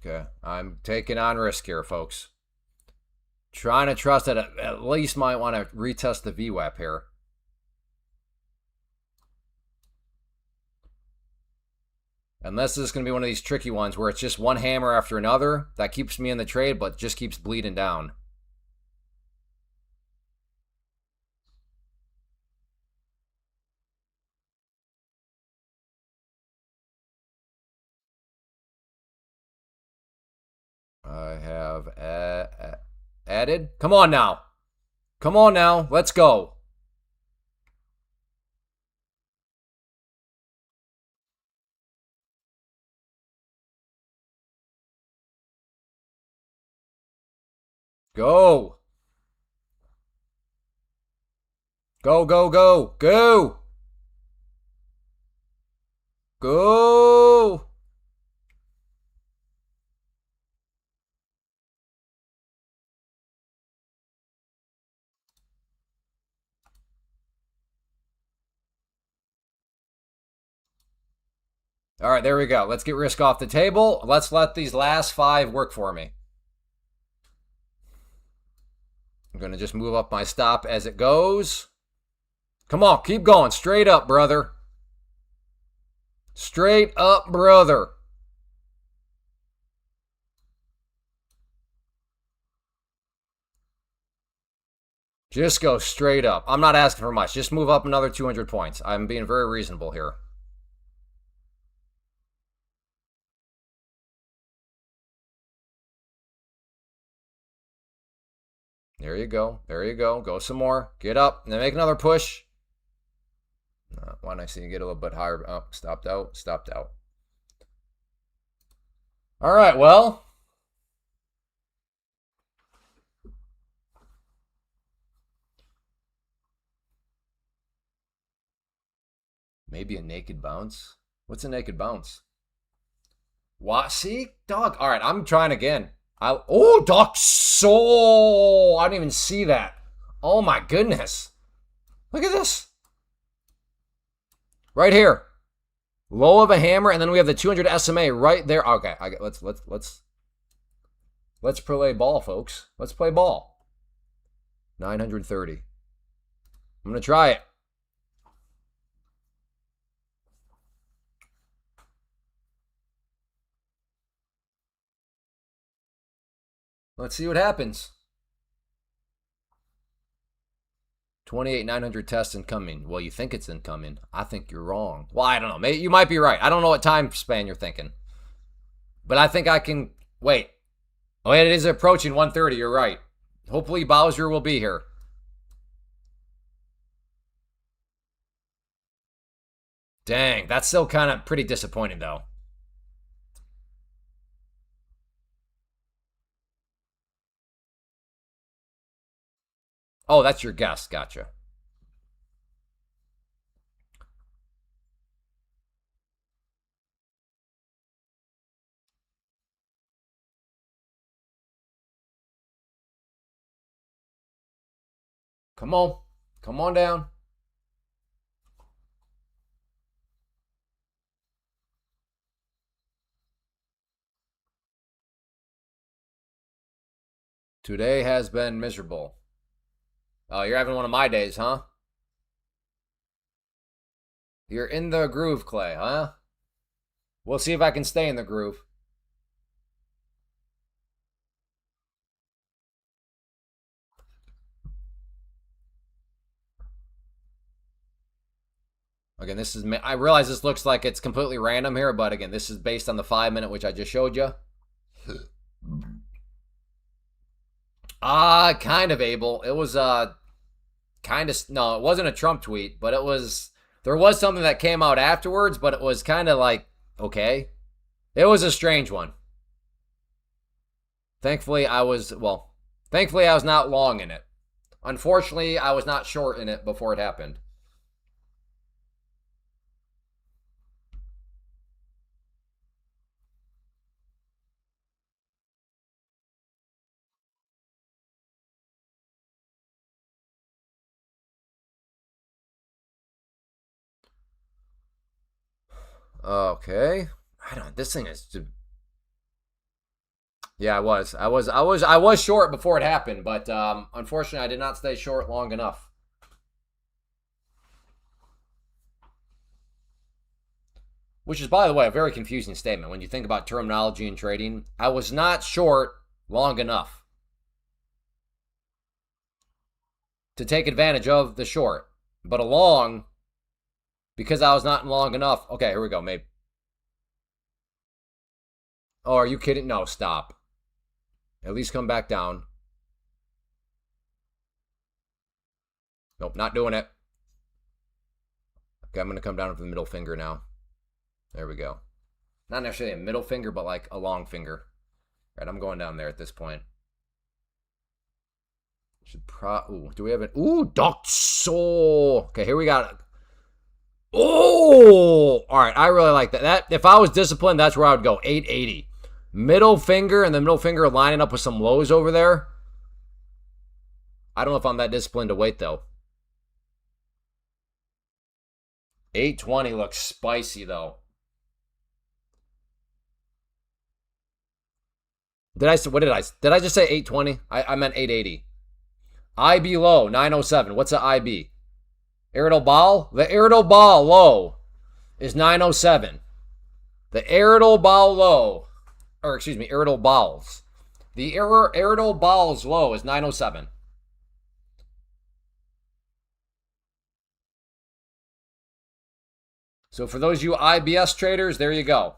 A: Okay, I'm taking on risk here, folks. Trying to trust that at least might want to retest the VWAP here. Unless this is going to be one of these tricky ones where it's just one hammer after another that keeps me in the trade but just keeps bleeding down. I have added. Come on now. Come on now. Let's go. Go. Go, go, go, go. Go. All right, there we go. Let's get risk off the table. Let's let these last 5 work for me. I'm going to just move up my stop as it goes. Come on, keep going. Straight up, brother. Straight up, brother. Just go straight up. I'm not asking for much. Just move up another 200 points. I'm being very reasonable here. There you go. There you go. Go some more. Get up. And then make another push. Why don't I see you get a little bit higher? Oh, stopped out. Stopped out. All right, well. Maybe a naked bounce. What's a naked bounce? What? See? Dog. All right, I'm trying again. Oh, dog. So I didn't even see that. Oh, my goodness. Look at this. Right here. Low of a hammer, and then we have the 200 SMA right there. Okay, let's play ball, folks. Let's play ball. 930. I'm going to try it. Let's see what happens. 28,900 tests incoming. Well, you think it's incoming. I think you're wrong. Well, I don't know. Maybe you might be right. I don't know what time span you're thinking. But I think I can... Wait. Oh, it is approaching 1:30. You're right. Hopefully Bowser will be here. Dang, that's still kind of pretty disappointing, though. Oh, that's your guess. Gotcha. Come on. Come on down. Today has been miserable. Oh, you're having one of my days, huh? You're in the groove, Clay, huh? We'll see if I can stay in the groove. Again, this is... I realize this looks like it's completely random here, but again, this is based on the 5-minute, which I just showed you. Kind of, Abel. It was, kind of... No, it wasn't a Trump tweet, but it was... There was something that came out afterwards, but it was kind of like, okay. It was a strange one. Thankfully, I was not long in it. Unfortunately, I was not short in it before it happened. Okay. I don't... This thing is... Yeah, I was short before it happened, but unfortunately, I did not stay short long enough. Which is, by the way, a very confusing statement when you think about terminology in trading. I was not short long enough to take advantage of the short, but a long because I was not long enough. Okay, here we go. Maybe. Oh, are you kidding? No, stop. At least come back down. Nope, not doing it. Okay, I'm going to come down with the middle finger now. There we go. Not necessarily a middle finger, but like a long finger. All right, I'm going down there at this point. Ooh, do we have an... Ooh, Duck Soul. Okay, here we got... Oh! All right, I really like that. If I was disciplined, that's where I would go. 880. Middle finger and the middle finger lining up with some lows over there. I don't know if I'm that disciplined to wait, though. 820 looks spicy, though. Did I just say 820? I meant 880. IB low, 907. What's an IB? Irritable bowel? The irritable bowel low is 907. The irritable bowel low, or excuse me, irritable bowels. The irritable bowels low is 907. So for those of you IBS traders, there you go.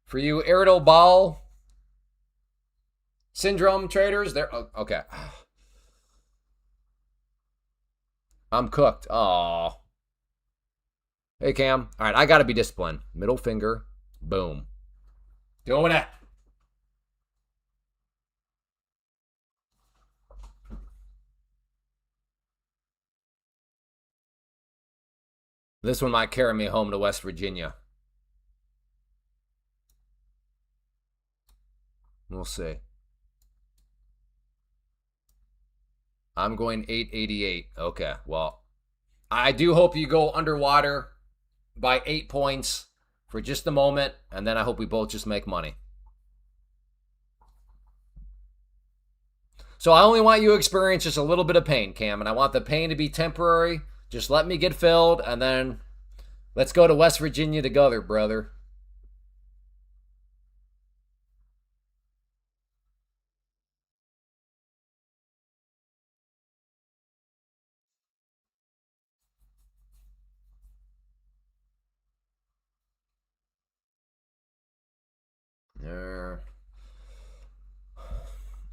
A: For you irritable bowel syndrome traders, there. Okay. I'm cooked. Oh. Hey, Cam. All right, I got to be disciplined. Middle finger. Boom. Doing it. This one might carry me home to West Virginia. We'll see. I'm going 888. Okay, well, I do hope you go underwater by 8 points for just a moment, and then I hope we both just make money. So I only want you to experience just a little bit of pain, Cam, and I want the pain to be temporary. Just let me get filled, and then let's go to West Virginia together, brother.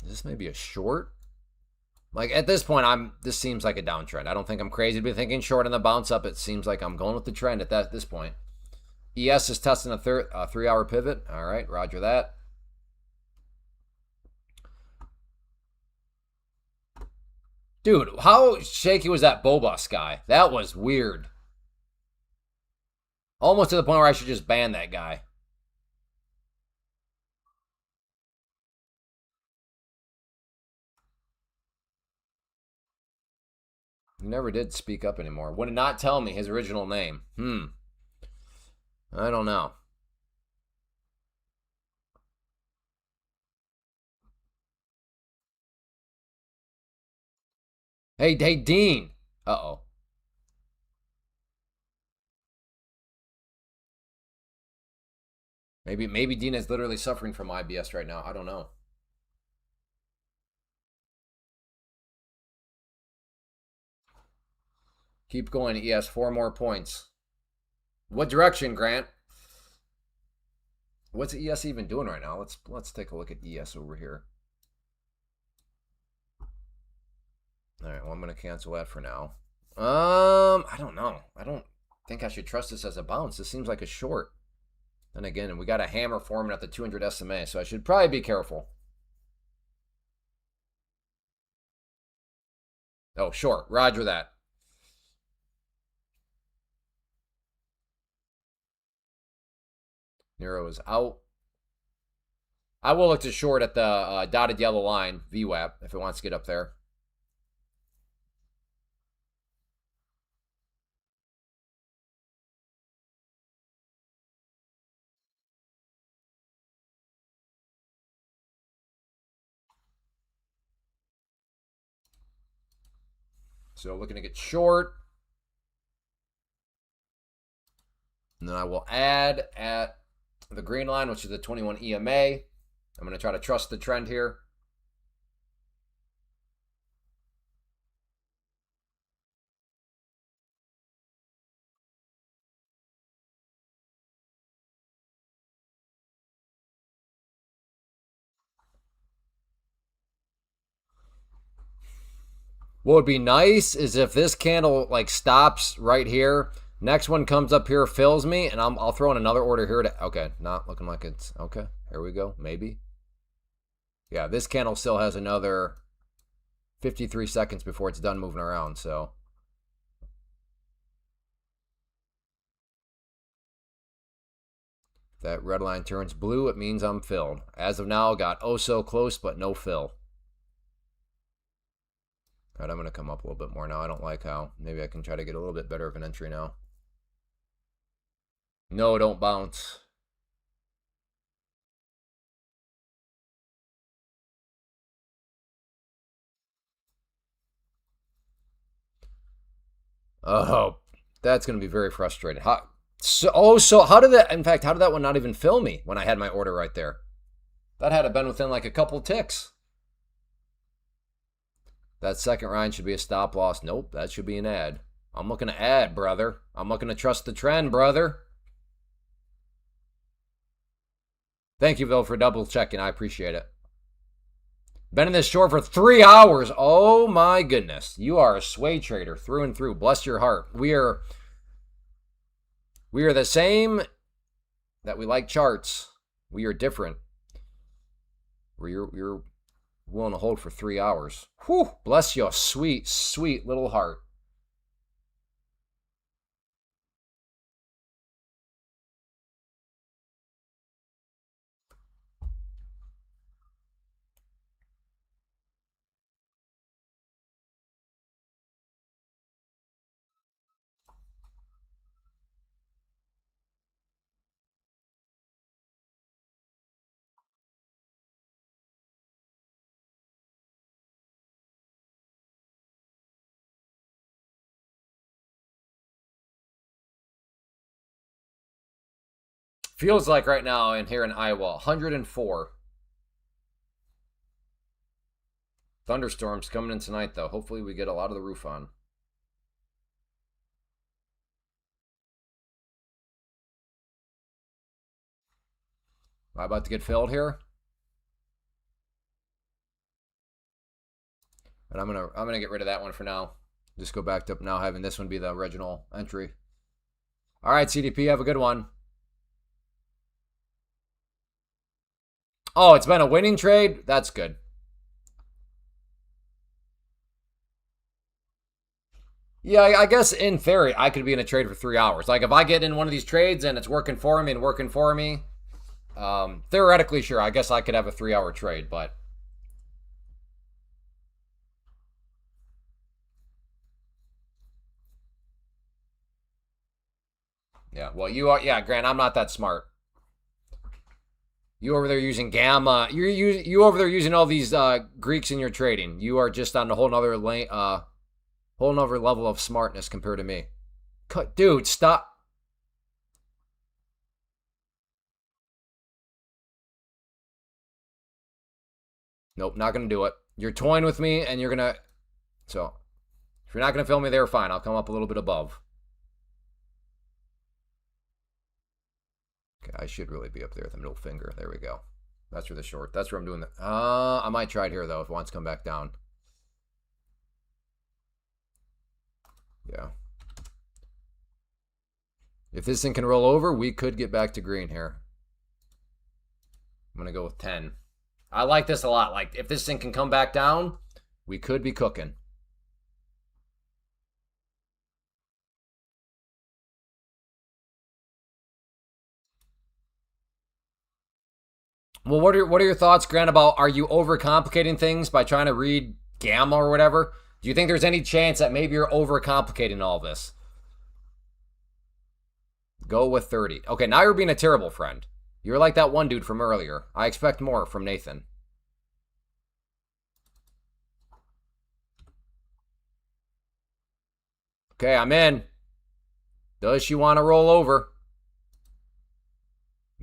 A: Is this maybe a short? Like at this point, this seems like a downtrend. I don't think I'm crazy to be thinking short on the bounce up. It seems like I'm going with the trend at this point. ES is testing a 3-hour pivot. All right, roger that. Dude, how shaky was that Bobus guy? That was weird. Almost to the point where I should just ban that guy. He never did speak up anymore. Would not tell me his original name. I don't know. Hey, Dean. Uh-oh. Maybe Dean is literally suffering from IBS right now. I don't know. Keep going, ES. 4 more points. What direction, Grant? What's ES even doing right now? Let's take a look at ES over here. All right, well, I'm going to cancel that for now. I don't know. I don't think I should trust this as a bounce. This seems like a short. Then again, we got a hammer forming at the 200 SMA, so I should probably be careful. Oh, short. Roger that. Nero is out. I will look to short at the dotted yellow line, VWAP, if it wants to get up there. So looking to get short. And then I will add at the green line, which is the 21 EMA. I'm going to try to trust the trend here. What would be nice is if this candle like stops right here. Next one comes up here, fills me, and I'll throw in another order here. Okay, not looking like it's okay. Here we go. Maybe. Yeah, this candle still has another 53 seconds before it's done moving around, so. If that red line turns blue, it means I'm filled. As of now, got oh so close, but no fill. All right, I'm going to come up a little bit more now. I don't like how. Maybe I can try to get a little bit better of an entry now. No, don't bounce. Oh, that's going to be very frustrating. So how did that, in fact, how did that one not even fill me when I had my order right there? That had to have been within like a couple ticks. That second line should be a stop loss. Nope, that should be an ad. I'm looking to add, brother. I'm looking to trust the trend, brother. Thank you, Bill, for double checking. I appreciate it. Been in this short for 3 hours. Oh my goodness. You are a sway trader through and through. Bless your heart. We are the same that we like charts. We are different. You're willing to hold for 3 hours. Whew. Bless your sweet, sweet little heart. Feels like right now in here in Iowa, 104. Thunderstorms coming in tonight, though. Hopefully we get a lot of the roof on. Am I about to get filled here? And I'm gonna get rid of that one for now. Just go back to now having this one be the original entry. All right, CDP, have a good one. Oh, it's been a winning trade? That's good. Yeah, I guess in theory, I could be in a trade for 3 hours. Like, if I get in one of these trades and it's working for me, theoretically, sure, I guess I could have a 3-hour trade, but. Yeah, well, you are, yeah, Grant, I'm not that smart. You over there using gamma. You over there using all these Greeks in your trading. You are just on a whole nother level of smartness compared to me. Dude, stop. Nope, not gonna do it. You're toying with me, and you're gonna. So, if you're not gonna fill me there, fine. I'll come up a little bit above. Okay, I should really be up there with the middle finger. There we go. That's for the short. That's where I'm doing the. I might try it here though if it wants to come back down. Yeah. If this thing can roll over, we could get back to green here. I'm gonna go with 10. I like this a lot. Like, if this thing can come back down, we could be cooking. Well, what are your thoughts, Grant, about are you overcomplicating things by trying to read gamma or whatever? Do you think there's any chance that maybe you're overcomplicating all this? Go with 30. Okay, now you're being a terrible friend. You're like that one dude from earlier. I expect more from Nathan. Okay, I'm in. Does she want to roll over?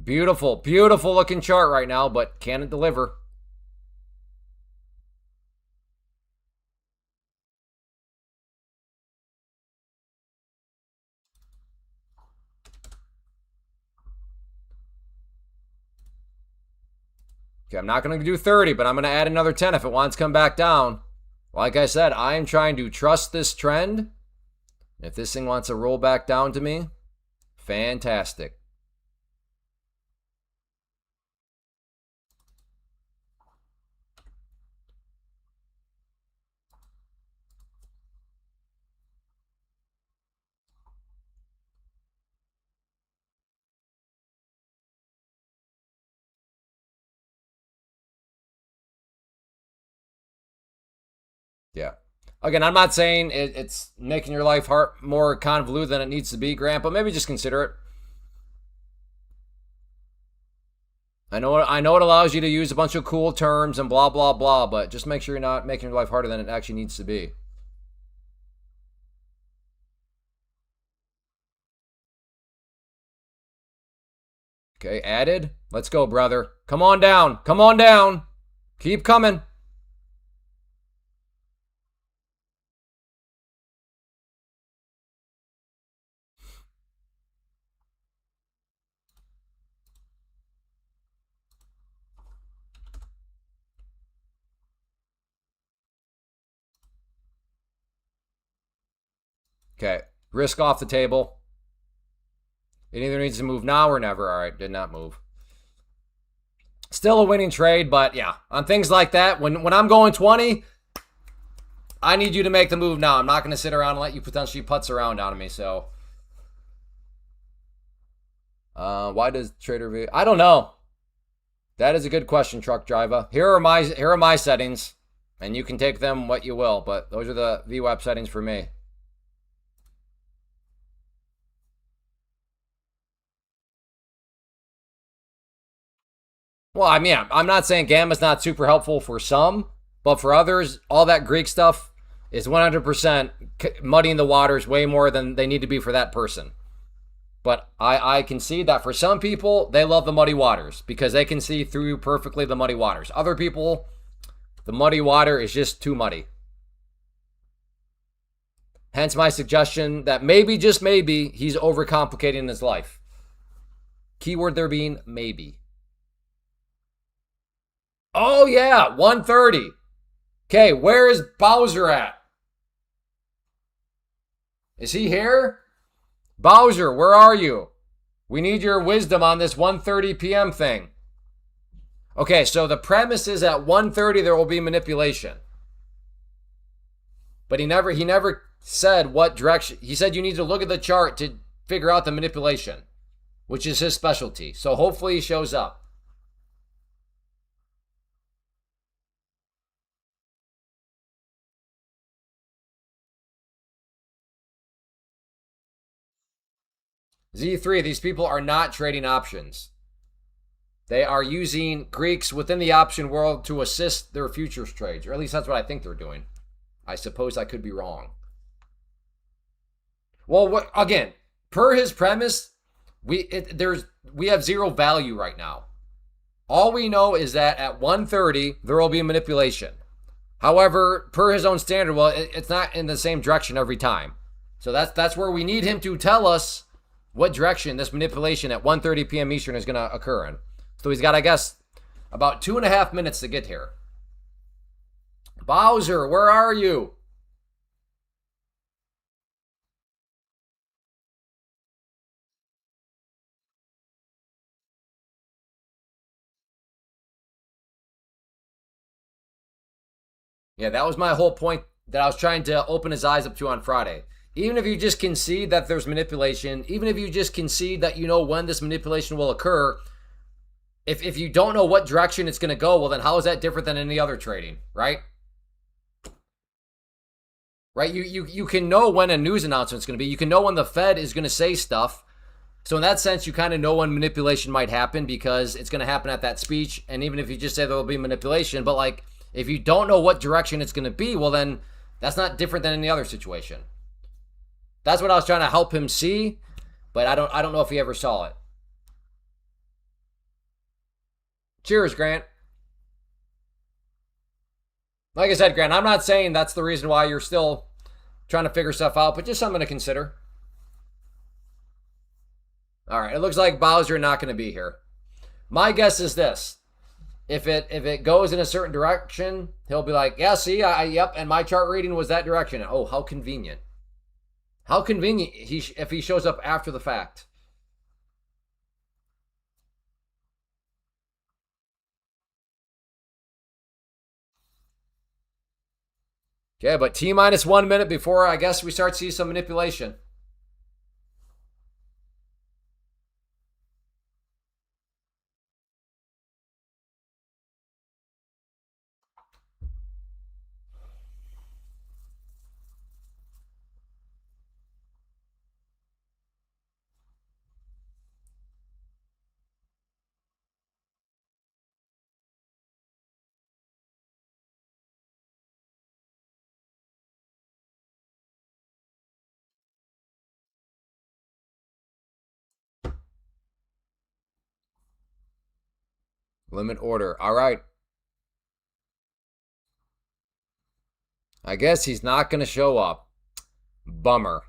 A: Beautiful, beautiful looking chart right now, but can it deliver? Okay, I'm not going to do 30, but I'm going to add another 10 if it wants to come back down. Like I said, I am trying to trust this trend. If this thing wants to roll back down to me, fantastic. Yeah. Again, I'm not saying it's making your life more convoluted than it needs to be, Grant, but maybe just consider it. I know it allows you to use a bunch of cool terms and blah blah blah, but just make sure you're not making your life harder than it actually needs to be. Okay, added. Let's go, brother. Come on down. Come on down. Keep coming. Okay, risk off the table. It either needs to move now or never. All right, did not move. Still a winning trade, but yeah, on things like that, when I'm going 20, I need you to make the move now. I'm not going to sit around and let you potentially putz around on me. So, why does trader V? I don't know. That is a good question, truck driver. Here are my settings, and you can take them what you will. But those are the VWAP settings for me. Well, I mean, I'm not saying Gamma's not super helpful for some, but for others, all that Greek stuff is 100% muddying the waters way more than they need to be for that person. But I can see that for some people, they love the muddy waters because they can see through perfectly the muddy waters. Other people, the muddy water is just too muddy. Hence my suggestion that maybe, just maybe, he's overcomplicating his life. Keyword there being maybe. Oh, yeah, 130. Okay, where is Bowser at? Is he here? Bowser, where are you? We need your wisdom on this 1:30 p.m. thing. Okay, so the premise is at 1:30 there will be manipulation. But he never said what direction. He said you need to look at the chart to figure out the manipulation, which is his specialty. So hopefully he shows up. Z3, these people are not trading options. They are using Greeks within the option world to assist their futures trades, or at least that's what I think they're doing. I suppose I could be wrong. Well, again, per his premise, we have zero value right now. All we know is that at 1:30 there will be manipulation. However, per his own standard, well, it's not in the same direction every time. So that's where we need him to tell us what direction this manipulation at 1:30 p.m. Eastern is going to occur in. So he's got, I guess, about 2.5 minutes to get here. Bowser, where are you? Yeah, that was my whole point that I was trying to open his eyes up to on Friday. Even if you just concede that there's manipulation, even if you just concede that you know when this manipulation will occur, if you don't know what direction it's going to go, well, then how is that different than any other trading, right? Right? You can know when a news announcement is going to be. You can know when the Fed is going to say stuff. So in that sense, you kind of know when manipulation might happen because it's going to happen at that speech. And even if you just say there will be manipulation, but like if you don't know what direction it's going to be, well, then that's not different than any other situation. That's what I was trying to help him see, but I don't know if he ever saw it. Cheers, Grant. Like I said, Grant, I'm not saying that's the reason why you're still trying to figure stuff out, but just something to consider. All right, it looks like Bowser not going to be here. My guess is this: if it goes in a certain direction, he'll be like, "Yeah, see, yep," and my chart reading was that direction. Oh, how convenient! How convenient if he shows up after the fact. Okay, but T minus 1 minute before I guess we start to see some manipulation. Limit order. All right. I guess he's not going to show up. Bummer.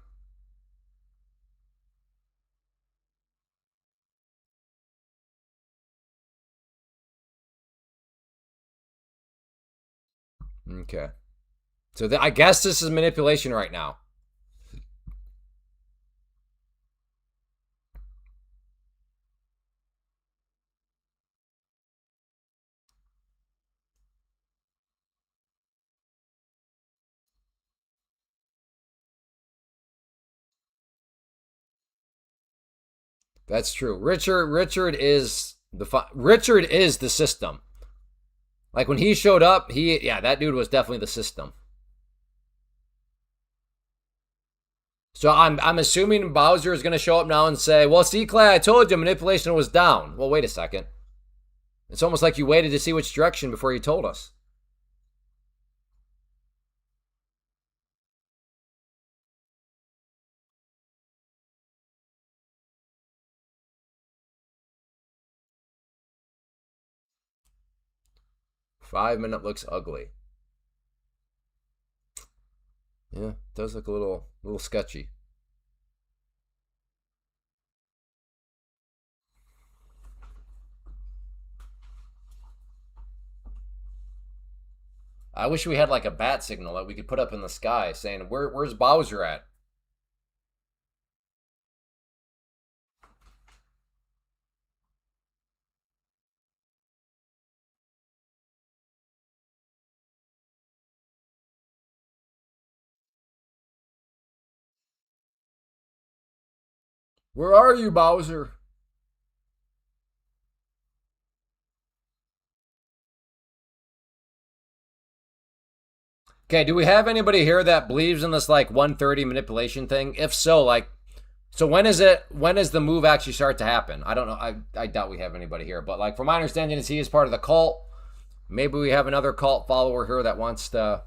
A: Okay. So I guess this is manipulation right now. That's true. Richard is the system. Like when he showed up, that dude was definitely the system. So I'm assuming Bowser is going to show up now and say, "Well, see, Clay, I told you manipulation was down." Well, wait a second. It's almost like you waited to see which direction before you told us. Five-minute looks ugly. Yeah, it does look a little sketchy. I wish we had like a bat signal that we could put up in the sky saying, "Where's Bowser at?" Where are you, Bowser? Okay, do we have anybody here that believes in this like 130 manipulation thing? If so, like, so when is it? When does the move actually start to happen? I don't know. I doubt we have anybody here, but like from my understanding, is he is part of the cult? Maybe we have another cult follower here that wants to.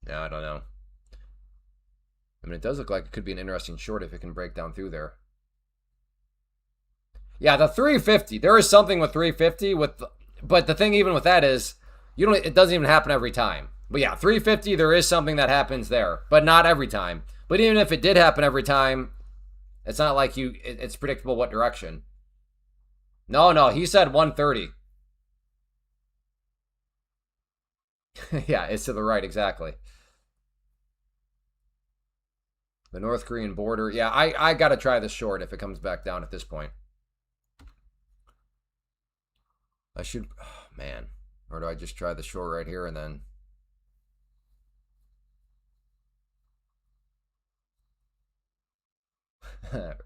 A: Yeah, I don't know. I mean, it does look like it could be an interesting short if it can break down through there. Yeah, the 350. There is something with 350 but the thing even with that is you don't. It doesn't even happen every time. But yeah, 350. There is something that happens there, but not every time. But even if it did happen every time, it's not like it's predictable what direction. No, he said 130. Yeah, it's to the right exactly. The North Korean border. Yeah, I gotta try this short if it comes back down at this point. I should, oh, man. Or do I just try the short right here and then?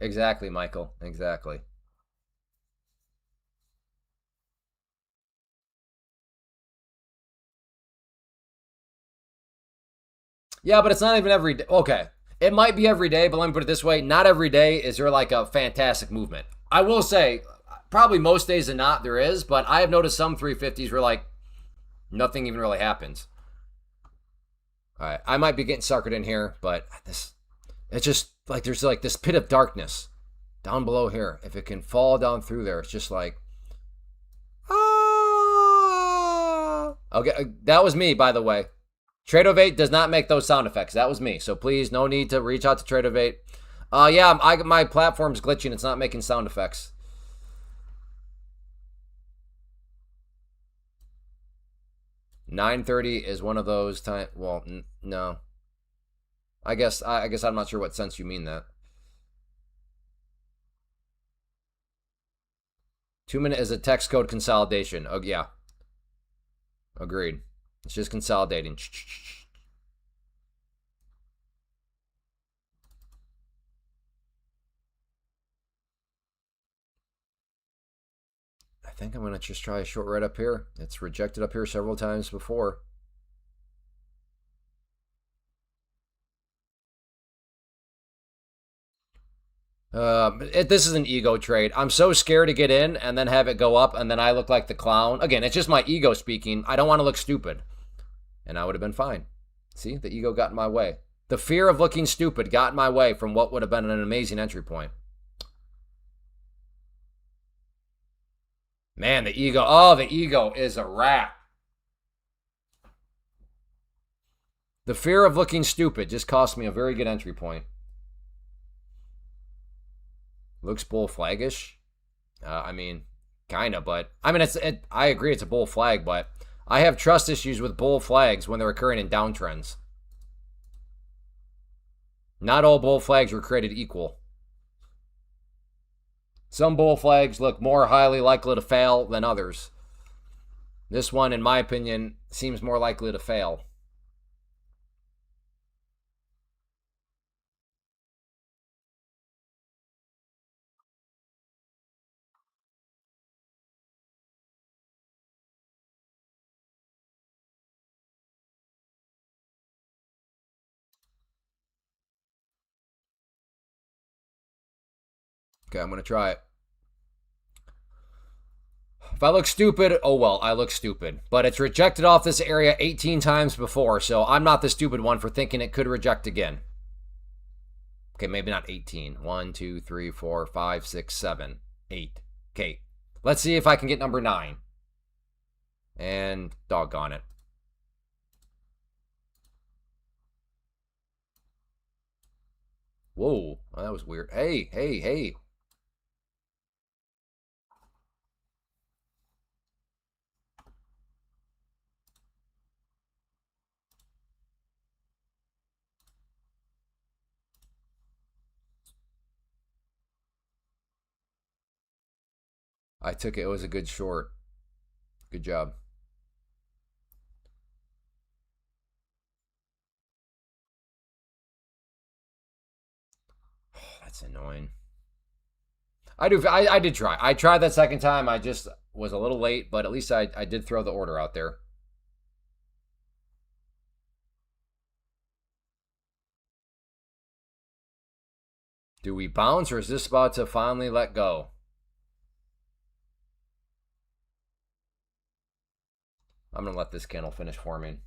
A: Exactly, Michael. Exactly. Yeah, but it's not even every day. Okay. It might be every day, but let me put it this way. Not every day is there like a fantastic movement. I will say, probably most days than not, there is, but I have noticed some 350s where like nothing even really happens. All right. I might be getting suckered in here, but it's just like there's like this pit of darkness down below here. If it can fall down through there, it's just like, ah. Okay, that was me, by the way. Tradovate does not make those sound effects. That was me. So please, no need to reach out to Tradovate. Yeah, my platform's glitching. It's not making sound effects. "9:30 is one of those time. Well, no. I guess I'm not sure what sense you mean that. 2 minute is a text code consolidation. Oh yeah, agreed. It's just consolidating. I think I'm gonna just try a short right up here. It's rejected up here several times before. This is an ego trade. I'm so scared to get in and then have it go up and then I look like the clown. Again, it's just my ego speaking. I don't want to look stupid. And I would have been fine. See, the ego got in my way. The fear of looking stupid got in my way from what would have been an amazing entry point. Man, the ego. Oh, the ego is a rat. The fear of looking stupid just cost me a very good entry point. Looks bull flaggish. I mean, kind of, but I mean, I agree it's a bull flag, but I have trust issues with bull flags when they're occurring in downtrends. Not all bull flags were created equal. Some bull flags look more highly likely to fail than others. This one, in my opinion, seems more likely to fail. Okay, I'm going to try it. If I look stupid, oh well, I look stupid. But it's rejected off this area 18 times before, so I'm not the stupid one for thinking it could reject again. Okay, maybe not 18. 1, 2, 3, 4, 5, 6, 7, 8. Okay, let's see if I can get number 9. And doggone it. Whoa, oh, that was weird. Hey, hey, hey. I took it. It was a good short. Good job. Oh, that's annoying. I did try. I tried that second time. I just was a little late, but at least I did throw the order out there. Do we bounce or is this about to finally let go? I'm going to let this candle finish forming.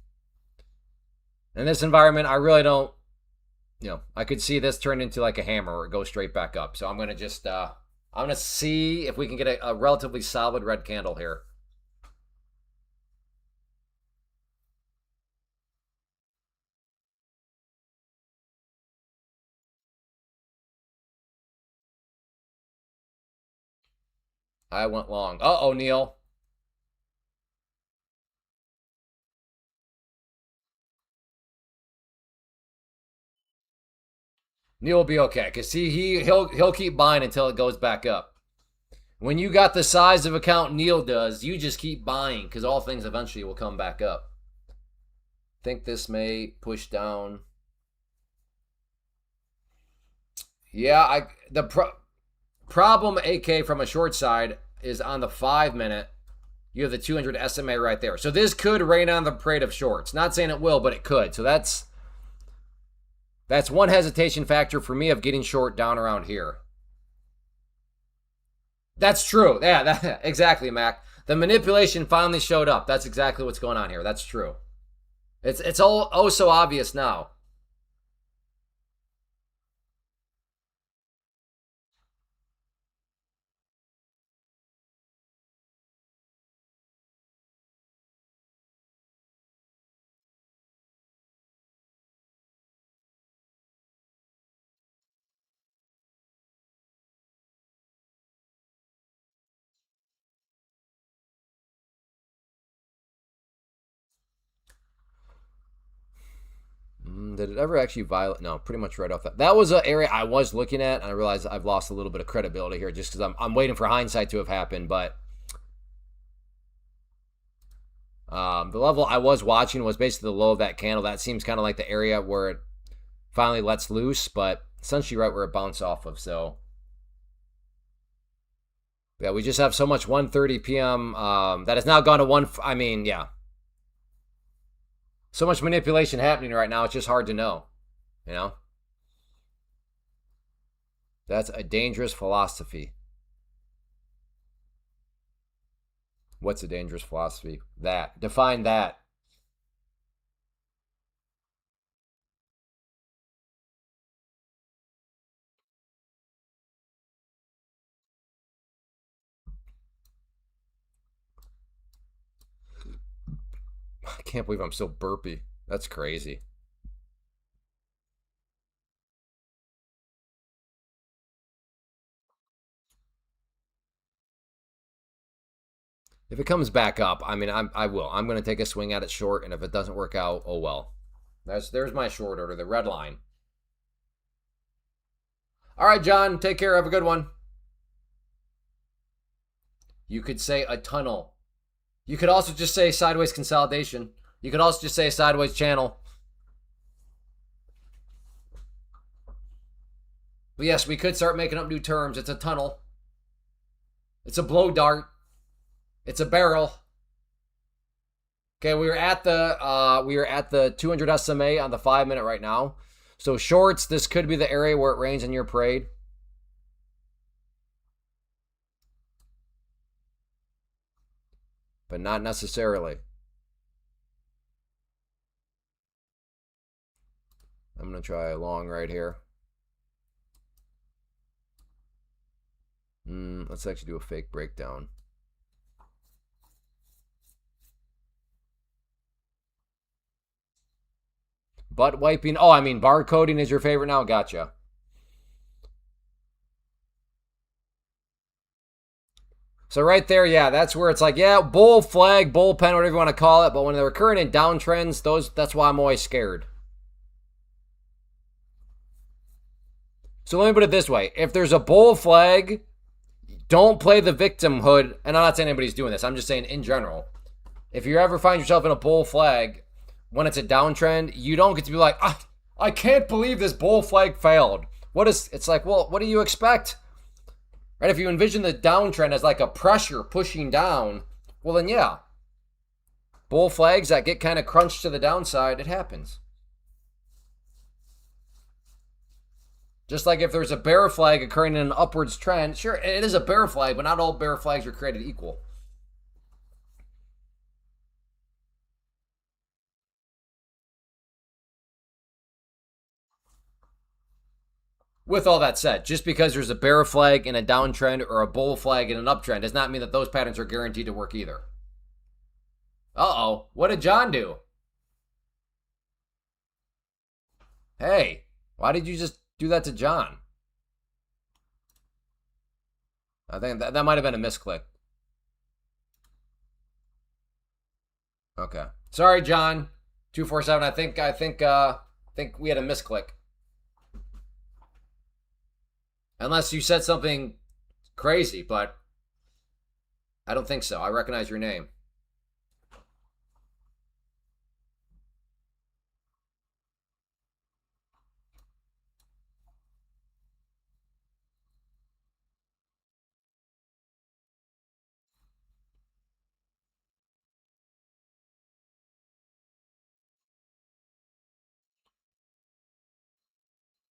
A: In this environment, I really don't, I could see this turn into like a hammer or go straight back up. So I'm going to just, I'm going to see if we can get a relatively solid red candle here. I went long. Uh-oh, Neil. Neil will be okay because he'll keep buying until it goes back up. When you got the size of account Neil does, you just keep buying because all things eventually will come back up. Think this may push down. Yeah, problem AK from a short side is on the 5 minute. You have the 200 SMA right there. So this could rain on the parade of shorts. Not saying it will, but it could. So that's one hesitation factor for me of getting short down around here. That's true. Yeah, exactly, Mac. The manipulation finally showed up. That's exactly what's going on here. That's true. It's all oh so obvious now. Did it ever actually violate? No, pretty much right off that. That was an area I was looking at, and I realized I've lost a little bit of credibility here just because I'm waiting for hindsight to have happened. But the level I was watching was basically the low of that candle. That seems kind of like the area where it finally lets loose, but essentially right where it bounced off of. So yeah, we just have so much 1:30 p.m. That has now gone to one. I mean, yeah, so much manipulation happening right now. It's just hard to know. You know, that's a dangerous philosophy. What's a dangerous philosophy? That define that. can't believe I'm so burpy. That's crazy. If it comes back up, I mean, I will. I'm going to take a swing at it short, and if it doesn't work out, oh well. There's my short order, the red line. All right, John, take care. Have a good one. You could say a tunnel. You could also just say sideways consolidation. You could also just say a sideways channel. But yes, we could start making up new terms. It's a tunnel. It's a blow dart. It's a barrel. Okay, we are at the 200 SMA on the 5 minute right now. So shorts, this could be the area where it rains in your parade. But not necessarily. I'm going to try a long right here. Let's actually do a fake breakdown. Butt wiping. Oh, I mean, barcoding is your favorite now? Gotcha. So right there, yeah, that's where it's like, yeah, bull flag, bullpen, whatever you want to call it. But when they're occurring in downtrends, that's why I'm always scared. So let me put it this way. If there's a bull flag, don't play the victimhood. And I'm not saying anybody's doing this. I'm just saying in general. If you ever find yourself in a bull flag, when it's a downtrend, you don't get to be like, I can't believe this bull flag failed. It's like, well, what do you expect? Right? If you envision the downtrend as like a pressure pushing down, well then yeah. Bull flags that get kind of crunched to the downside, it happens. Just like if there's a bear flag occurring in an upwards trend, sure, it is a bear flag, but not all bear flags are created equal. With all that said, just because there's a bear flag in a downtrend or a bull flag in an uptrend does not mean that those patterns are guaranteed to work either. Uh-oh, what did John do? Hey, why did you just do that to John? I think that might have been a misclick. Okay. Sorry, John. 247. I think we had a misclick. Unless you said something crazy, but I don't think so. I recognize your name.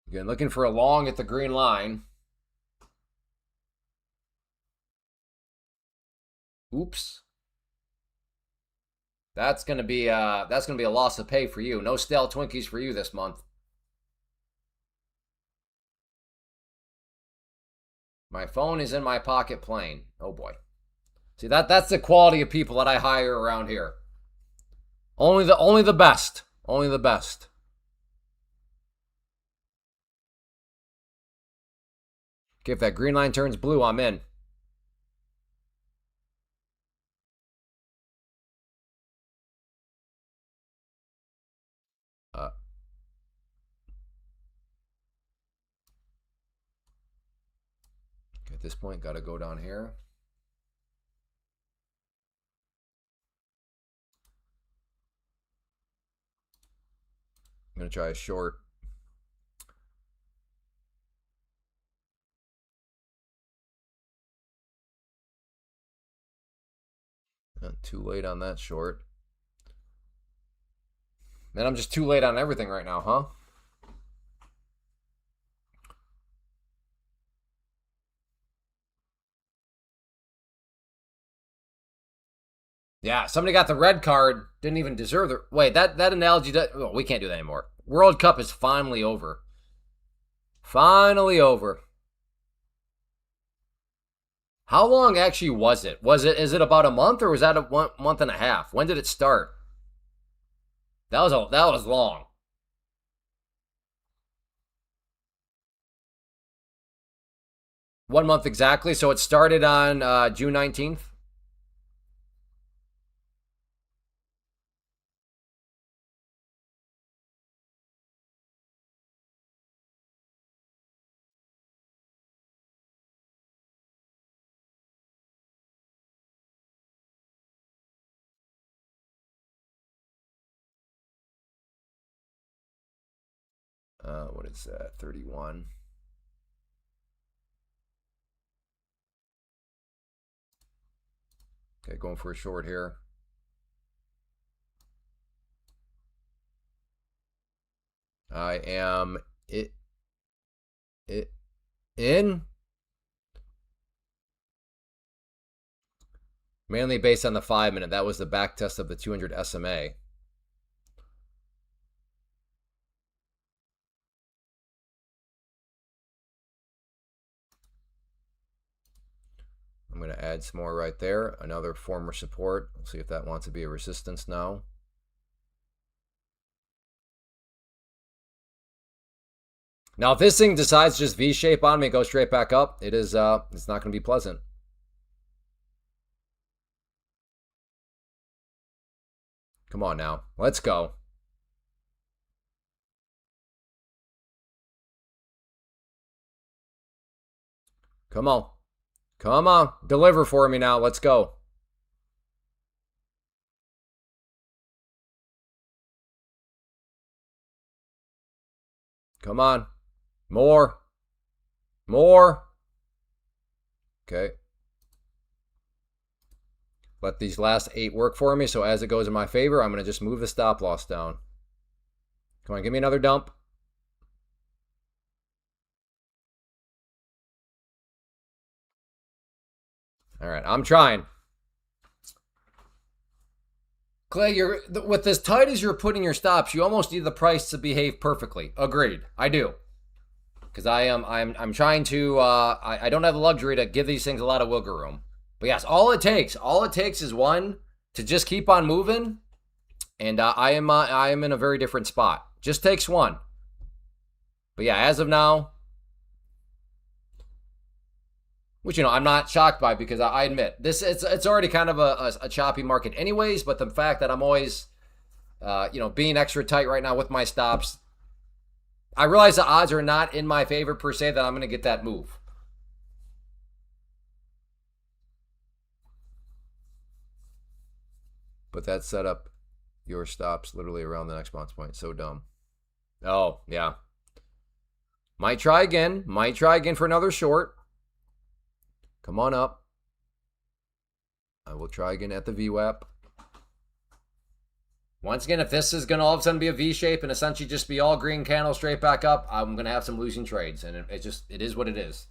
A: Again, looking for a long at the green line. Oops. That's gonna be a loss of pay for you. No stale Twinkies for you this month. My phone is in my pocket playing. Oh boy. See, that's the quality of people that I hire around here. Only the best. Only the best. Okay, if that green line turns blue, I'm in. At this point, got to go down here. I'm going to try a short. Not too late on that short. Man, I'm just too late on everything right now, huh? Yeah, somebody got the red card, didn't even deserve the... Wait, that analogy... Oh, we can't do that anymore. World Cup is finally over. Finally over. How long actually was it? Is it about a month or was that a month and a half? When did it start? That was long. One month exactly. So it started on June 19th. What is that? 31. Okay, going for a short here. I am it in mainly based on the 5 minute. That was the back test of the 200 SMA. I'm going to add some more right there. Another former support. Let's see if that wants to be a resistance now. Now, if this thing decides to just V-shape on me and go straight back up, it's not going to be pleasant. Come on now. Let's go. Come on. Come on. Deliver for me now. Let's go. Come on. More. More. Okay. Let these last 8 work for me. So as it goes in my favor, I'm going to just move the stop loss down. Come on, give me another dump. All right, I'm trying. Clay, you're with as tight as you're putting your stops, you almost need the price to behave perfectly. Agreed. I do. Because I'm trying to I don't have the luxury to give these things a lot of wiggle room. But yes, all it takes is one to just keep on moving, and I am in a very different spot. Just takes one. But yeah, as of now, which I'm not shocked by, because I admit this it's already kind of a choppy market anyways. But the fact that I'm always being extra tight right now with my stops, I realize the odds are not in my favor per se that I'm going to get that move. But that set up your stops literally around the next bounce point. So dumb. Oh, yeah. Might try again. Might try again for another short. Come on up. I will try again at the VWAP. Once again, if this is going to all of a sudden be a V shape and essentially just be all green candle straight back up, I'm going to have some losing trades. And it is what it is.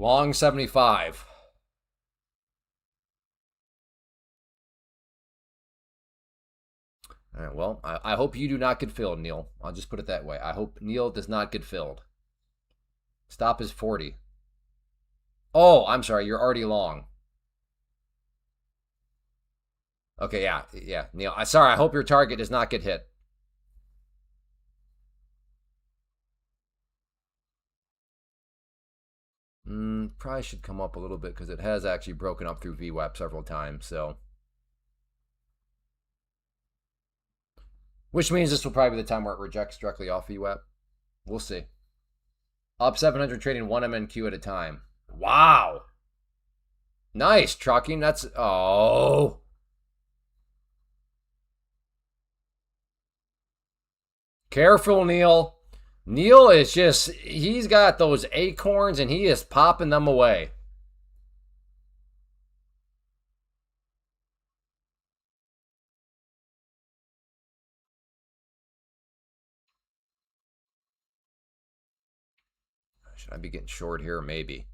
A: Long 75. All right, well, I hope you do not get filled, Neil. I'll just put it that way. I hope Neil does not get filled. Stop is 40. Oh, I'm sorry. You're already long. Okay, yeah, Neil. Sorry. I hope your target does not get hit. Probably should come up a little bit because it has actually broken up through VWAP several times. So, which means this will probably be the time where it rejects directly off VWAP. We'll see. Up 700 trading 1 MNQ at a time. Wow. Nice trucking. That's careful, Neil. Neil is he's got those acorns and he is popping them away. Should I be getting short here? Maybe.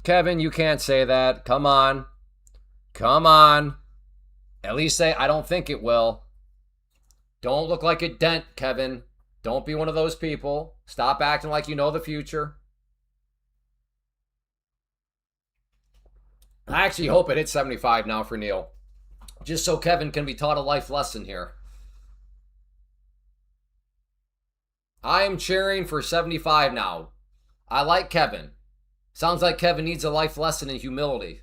A: Kevin, you can't say that. Come on. Come on. At least say, I don't think it will. Don't look like a dent, Kevin. Don't be one of those people. Stop acting like you know the future. I actually hope it hits 75 now for Neil. Just so Kevin can be taught a life lesson here. I am cheering for 75 now. I like Kevin. Sounds like Kevin needs a life lesson in humility.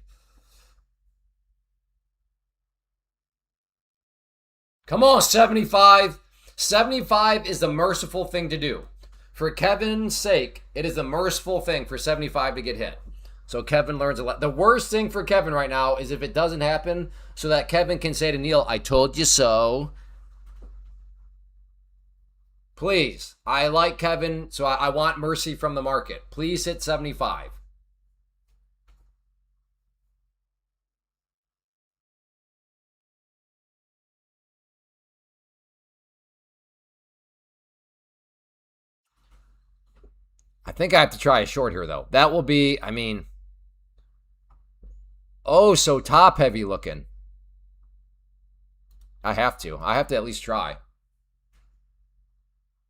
A: Come on, 75. 75 is the merciful thing to do. For Kevin's sake, it is a merciful thing for 75 to get hit. So Kevin learns a lot. The worst thing for Kevin right now is if it doesn't happen, so that Kevin can say to Neil, I told you so. Please. I like Kevin, so I want mercy from the market. Please hit 75. I think I have to try a short here, though. That will be, I mean, oh, so top heavy looking. I have to. I have to at least try.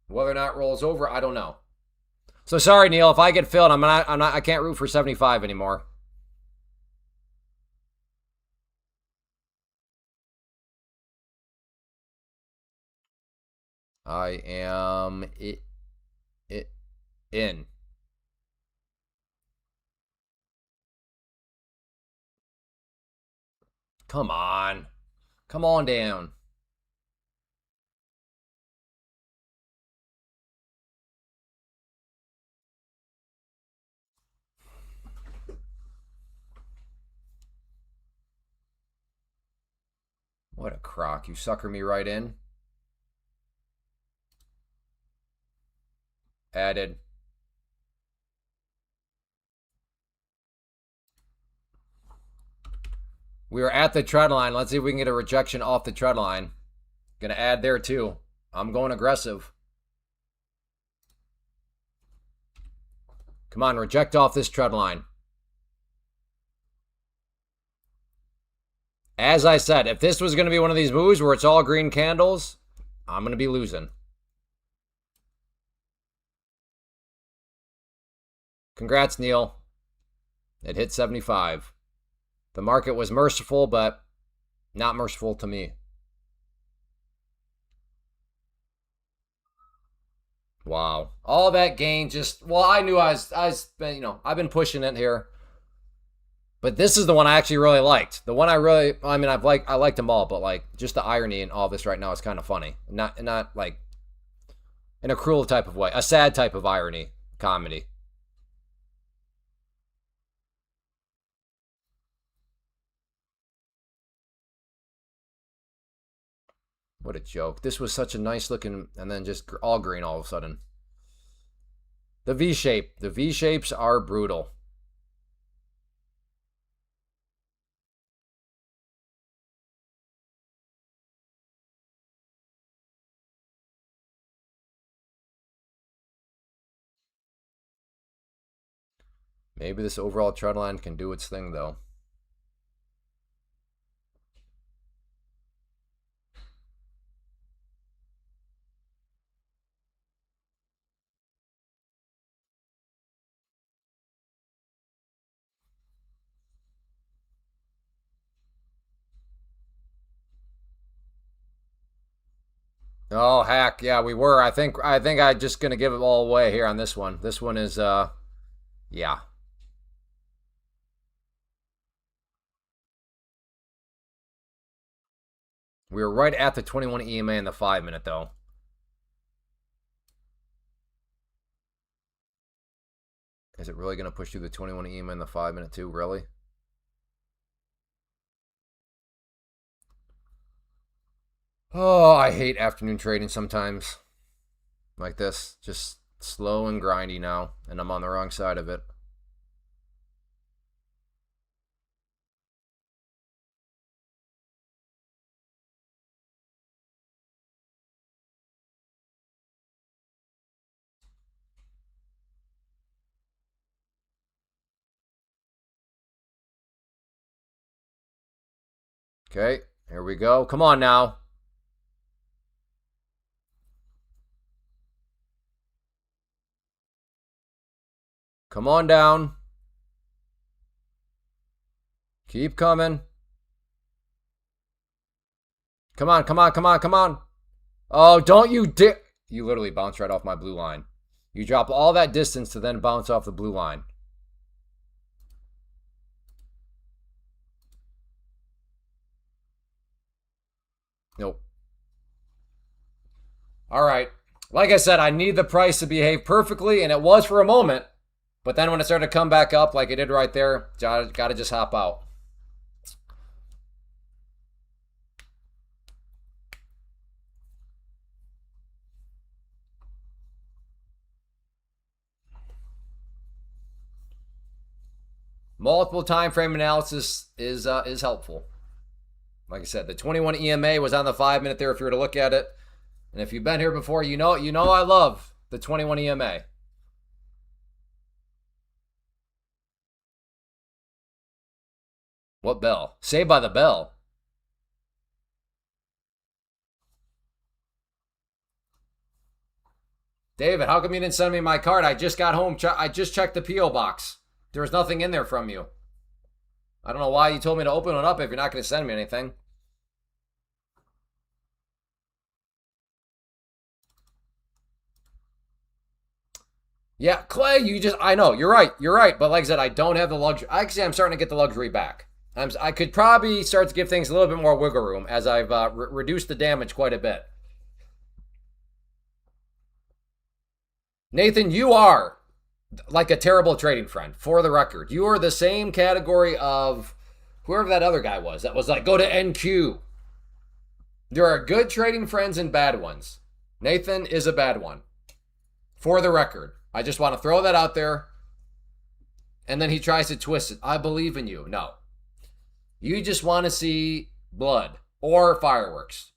A: Whether or not it rolls over, I don't know. So sorry, Neil. If I get filled, I can't root for 75 anymore. I am in. Come on. Come on down. What a crock. You sucker me right in. Added. We are at the trend line. Let's see if we can get a rejection off the trend line. Gonna add there too. I'm going aggressive. Come on, reject off this trend line. As I said, if this was going to be one of these moves where it's all green candles, I'm going to be losing. Congrats, Neil. It hit 75. The market was merciful, but not merciful to me. Wow. All that gain just, well, I knew I've been pushing it here. But this is the one I actually really liked. The one I liked them all, but like just the irony in all this right now is kind of funny. Not like in a cruel type of way, a sad type of irony, comedy. What a joke. This was such a nice looking, and then just all green all of a sudden. The V shape. The V shapes are brutal. Maybe this overall trend line can do its thing, though. Oh heck, yeah, we were. I think I'm just gonna give it all away here on this one. This one is yeah. We were right at the 21 EMA in the 5 minute though. Is it really gonna push through the 21 EMA in the 5 minute too? Really? Oh, I hate afternoon trading sometimes. Like this. Just slow and grindy now, and I'm on the wrong side of it. Okay, Here we go. Come on now. Come on down. Keep coming. Come on, come on, come on, come on. Oh, don't you dare. You literally bounced right off my blue line. You drop all that distance to then bounce off the blue line. Nope. All right. Like I said, I need the price to behave perfectly, and it was for a moment. But then when it started to come back up like it did right there, got to just hop out. Multiple time frame analysis is helpful. Like I said, the 21 EMA was on the 5 minute there if you were to look at it. And if you've been here before, you know I love the 21 EMA. What bell? Saved by the Bell. David, how come you didn't send me my card? I just got home. I just checked the P.O. box. There was nothing in there from you. I don't know why you told me to open it up if you're not going to send me anything. Yeah, Clay, I know, you're right. But like I said, I don't have the luxury. Actually, I'm starting to get the luxury back. I could probably start to give things a little bit more wiggle room as I've reduced the damage quite a bit. Nathan, you are like a terrible trading friend, for the record. You are the same category of whoever that other guy was that was like, go to NQ. There are good trading friends and bad ones. Nathan is a bad one, for the record. I just want to throw that out there. And then he tries to twist it. I believe in you. No. You just want to see blood or fireworks.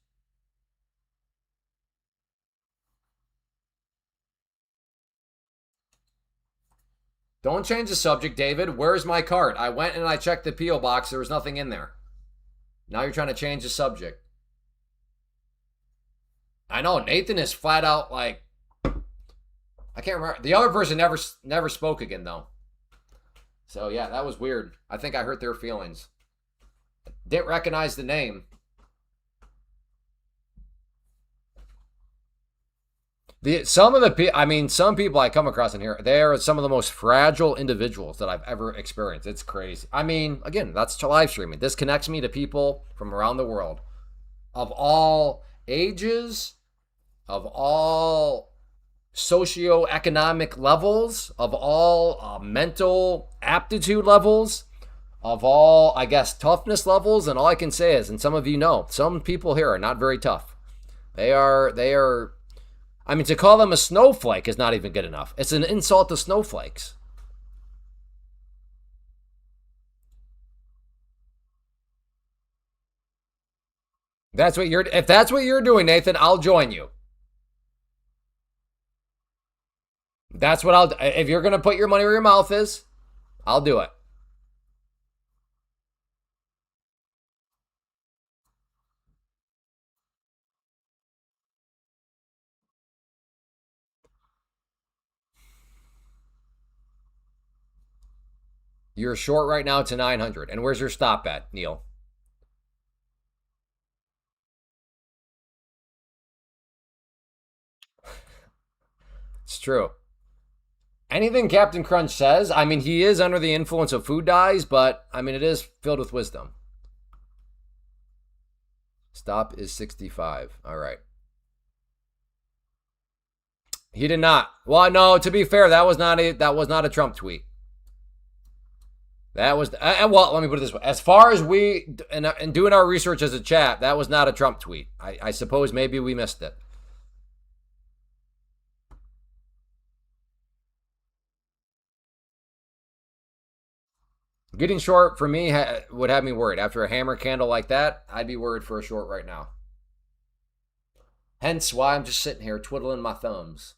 A: Don't change the subject, David. Where's my card? I went and I checked the P.O. box. There was nothing in there. Now you're trying to change the subject. I know Nathan is flat out like, I can't remember. The other person never spoke again though. So yeah, that was weird. I think I hurt their feelings. Didn't recognize the name. Some people I come across in here, they are some of the most fragile individuals that I've ever experienced. It's crazy. I mean, again, that's live streaming. This connects me to people from around the world of all ages, of all socioeconomic levels, of all mental aptitude levels, of all, I guess, toughness levels. And all I can say is, and some of you know, some people here are not very tough. They are, I mean, to call them a snowflake is not even good enough. It's an insult to snowflakes. If that's what you're doing, Nathan, I'll join you. That's what I'll do. If you're going to put your money where your mouth is, I'll do it. You're short right now to 900. And where's your stop at, Neil? It's true. Anything Captain Crunch says, I mean, he is under the influence of food dyes, but I mean, it is filled with wisdom. Stop is 65. All right. He did not. Well, no, to be fair, that was not a Trump tweet. That was, well, let me put it this way. As far as we, and doing our research as a chat, that was not a Trump tweet. I suppose maybe we missed it. Getting short for me would have me worried. After a hammer candle like that, I'd be worried for a short right now. Hence why I'm just sitting here twiddling my thumbs.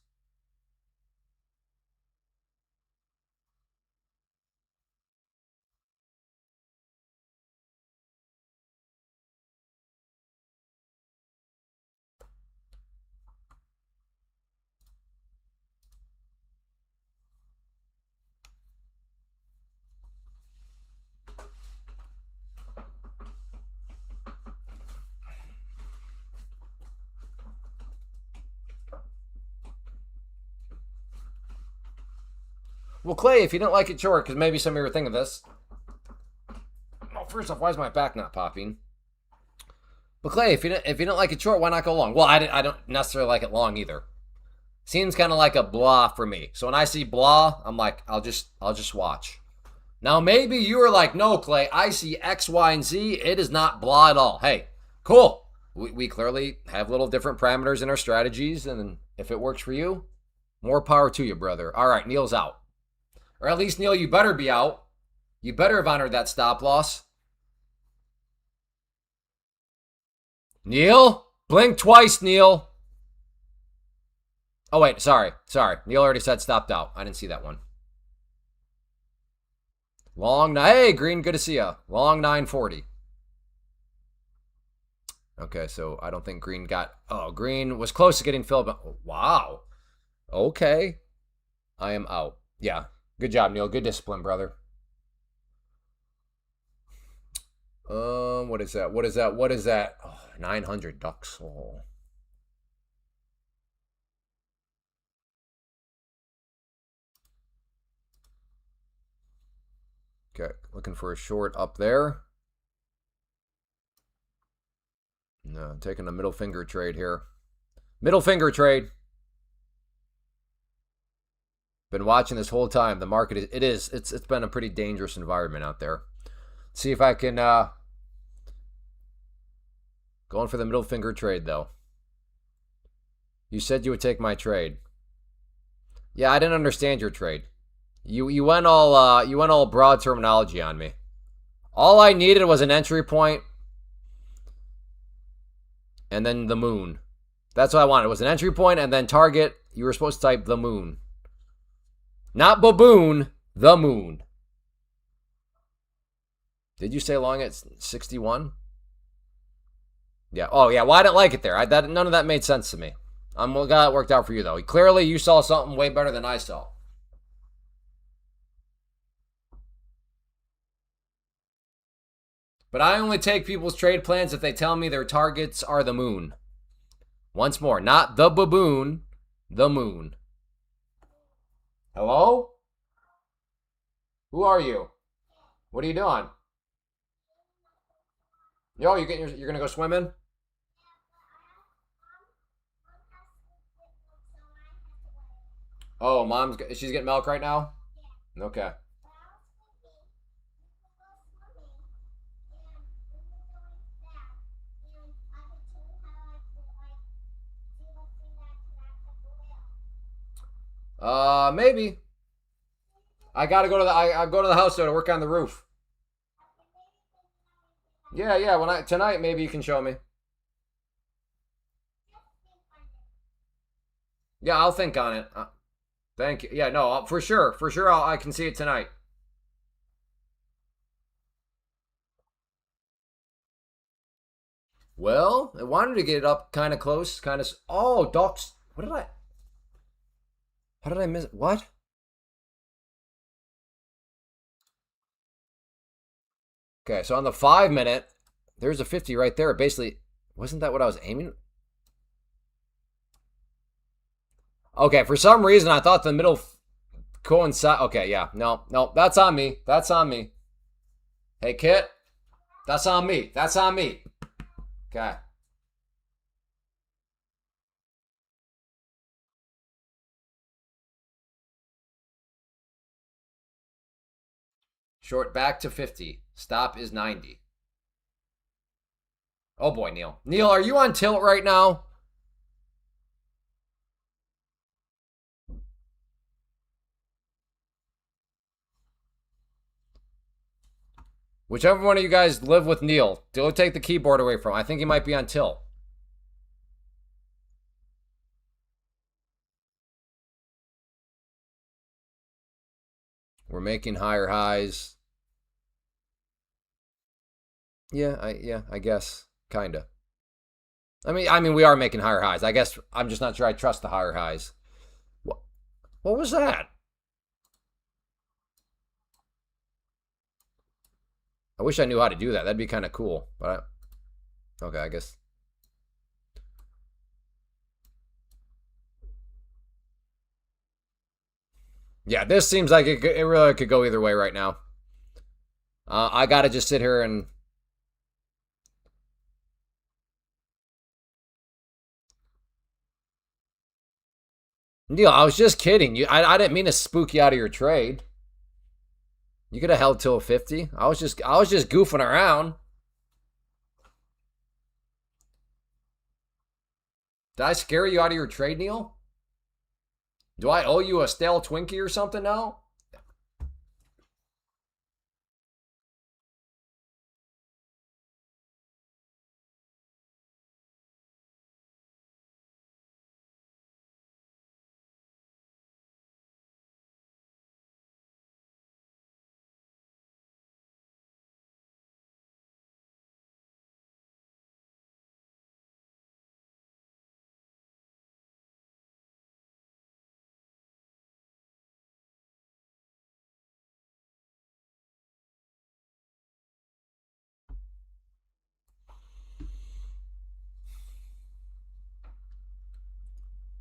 A: Well, Clay, if you didn't like it short, because maybe some of you were thinking this. Well, first off, why is my back not popping? But Clay, if you didn't like it short, why not go long? Well, I don't necessarily like it long either. Seems kind of like a blah for me. So when I see blah, I'm like, I'll just watch. Now maybe you are like, no, Clay, I see X, Y, and Z. It is not blah at all. Hey, cool. We clearly have little different parameters in our strategies, and if it works for you, more power to you, brother. All right, Neil's out. Or at least, Neil, you better be out. You better have honored that stop loss. Neil? Blink twice, Neil. Oh, wait, sorry. Neil already said stopped out. I didn't see that one. Long, hey, Green, good to see ya. Long 940. Okay, so I don't think Green got, Green was close to getting filled, but wow. Okay. I am out. Yeah, good job, Neil. Good discipline, brother. What is that? Oh, 900 ducks. Oh. Okay, looking for a short up there. No, taking a middle finger trade here. Middle finger trade. Been watching this whole time. The market it's been a pretty dangerous environment out there. See if I can going for the middle finger trade though. You said you would take my trade. Yeah, I didn't understand your trade. You went all broad terminology on me. All I needed was an entry point and then the moon. That's what I wanted. It was an entry point and then target. You were supposed to type the moon. Not baboon, the moon. Did you say long at 61? Yeah. Oh, yeah. Well, I didn't like it there. None of that made sense to me. I'm glad it worked out for you, though. Clearly, you saw something way better than I saw. But I only take people's trade plans if they tell me their targets are the moon. Once more, not the baboon, the moon. Hello? Who are you? What are you doing? Yo, you're gonna go swimming? Oh, she's getting milk right now? Okay. Maybe. I gotta go to I go to the house though to work on the roof. Yeah. Tonight maybe you can show me. Yeah, I'll think on it. Thank you. Yeah, no, for sure, I can see it tonight. Well, I wanted to get it up kind of close, kind of. Oh, ducks. What did I? How did I miss? What? Okay, so on the 5 minute, there's a 50 right there. Basically, wasn't that what I was aiming? Okay, for some reason I thought the middle coincide. Okay, yeah, no, that's on me. That's on me. Hey, Kit, that's on me. That's on me. Okay. Short back to 50. Stop is 90. Oh boy, Neil. Neil, are you on tilt right now? Whichever one of you guys live with Neil, don't take the keyboard away from him. I think he might be on tilt. We're making higher highs. Yeah, I guess. Kinda. I mean, we are making higher highs. I guess I'm just not sure I trust the higher highs. What was that? I wish I knew how to do that. That'd be kind of cool. But okay, I guess. Yeah, this seems like it really could go either way right now. I gotta just sit here and. Neil, I was just kidding. I didn't mean to spook you out of your trade. You could have held till 50. I was just goofing around. Did I scare you out of your trade, Neil? Do I owe you a stale Twinkie or something now?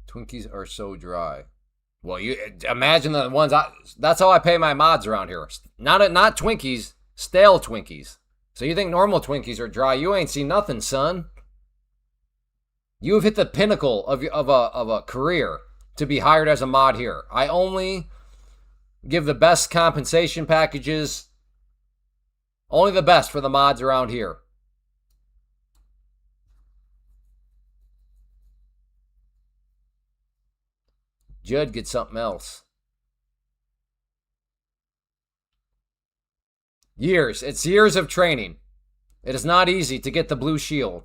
A: Twinkies are so dry. Well, you imagine the ones that's how I pay my mods around here. Not Twinkies, stale Twinkies. So you think normal Twinkies are dry? You ain't seen nothing, son. You have hit the pinnacle of a career to be hired as a mod here. I only give the best compensation packages, only the best for the mods around here. Judd gets something else. Years. It's years of training. It is not easy to get the blue shield.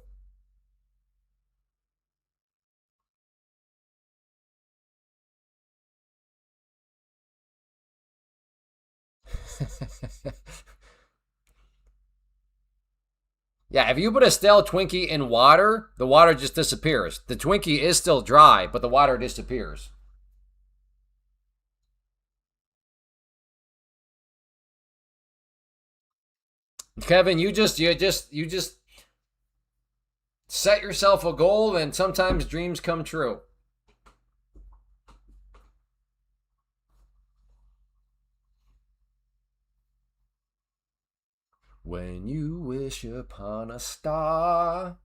A: Yeah, if you put a stale Twinkie in water, the water just disappears. The Twinkie is still dry, but the water disappears. Kevin, you just set yourself a goal, and sometimes dreams come true. When you wish upon a star.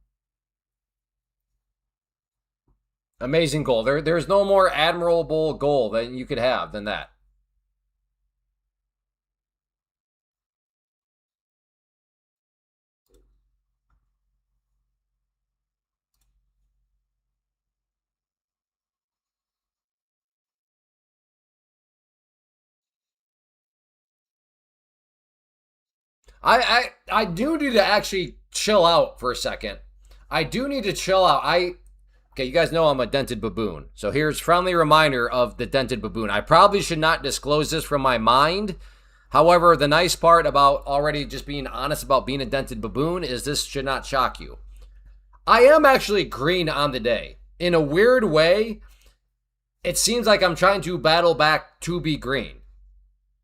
A: Amazing goal. There's no more admirable goal than you could have than that. I do need to actually chill out for a second. I do need to chill out. Okay, you guys know I'm a dented baboon. So here's friendly reminder of the dented baboon. I probably should not disclose this from my mind. However, the nice part about already just being honest about being a dented baboon is this should not shock you. I am actually green on the day. In a weird way, it seems like I'm trying to battle back to be green.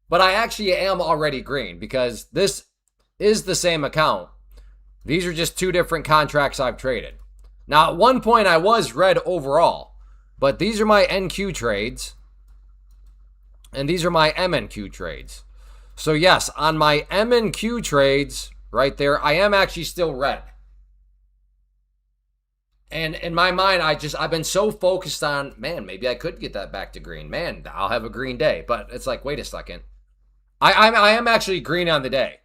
A: But I actually am already green because this is the same account. These are just two different contracts I've traded. Now, at one point, I was red overall, but these are my NQ trades, and these are my MNQ trades. So yes, on my MNQ trades, right there, I am actually still red. And in my mind, I've been so focused on, man, maybe I could get that back to green. Man, I'll have a green day. But it's like, wait a second. I am actually green on the day.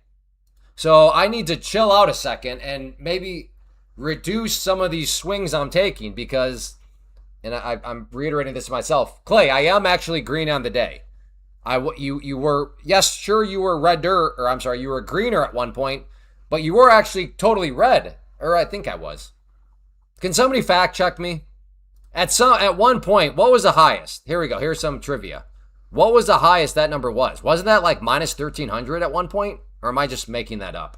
A: So I need to chill out a second and maybe reduce some of these swings I'm taking because, and I'm reiterating this to myself, Clay, I am actually green on the day. You were, yes, sure, you were redder, or I'm sorry, you were greener at one point, but you were actually totally red, or I think I was. Can somebody fact check me? At one point, what was the highest? Here we go. Here's some trivia. What was the highest that number was? Wasn't that like minus 1,300 at one point? Or am I just making that up?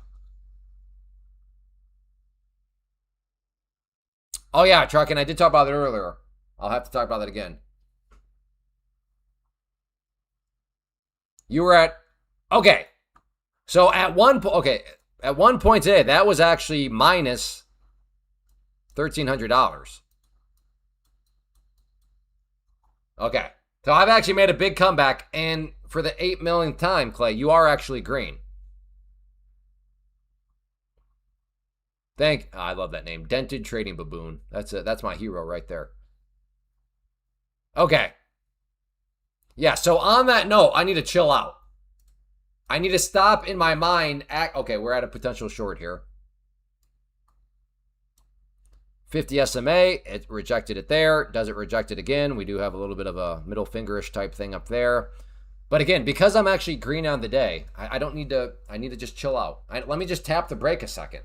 A: Oh yeah, trucking. I did talk about it earlier. I'll have to talk about that again. You were at, okay. So at one point today, that was actually minus $1,300. Okay. So I've actually made a big comeback, and for the 8 millionth time, Clay, you are actually green. I love that name. Dented Trading Baboon. That's my hero right there. Okay. Yeah, so on that note, I need to chill out. I need to stop in my mind. Okay, we're at a potential short here. 50 SMA, it rejected it there. Does it reject it again? We do have a little bit of a middle fingerish type thing up there. But again, because I'm actually green on the day, I don't need to, I need to just chill out. Let me just tap the brake a second.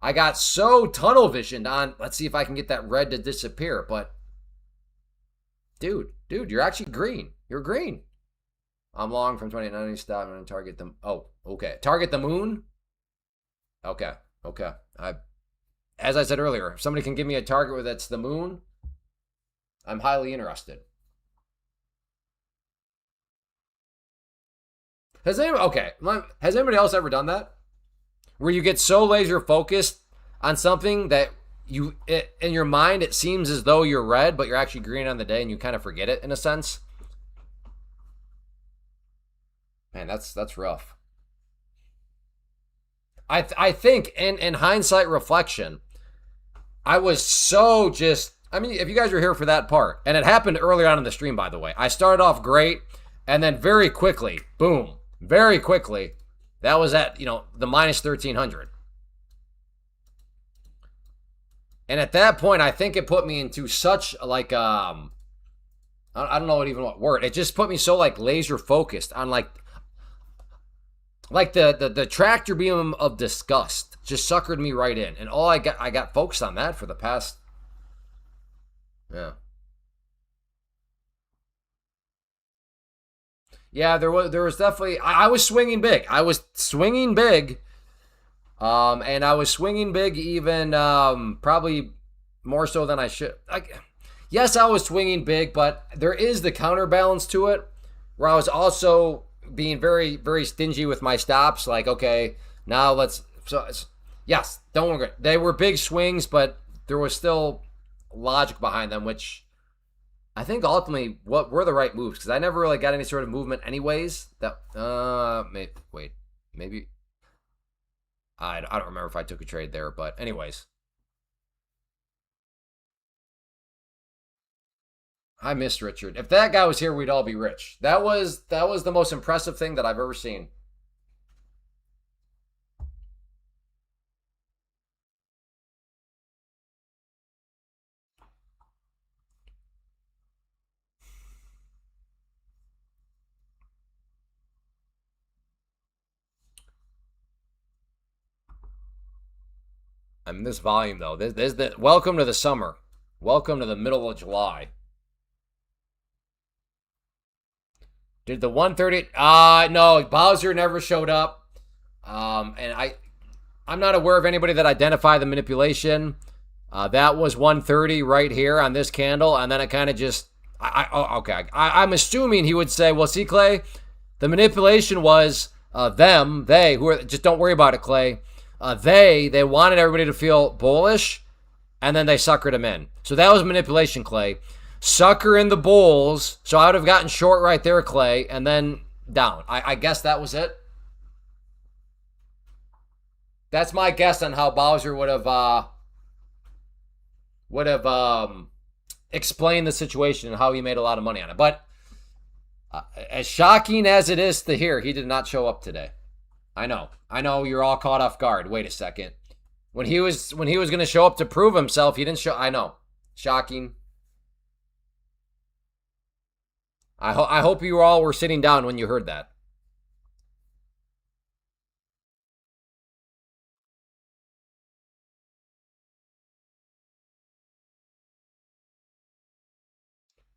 A: I got so tunnel visioned on, let's see if I can get that red to disappear. But dude, you're actually green. You're green. I'm long from 29. Stop and target them. Oh, okay. Target the moon. Okay. As I said earlier, if somebody can give me a target where that's the moon, I'm highly interested. Has anybody else ever done that? Where you get so laser focused on something that in your mind, it seems as though you're red, but you're actually green on the day and you kind of forget it in a sense. Man, that's rough. I think in hindsight reflection, I was so just, I mean, if you guys were here for that part, and it happened earlier on in the stream, by the way, I started off great, and then very quickly, boom, very quickly, that was at, the minus 1300. And at that point, I think it put me into such like, I don't know what word, it just put me so like laser focused on like the tractor beam of disgust just suckered me right in. And I got focused on that for the past, yeah. Yeah, there was definitely, I was swinging big. And I was swinging big even probably more so than I should. Yes, I was swinging big, but there is the counterbalance to it where I was also being very, very stingy with my stops. Like, okay, now yes, don't regret. They were big swings, but there was still logic behind them, which I think ultimately what were the right moves, because I never really got any sort of movement anyways. Maybe I don't remember if I took a trade there, but anyways. I missed Richard. If that guy was here, we'd all be rich. That was the most impressive thing that I've ever seen. I mean, this volume though. This welcome to the summer. Welcome to the middle of July. Did the 130? No, Bowser never showed up. And I'm not aware of anybody that identified the manipulation. That was 130 right here on this candle, and then it kind of just. I'm assuming he would say, "Well, see, Clay, the manipulation was they who are just don't worry about it, Clay. They wanted everybody to feel bullish, and then they suckered him in. So that was manipulation, Clay. Sucker in the bulls. So I would have gotten short right there, Clay, and then down. I guess that was it. That's my guess on how Bowser would have explained the situation and how he made a lot of money on it. But as shocking as it is to hear, he did not show up today. I know you're all caught off guard. Wait a second. When he was going to show up to prove himself, he didn't show. I know. Shocking. I hope you all were sitting down when you heard that.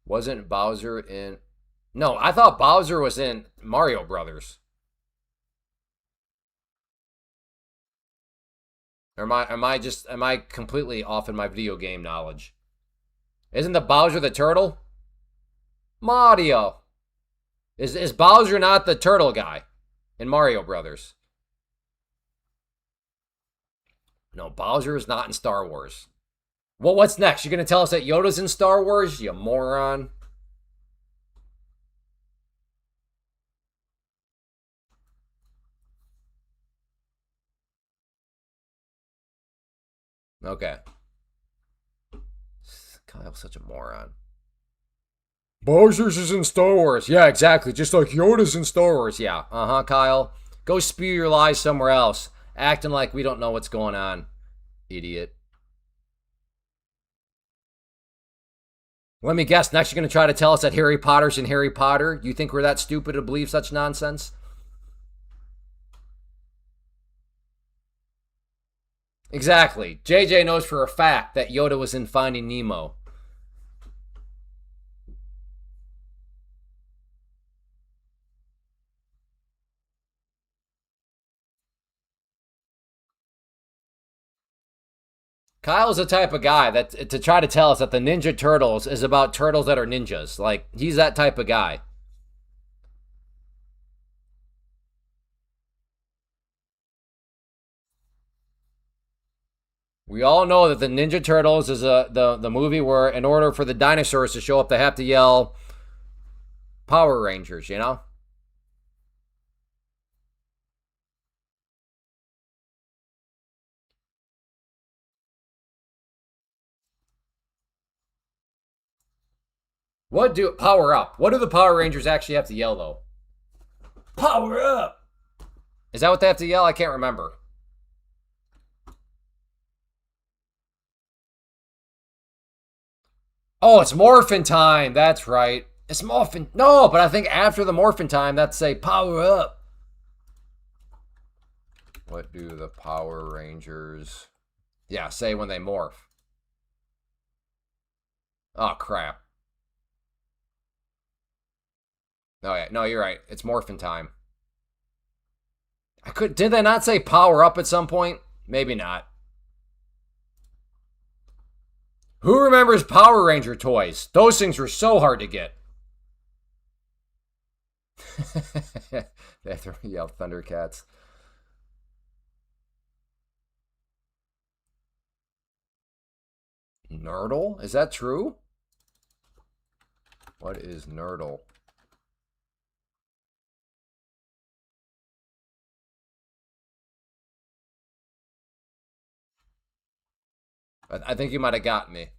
A: Wasn't Bowser in? No, I thought Bowser was in Mario Brothers. Or am I completely off in my video game knowledge? Isn't the Bowser the turtle? Mario. Is Bowser not the turtle guy in Mario Brothers? No, Bowser is not in Star Wars. Well, what's next? You're gonna tell us that Yoda's in Star Wars, you moron? Okay. Kyle's such a moron. Bowser's is in Star Wars. Yeah, exactly. Just like Yoda's in Star Wars. Yeah. Kyle. Go spew your lies somewhere else. Acting like we don't know what's going on. Idiot. Let me guess. Next, you're going to try to tell us that Harry Potter's in Harry Potter? You think we're that stupid to believe such nonsense? Exactly. JJ knows for a fact that Yoda was in Finding Nemo. Kyle's the type of guy that to try to tell us that the Ninja Turtles is about turtles that are ninjas. Like, he's that type of guy. We all know that the Ninja Turtles is the movie where, in order for the dinosaurs to show up, they have to yell Power Rangers, you know? What do Power Up? What do the Power Rangers actually have to yell, though? Power Up! Is that what they have to yell? I can't remember. Oh, it's Morphin time. That's right. It's Morphin. No, but I think after the Morphin time, that's say Power Up. What do the Power Rangers... Yeah, say when they morph. Oh, crap. Oh, yeah. No, you're right. It's Morphin time. Did they not say Power Up at some point? Maybe not. Who remembers Power Ranger toys? Those things were so hard to get. They have to yell Thundercats. Nerdle? Is that true? What is Nerdle? I think you might have got me.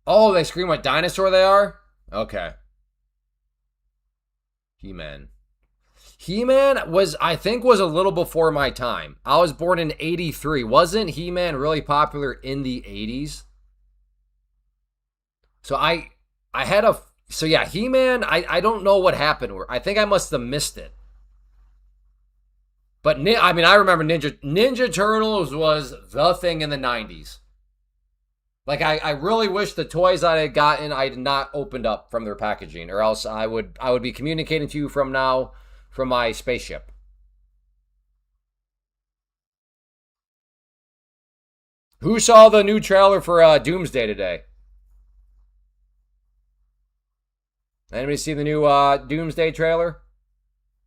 A: Oh, they scream what dinosaur they are? Okay. He-Man. He-Man was, I think, was a little before my time. I was born in 83. Wasn't He-Man really popular in the 80s? So I had a, so yeah, He-Man, I don't know what happened. I think I must have missed it. But I mean, I remember Ninja Turtles was the thing in the 90s. Like, I really wish the toys I had gotten I had not opened up from their packaging, or else I would be communicating to you from now from my spaceship. Who saw the new trailer for Doomsday today? Anybody see the new Doomsday trailer?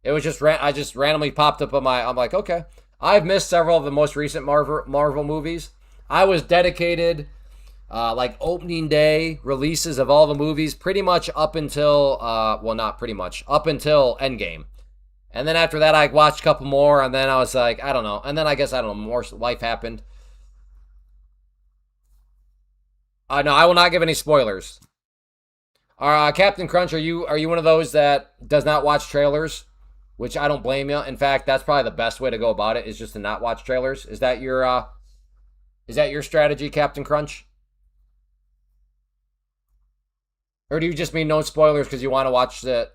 A: It was just I just randomly popped up on my. I'm like, okay. I've missed several of the most recent Marvel movies. I was dedicated, like opening day releases of all the movies, pretty much up until well, not pretty much up until Endgame, and then after that, I watched a couple more, and then I was like, I don't know, and then I guess I don't know, more life happened. No, I will not give any spoilers. Captain Crunch, are you one of those that does not watch trailers? Which I don't blame you. In fact, that's probably the best way to go about it is just to not watch trailers. Is that your strategy, Captain Crunch? Or do you just mean no spoilers because you want to watch the?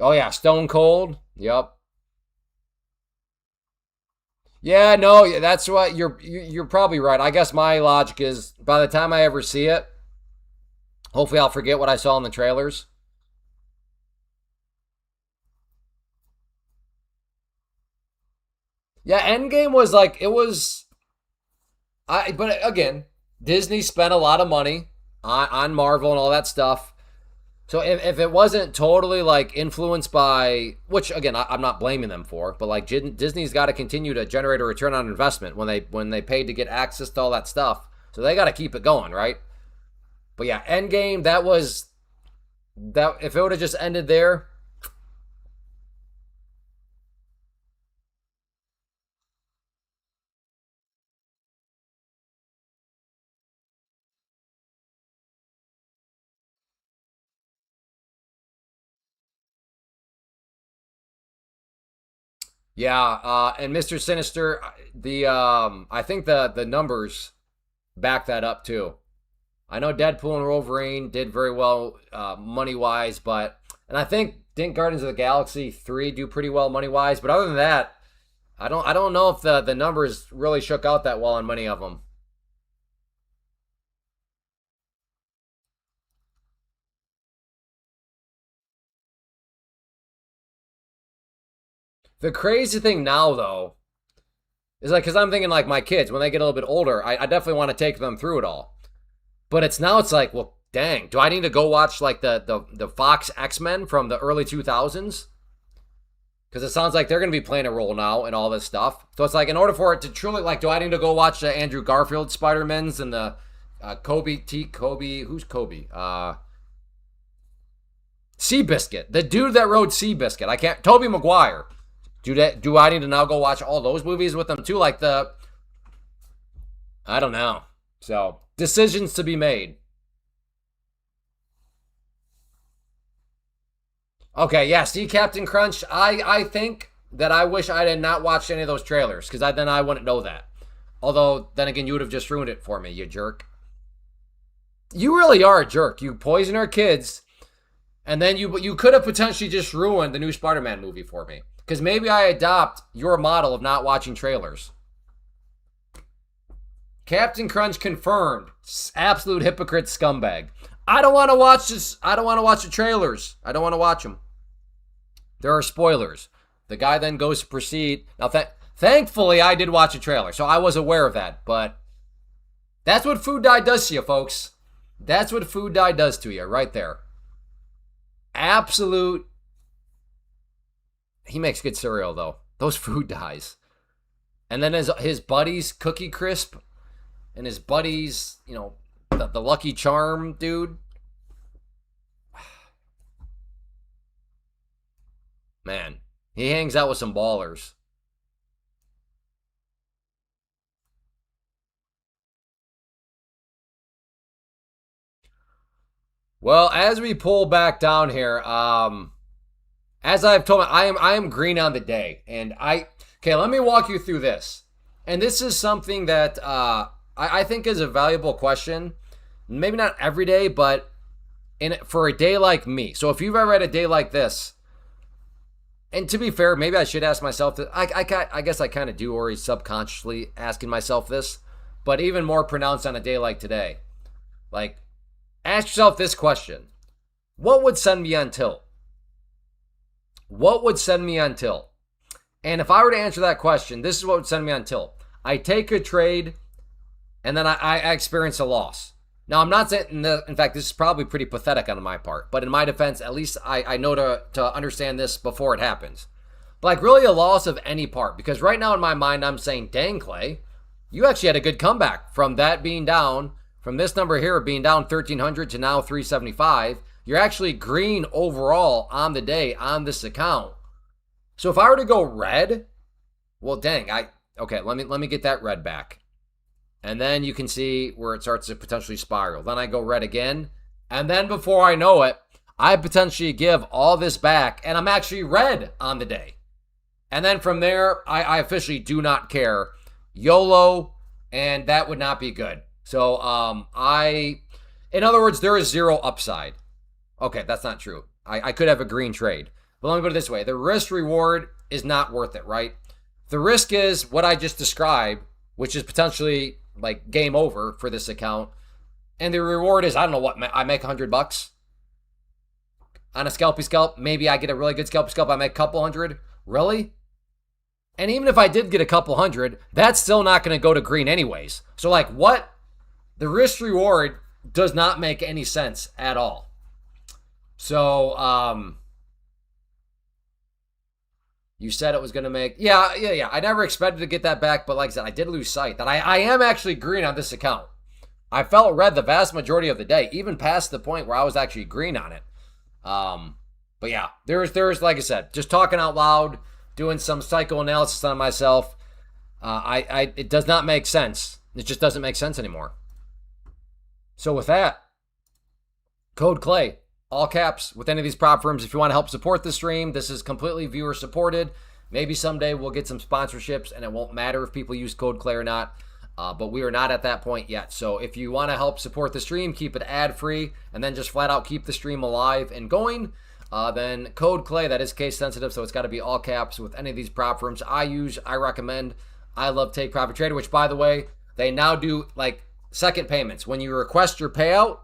A: Oh yeah, Stone Cold. Yep. Yeah, no, that's what you're probably right. I guess my logic is by the time I ever see it, hopefully I'll forget what I saw in the trailers. Yeah, Endgame was like it was. But again, Disney spent a lot of money on Marvel and all that stuff. So if it wasn't totally like influenced by, which again I'm not blaming them for, but like Disney's got to continue to generate a return on investment when they paid to get access to all that stuff, so they got to keep it going, right? But yeah, Endgame, that was that. If it would have just ended there, yeah. And Mister Sinister, the I think the numbers back that up too. I know Deadpool and Wolverine did very well money wise, but and I think didn't Guardians of the Galaxy 3 do pretty well money wise, but other than that, I don't know if the numbers really shook out that well on many of them. The crazy thing now though is like because I'm thinking like my kids when they get a little bit older, I definitely want to take them through it all. But it's like, well, dang, do I need to go watch like the Fox X-Men from the early 2000s? Because it sounds like they're going to be playing a role now and all this stuff. So it's like in order for it to truly like, do I need to go watch the Andrew Garfield Spider-Mans and the Kobe, who's Kobe? Seabiscuit, the dude that wrote Seabiscuit. I can't. Toby Maguire. Do I need to now go watch all those movies with them too? Like I don't know. So decisions to be made. Okay, yeah. See, Captain Crunch. I think that I wish I had not watched any of those trailers because then I wouldn't know that. Although then again, you would have just ruined it for me, you jerk. You really are a jerk. You poison our kids, and then you could have potentially just ruined the new Spider-Man movie for me. Because maybe I adopt your model of not watching trailers. Captain Crunch confirmed. Absolute hypocrite scumbag. I don't want to watch this. I don't want to watch the trailers. I don't want to watch them. There are spoilers. The guy then goes to proceed. Now, thankfully, I did watch a trailer, so I was aware of that. But that's what food dye does to you, folks. That's what food dye does to you, right there. Absolute. He makes good cereal, though. Those food dyes. And then his buddies, Cookie Crisp, and his buddies, the Lucky Charm dude. Man, he hangs out with some ballers. Well, as we pull back down here, as I've told, I am green on the day, and okay. Let me walk you through this, and this is something that I think is a valuable question. Maybe not every day, but for a day like me. So if you've ever had a day like this, and to be fair, maybe I should ask myself this. I guess I kind of do already subconsciously asking myself this, but even more pronounced on a day like today. Like, ask yourself this question: what would send me on tilt? What would send me on tilt? And if I were to answer that question, this is what would send me on tilt. I take a trade, and then I experience a loss. Now, I'm not saying, in fact, this is probably pretty pathetic on my part, but in my defense, at least I know to understand this before it happens. But like really a loss of any part, because right now in my mind, I'm saying, dang, Clay, you actually had a good comeback from that being down, from this number here being down 1,300 to now 375. You're actually green overall on the day on this account. So if I were to go red, well, dang, okay, let me get that red back. And then you can see where it starts to potentially spiral. Then I go red again. And then before I know it, I potentially give all this back and I'm actually red on the day. And then from there, I officially do not care. YOLO, and that would not be good. So in other words, there is zero upside. Okay, that's not true. I could have a green trade. But let me put it this way. The risk reward is not worth it, right? The risk is what I just described, which is potentially like game over for this account. And the reward is, I don't know what, I make $100 on a scalpy scalp. Maybe I get a really good scalpy scalp. I make a couple hundred. Really? And even if I did get a couple hundred, that's still not going to go to green anyways. So like what? The risk reward does not make any sense at all. So, you said it was going to make. Yeah. I never expected to get that back, but like I said, I did lose sight that I am actually green on this account. I felt red the vast majority of the day, even past the point where I was actually green on it. But yeah, there's like I said, just talking out loud, doing some psychoanalysis on myself. It does not make sense. It just doesn't make sense anymore. So with that, code Clay, all caps, with any of these prop firms. If you want to help support the stream, this is completely viewer supported. Maybe someday we'll get some sponsorships, and it won't matter if people use code Clay or not. But we are not at that point yet. So if you want to help support the stream, keep it ad-free, and then just flat out keep the stream alive and going, then code Clay, that is case sensitive, so it's got to be all caps with any of these prop firms I recommend. I love Take Profit Trader, which, by the way, they now do like second payments. When you request your payout,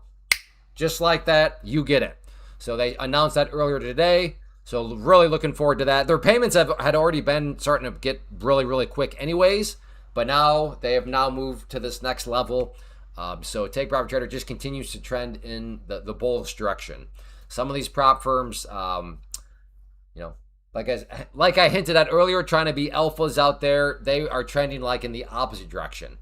A: just like that, you get it. So they announced that earlier today. So really looking forward to that. Their payments had already been starting to get really, really quick anyways. But now they have now moved to this next level. So Take Profit Trader just continues to trend in the bullish direction. Some of these prop firms, like I hinted at earlier, trying to be alphas out there, they are trending like in the opposite direction.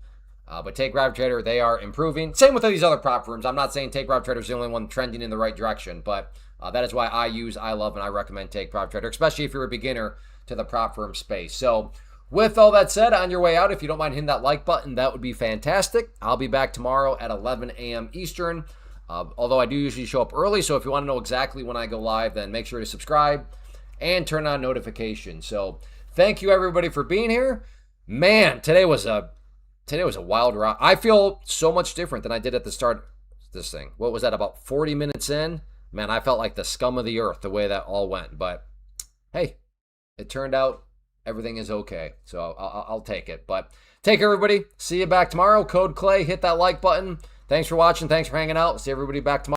A: But Take Profit Trader, they are improving. Same with these other prop firms. I'm not saying Take Profit Trader is the only one trending in the right direction, but that is why I love, and I recommend Take Profit Trader, especially if you're a beginner to the prop firm space. So with all that said, on your way out, if you don't mind hitting that like button, that would be fantastic. I'll be back tomorrow at 11 a.m. Eastern, although I do usually show up early, so if you want to know exactly when I go live, then make sure to subscribe and turn on notifications. So thank you, everybody, for being here. Man, today was a wild ride. I feel so much different than I did at the start of this thing. What was that, about 40 minutes in? Man, I felt like the scum of the earth the way that all went. But hey, it turned out everything is okay. So I'll take it. But take care, everybody. See you back tomorrow. Code Clay. Hit that like button. Thanks for watching. Thanks for hanging out. See everybody back tomorrow.